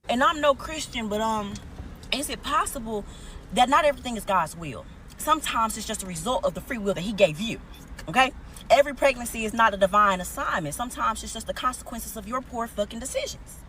And I'm no Christian, but is it possible that not everything is God's will? Sometimes it's just a result of the free will that He gave you. Okay? Every pregnancy is not a divine assignment. Sometimes it's just the consequences of your poor fucking decisions.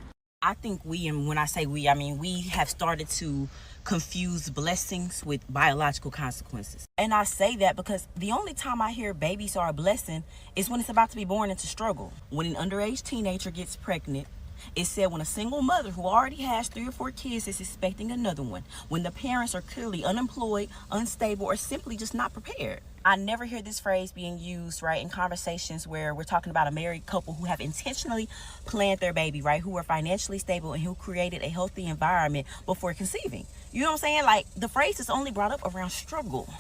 I think we, and when I say we, I mean we have started to confuse blessings with biological consequences. And I say that because the only time I hear babies are a blessing is when it's about to be born into struggle. When an underage teenager gets pregnant, it said when a single mother who already has 3 or 4 kids is expecting another one, when the parents are clearly unemployed, unstable, or simply just not prepared. I never hear this phrase being used, right, in conversations where we're talking about a married couple who have intentionally planned their baby, right, who are financially stable and who created a healthy environment before conceiving. You know what I'm saying? Like, the phrase is only brought up around struggle.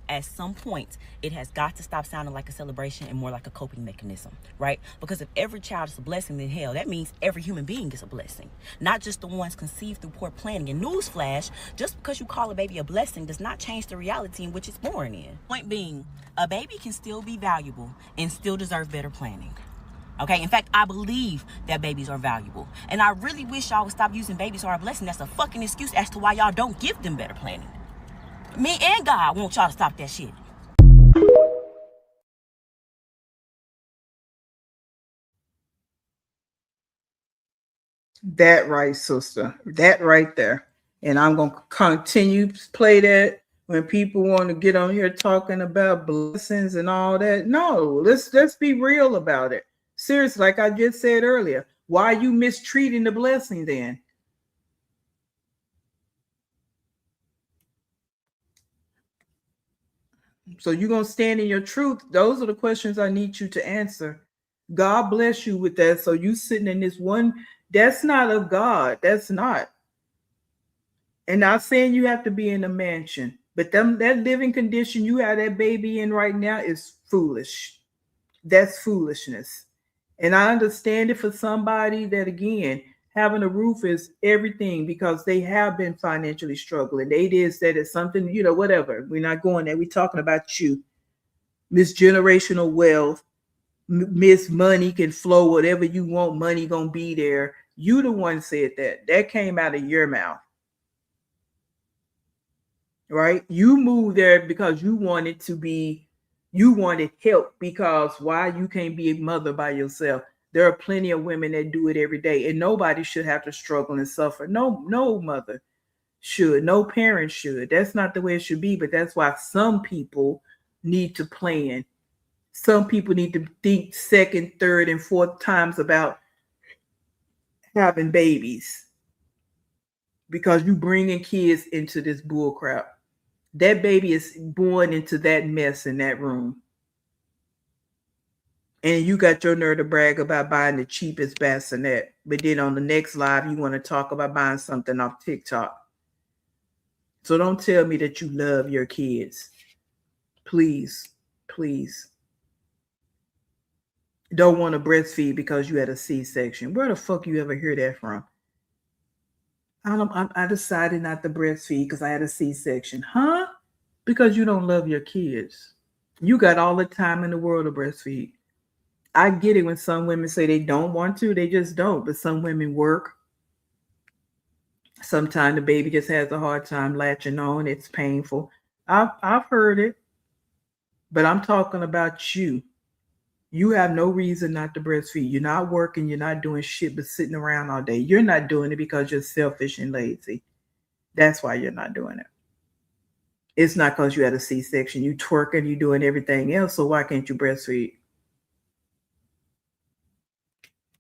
At some point, it has got to stop sounding like a celebration and more like a coping mechanism, right? Because if every child is a blessing, then hell, that means every human being is a blessing, not just the ones conceived through poor planning. And newsflash, just because you call a baby a blessing does not change the reality in which it's born in. Point being, a baby can still be valuable and still deserve better planning. Okay, in fact, I believe that babies are valuable. And I really wish y'all would stop using babies are a blessing. That's a fucking excuse as to why y'all don't give them better planning. Me and God want y'all to stop that shit. That right, sister. That right there. And I'm going to continue to play that when people want to get on here talking about blessings and all that. No, let's be real about it. Seriously, like I just said earlier, why are you mistreating the blessing then? So you're going to stand in your truth. Those are the questions I need you to answer. God bless you with that. So you sitting in this one, that's not of God. That's not. And not saying you have to be in a mansion, but that living condition you have that baby in right now is foolish. That's foolishness. And I understand it for somebody that, again, having a roof is everything because they have been financially struggling. They did say that something, whatever. We're not going there. We're talking about you. Miss Generational Wealth, Miss Money can flow, whatever you want, money gonna be there. You the one said that. That came out of your mouth. Right? You moved there because you wanted help because why you can't be a mother by yourself. There are plenty of women that do it every day, and nobody should have to struggle and suffer. No mother should, no parent should. That's not the way it should be, but that's why some people need to plan. Some people need to think second, third, and fourth times about having babies because you bringing kids into this bull crap. That baby is born into that mess in that room. And you got your nerve to brag about buying the cheapest bassinet. But then on the next live, you want to talk about buying something off TikTok. So don't tell me that you love your kids. Please, please. Don't want to breastfeed because you had a C-section. Where the fuck you ever hear that from? I decided not to breastfeed because I had a C-section. Huh? Because you don't love your kids. You got all the time in the world to breastfeed. I get it when some women say they don't want to, they just don't. But some women work. Sometimes the baby just has a hard time latching on. It's painful. I've heard it. But I'm talking about you. You have no reason not to breastfeed. You're not working. You're not doing shit but sitting around all day. You're not doing it because you're selfish and lazy. That's why you're not doing it. It's not because you had a C-section. You twerking, you doing everything else. So why can't you breastfeed?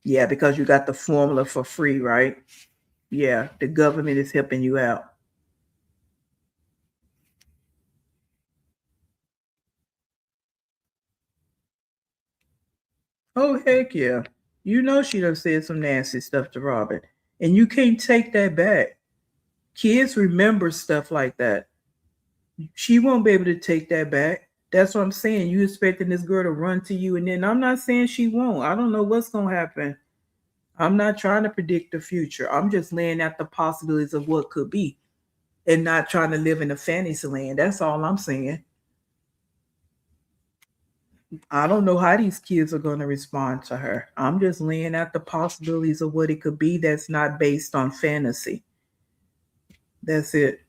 Yeah, because you got the formula for free, right? Yeah, the government is helping you out. Oh, heck yeah. You know she done said some nasty stuff to Robin. And you can't take that back. Kids remember stuff like that. She won't be able to take that back. That's what I'm saying. You expecting this girl to run to you, and then I'm not saying she won't. I don't know what's gonna happen. I'm not trying to predict the future. I'm just laying out the possibilities of what could be and not trying to live in a fantasy land. That's all I'm saying. I don't know how these kids are going to respond to her. I'm just laying out the possibilities of what it could be that's not based on fantasy. That's it.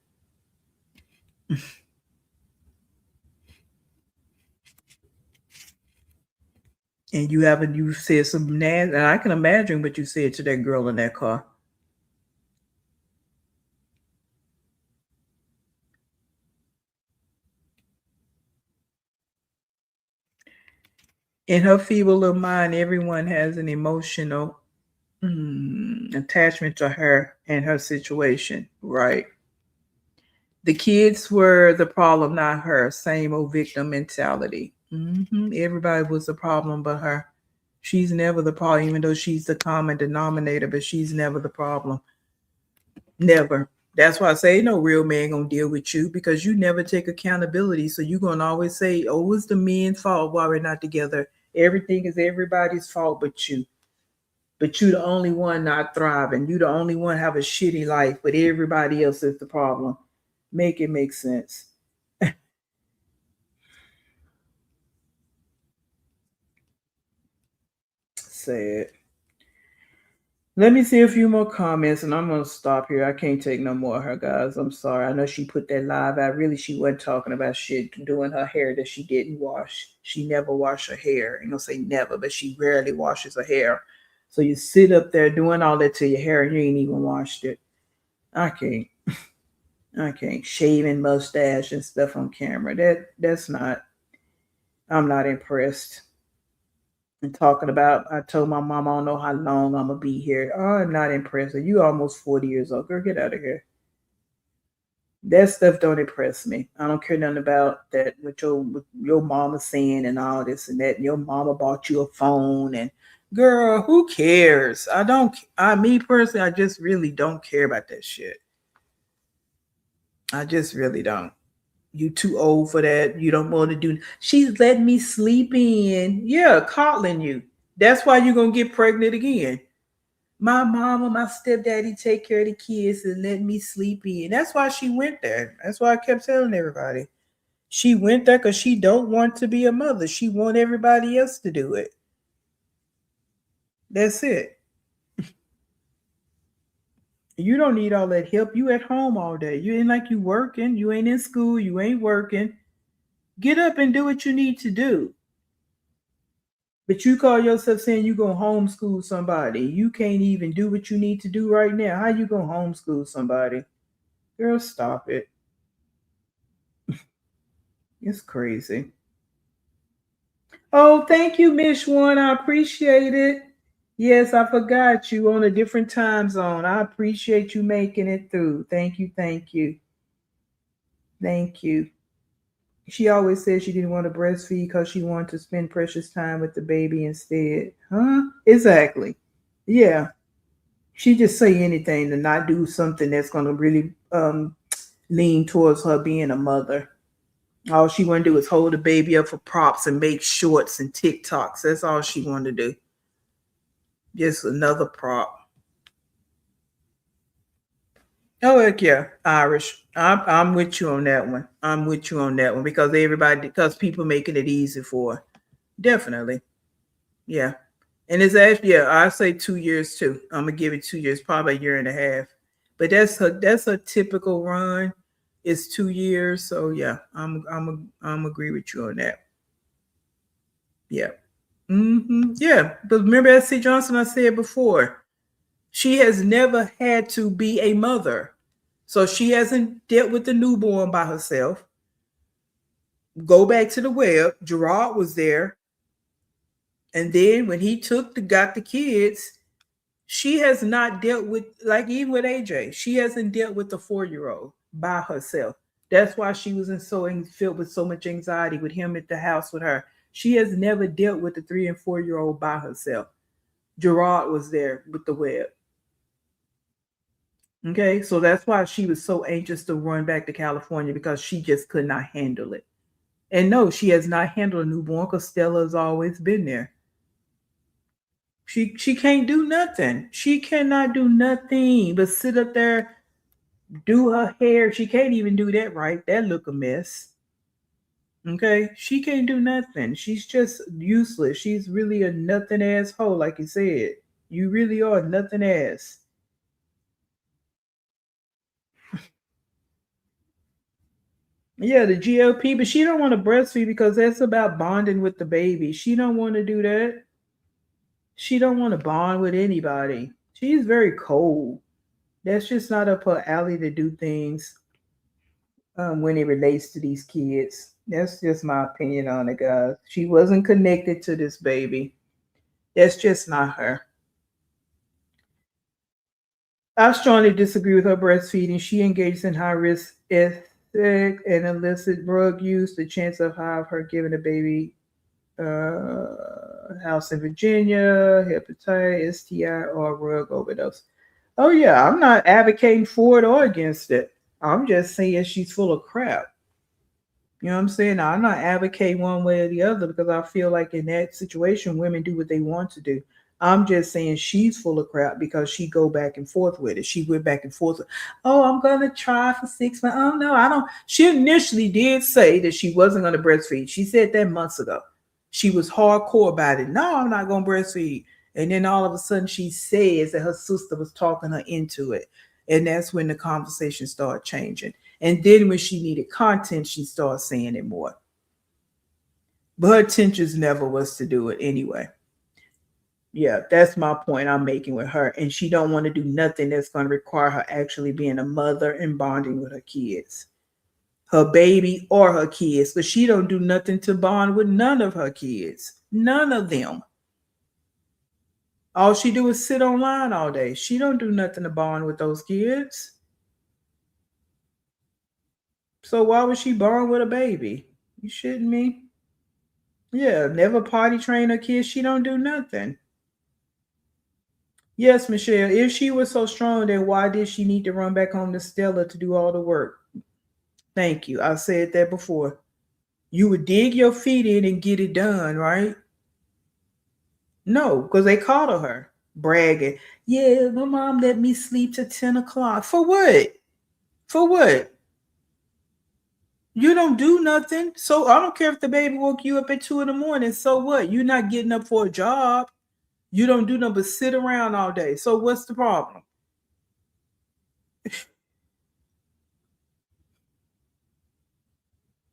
And you said some nasty, and I can imagine what you said to that girl in that car. In her feeble little mind, everyone has an emotional attachment to her and her situation, right? The kids were the problem, not her. Same old victim mentality. Everybody was the problem but her. She's never the problem, even though she's the common denominator, but she's never the problem. Never. That's why I say no real man gonna deal with you because you never take accountability. So you're gonna always say, oh, it's the men's fault why we're not together. Everything is everybody's fault but you. But you the only one not thriving. You the only one have a shitty life, but everybody else is the problem. Make it make sense. Sad. Let me see a few more comments and I'm going to stop here. I can't take no more of her, guys. I'm sorry. I know she put that live out. Really, she wasn't talking about shit, doing her hair that she didn't wash. She never washed her hair. I'm going to say never, but she rarely washes her hair. So you sit up there doing all that to your hair and you ain't even washed it. I can't. I can't. Shaving mustache and stuff on camera. That's not. I'm not impressed. And talking about, I told my mom I don't know how long I'm gonna be here. Oh, I'm not impressed. You almost 40 years old. Girl, get out of here. That stuff don't impress me. I don't care nothing about that what your mama saying and all this and that. And your mama bought you a phone and girl, who cares? Me personally, I just really don't care about that shit. I just really don't. You too old for that. You don't want to do. She's letting me sleep in. Yeah, coddling you. That's why you're gonna get pregnant again. My mama, my stepdaddy take care of the kids and let me sleep in. That's why she went there. That's why I kept telling everybody. She went there because she don't want to be a mother. She want everybody else to do it. That's it. You don't need all that help. You at home all day. You ain't like you working. You ain't in school. You ain't working. Get up and do what you need to do. But you call yourself saying you gonna homeschool somebody. You can't even do what you need to do right now. How you gonna homeschool somebody? Girl, stop it. It's crazy. Oh, thank you, Miss One. I appreciate it. Yes, I forgot you on a different time zone. I appreciate you making it through. Thank you, thank you. Thank you. She always said she didn't want to breastfeed because she wanted to spend precious time with the baby instead. Huh? Exactly. Yeah. She just say anything to not do something that's gonna really lean towards her being a mother. All she want to do is hold the baby up for props and make shorts and TikToks. That's all she want to do. Just another prop. Oh heck yeah, Irish. I'm with you on that one. I'm with you on that one because people making it easy for her. Definitely. Yeah. And it's actually, yeah, I say 2 years too. I'm gonna give it 2 years, probably a year and a half. But that's a typical run. It's 2 years. So yeah, I'm agree with you on that. Yeah. Yeah. But remember S.C. Johnson, I said before, she has never had to be a mother. So she hasn't dealt with the newborn by herself. Go back to the web. Gerard was there. And then when he got the kids, she has not dealt with, like even with AJ, she hasn't dealt with the 4-year-old by herself. That's why she was filled with so much anxiety with him at the house with her. She has never dealt with the 3 and 4-year-old by herself. Gerard was there with the web. Okay, so that's why she was so anxious to run back to California, because she just could not handle it. And no, she has not handled a newborn because Stella has always been there. She can't do nothing. She cannot do nothing but sit up there, do her hair. She can't even do that right. That look a mess. Okay, she can't do nothing. She's just useless. She's really a nothing asshole, like you said. You really are nothing ass. Yeah, the GLP, but she don't want to breastfeed because that's about bonding with the baby. She don't want to do that. She don't want to bond with anybody. She's very cold. That's just not up her alley to do things when it relates to these kids. That's just my opinion on it, guys. She wasn't connected to this baby. That's just not her. I strongly disagree with her breastfeeding. She engages in high risk ethic and illicit drug use. The chance of her giving a baby house in Virginia, hepatitis, STI, or drug overdose. Oh yeah, I'm not advocating for it or against it. I'm just saying she's full of crap. You know what I'm saying? Now, I'm not advocating one way or the other because I feel like in that situation, women do what they want to do. I'm just saying she's full of crap because she go back and forth with it. She went back and forth. Oh, I'm gonna try for 6 months. Oh no, I don't. She initially did say that she wasn't gonna breastfeed. She said that months ago. She was hardcore about it. No, I'm not gonna breastfeed. And then all of a sudden she says that her sister was talking her into it. And that's when the conversation started changing. And then when she needed content, she started saying it more. But her intentions never was to do it anyway. Yeah, that's my point I'm making with her. And she don't want to do nothing that's going to require her actually being a mother and bonding with her kids. Her baby or her kids. But she don't do nothing to bond with none of her kids. None of them. All she do is sit online all day. She don't do nothing to bond with those kids. So why would she bond with a baby? You shitting me? Yeah, never potty train her kids. She don't do nothing. Yes, Michelle, if she was so strong, then why did she need to run back home to Stella to do all the work? Thank you. I said that before. You would dig your feet in and get it done, right? No, because they caught her bragging. Yeah, my mom let me sleep till 10 o'clock. For what? For what? You don't do nothing. So I don't care if the baby woke you up at 2 in the morning. So what? You're not getting up for a job. You don't do nothing but sit around all day. So what's the problem?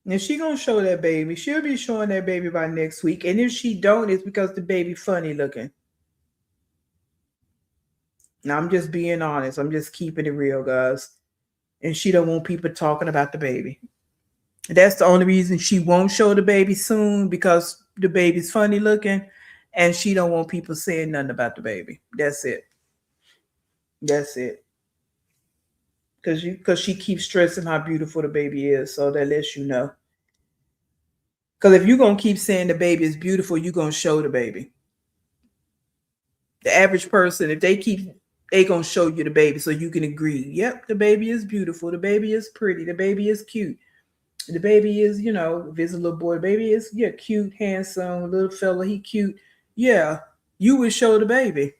If she gonna show that baby, she'll be showing that baby by next week. And if she don't, it's because the baby funny looking. Now I'm just being honest. I'm just keeping it real, guys. And she don't want people talking about the baby. That's the only reason she won't show the baby soon, because the baby's funny looking, and she don't want people saying nothing about the baby. That's it. That's it. Because she keeps stressing how beautiful the baby is, so that lets you know. Because if you're gonna keep saying the baby is beautiful, you're gonna show the baby. The average person, if they gonna show you the baby so you can agree. Yep, the baby is beautiful. The baby is pretty. The baby is cute. The baby is, if it's a little boy, the baby is cute, handsome, little fella. He cute. Yeah, you would show the baby.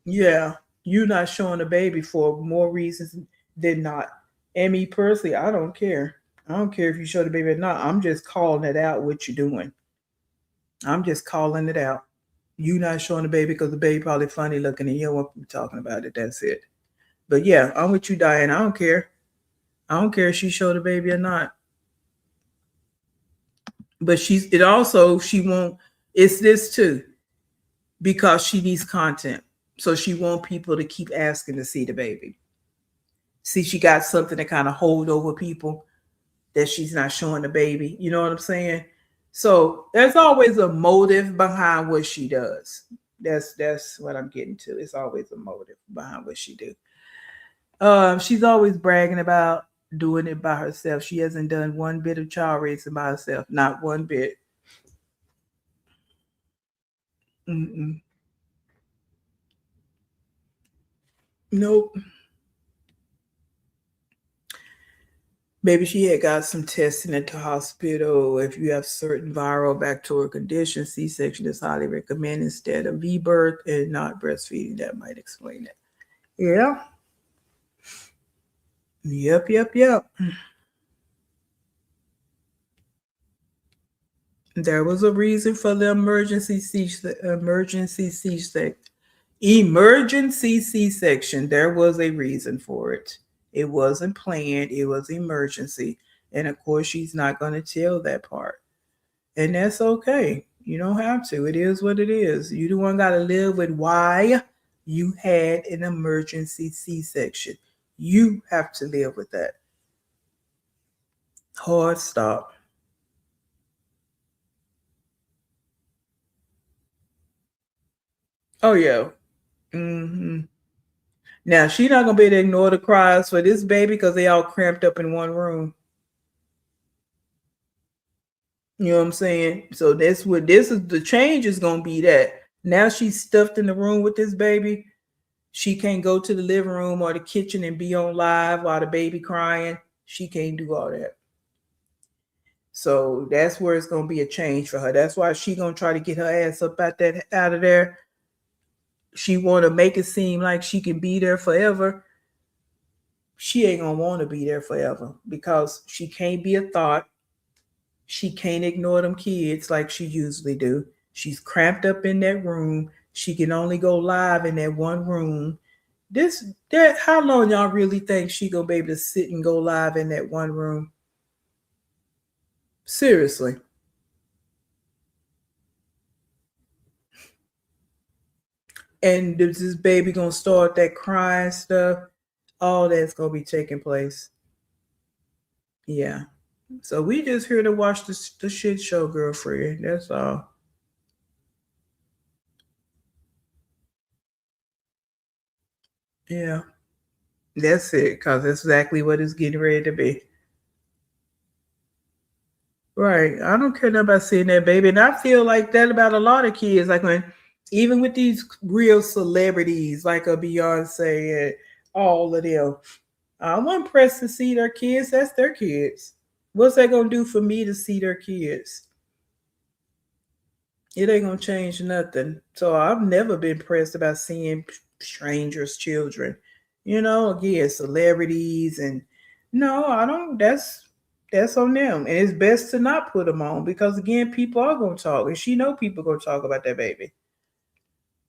Yeah, you're not showing the baby for more reasons than not. And me personally, I don't care. I don't care if you show the baby or not. I'm just calling it out what you're doing. I'm just calling it out. You not showing the baby because the baby probably funny looking and you don't want people talking about it. That's it. But yeah, I'm with you, Diane. I don't care. I don't care if she showed the baby or not. But she won't. It's this too, because she needs content. So she wants people to keep asking to see the baby. See, she got something to kind of hold over people that she's not showing the baby. You know what I'm saying? So there's always a motive behind what she does. That's what I'm getting to. It's always a motive behind what she do. She's always bragging about doing it by herself. She hasn't done one bit of child raising by herself, not one bit. Mm-mm. Nope. Maybe she had got some testing at the hospital. If you have certain viral bacterial conditions, C-section is highly recommended instead of V-birth and not breastfeeding. That might explain it. Yeah. Yep, yep, yep. There was a reason for the emergency C-section. There was a reason for it. It wasn't planned. It was emergency, and of course, she's not going to tell that part, and that's okay. You don't have to. It is what it is. You the one got to live with why you had an emergency C-section. You have to live with that. Hard stop. Oh yeah. Hmm. Now she not gonna be able to ignore the cries for this baby because they all cramped up in one room. You know what I'm saying? So that's what this is. The change is gonna be that now she's stuffed in the room with this baby. She can't go to the living room or the kitchen and be on live while the baby crying. She can't do all that. So that's where it's gonna be a change for her. That's why she gonna try to get her ass up out of there. She wanna make it seem like she can be there forever. She ain't gonna want to be there forever because she can't be a thought. She can't ignore them kids like she usually do. She's cramped up in that room. She can only go live in that one room. This that how long y'all really think she gonna be able to sit and go live in that one room? Seriously. And this baby gonna start that crying stuff. All that's gonna be taking place. Yeah. So we just here to watch the shit show, girlfriend. That's all. Yeah. That's it, because that's exactly what it's getting ready to be. Right. I don't care nothing about seeing that baby. And I feel like that about a lot of kids. Like when even with these real celebrities like a Beyonce and all of them. I'm impressed to see their kids. That's their kids. What's that gonna do for me to see their kids? It ain't gonna change nothing. So I've never been impressed about seeing strangers' children. You know, again, celebrities and no, I don't. That's on them, and it's best to not put them on because again, people are gonna talk, and she know people gonna talk about that baby.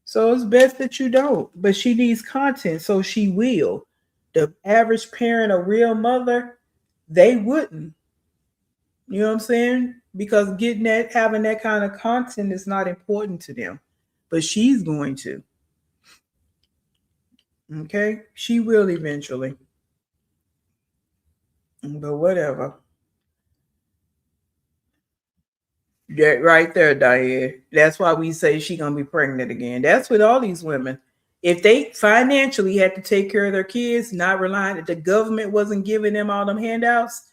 So it's best that you don't. But she needs content, so she will. The average parent, a real mother, they wouldn't. You know what I'm saying? Because getting that, having that kind of content is not important to them. But she's going to. Okay? She will eventually. But whatever. That right there, Diane. That's why we say she gonna be pregnant again. That's with all these women. If they financially had to take care of their kids, not relying that the government wasn't giving them all them handouts,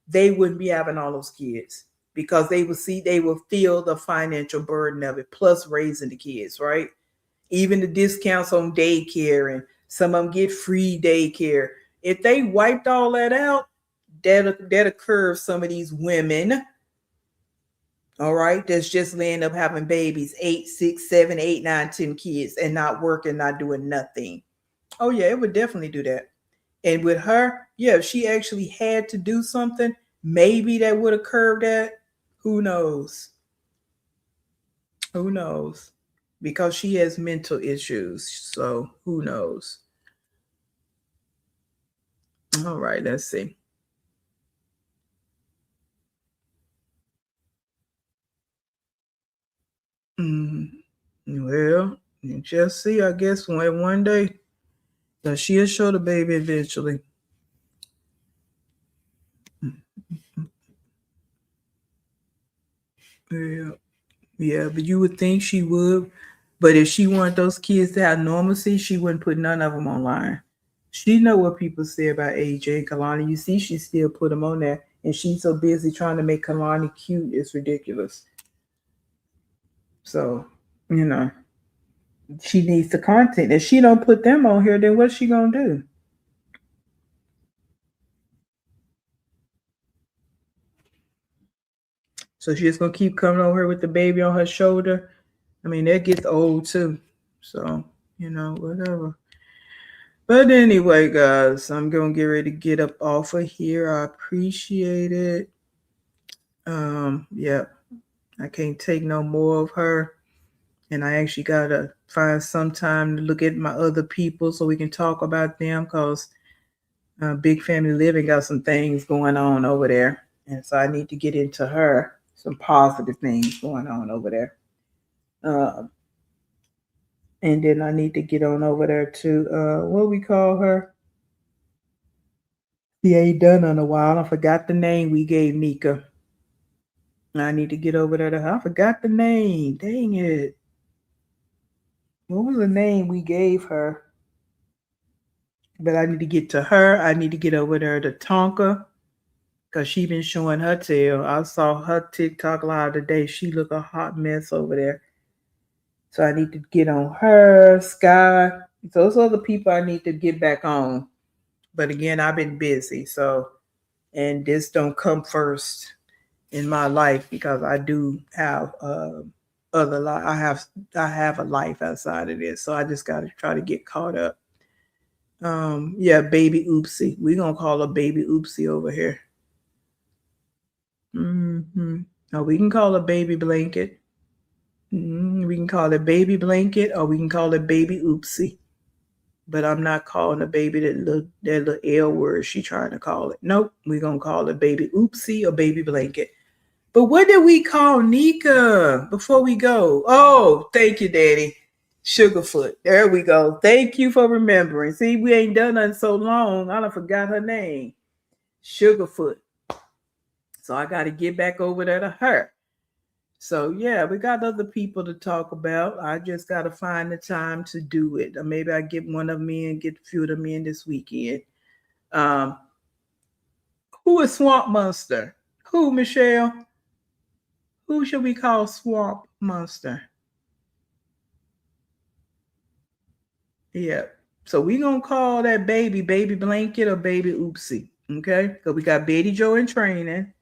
they wouldn't be having all those kids because they would feel the financial burden of it, plus raising the kids, right? Even the discounts on daycare and some of them get free daycare. If they wiped all that out, that'll curve some of these women, all right, that's just laying up having babies, 8, 6, 7, 8, 9, 10 kids and not working, not doing nothing. Oh yeah, it would definitely do that. And with her, yeah, if she actually had to do something, maybe that would have curved that. Who knows? Who knows? Because she has mental issues. So who knows? All right, let's see. Mm, well, you just see, I guess, one day that she'll show the baby eventually. Yeah, but you would think she would. But if she wanted those kids to have normalcy, she wouldn't put none of them online. She know what people say about AJ and Kalani. You see, she still put them on there, and she's so busy trying to make Kalani cute. It's ridiculous. So, you know, she needs the content. If she don't put them on here, then what's she gonna do? So she's gonna keep coming over here with the baby on her shoulder. I mean, that gets old too. So, whatever. But anyway, guys, I'm gonna get ready to get up off of here. I appreciate it. Yeah, I can't take no more of her. And I actually gotta find some time to look at my other people so we can talk about them because Big Family Living got some things going on over there. And so I need to get into her, some positive things going on over there. And then I need to get on over there to what we call her. He ain't done in a while. I forgot the name we gave Nika. I need to get over there to her. I forgot the name. Dang it. What was the name we gave her? But I need to get to her. I need to get over there to Tonka because she been showing her tail. I saw her TikTok live today. She look a hot mess over there. So I need to get on her, Sky. Those are the people I need to get back on. But again, I've been busy. So, and this don't come first in my life because I do have other life. I have a life outside of this. So I just got to try to get caught up. Yeah, baby oopsie. We're gonna call her baby oopsie over here. Oh, we can call her baby blanket. We can call it baby blanket or we can call it baby oopsie. But I'm not calling the baby that little L word she trying to call it. Nope, we're gonna call it baby oopsie or baby blanket. But what did we call Nika before we go? Oh, thank you, Daddy. Sugarfoot. There we go. Thank you for remembering. See, we ain't done nothing so long. I done forgot her name. Sugarfoot. So I got to get back over there to her. So yeah, we got other people to talk about. I just got to find the time to do it. Or maybe I get one of them in, get a few of them in this weekend. Who is Swamp Monster? Who, Michelle? Who should we call Swamp Monster? Yeah. So we gonna call that baby blanket or baby oopsie. Okay? Because we got Betty Joe in training.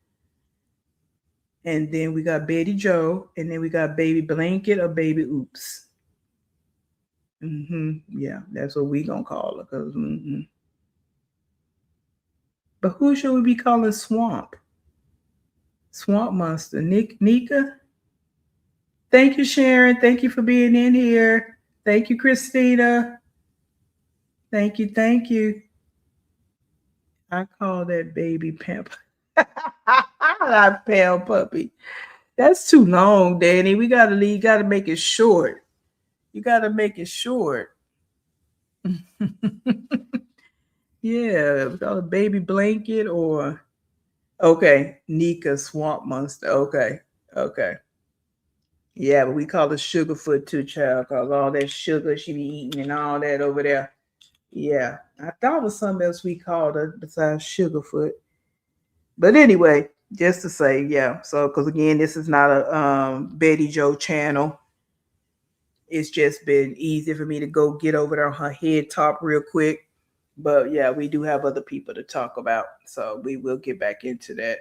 And then we got Betty Joe. And then we got baby blanket or baby oops. Yeah, that's what we gonna call her. Cause But who should we be calling Swamp? Swamp Monster. Nika? Thank you, Sharon. Thank you for being in here. Thank you, Christina. Thank you. Thank you. I call that baby pimp. Not pale puppy. That's too long, Danny. We gotta leave. Gotta make it short. You gotta make it short. Yeah, we call it baby blanket or okay, Nika Swamp Monster. Okay, okay. Yeah, but we call it Sugarfoot too, child, cause all that sugar she be eating and all that over there. Yeah, I thought it was something else we called her besides Sugarfoot. But anyway, just to say, yeah. So, because again, this is not a Betty Joe channel. It's just been easy for me to go get over there on her head top real quick. But yeah, we do have other people to talk about, so we will get back into that.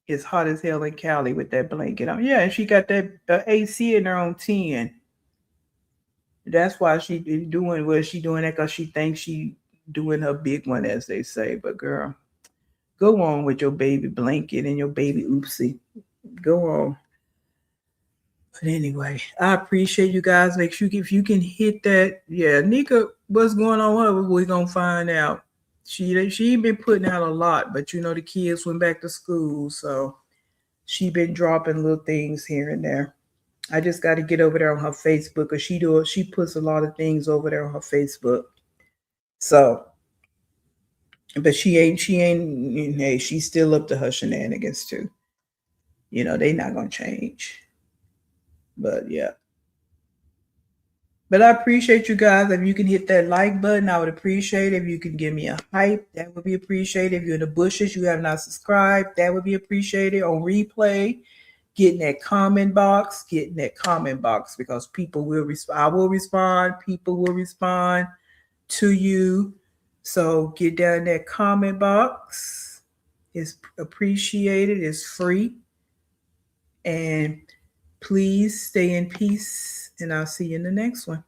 It's hot as hell in Cali with that blanket on. Yeah, and she got that AC in her on 10. That's why she doing what she doing that because she thinks she doing her big one, as they say. But girl, go on with your baby blanket and your baby oopsie. Go on. But anyway, I appreciate you guys. Make sure if you can hit that. Yeah, Nika, what's going on? We're gonna find out. She been putting out a lot, but the kids went back to school, so she been dropping little things here and there. I just got to get over there on her Facebook because she puts a lot of things over there on her Facebook. So, but she ain't. Hey, she's still up to her shenanigans too. they're not going to change. But yeah. But I appreciate you guys. If you can hit that like button, I would appreciate it. If you can give me a hype, that would be appreciated. If you're in the bushes, you have not subscribed, that would be appreciated. On replay, get in that comment box, because people will respond. I will respond. People will respond to you. So get down in that comment box. It's appreciated. It's free. And please stay in peace. And I'll see you in the next one.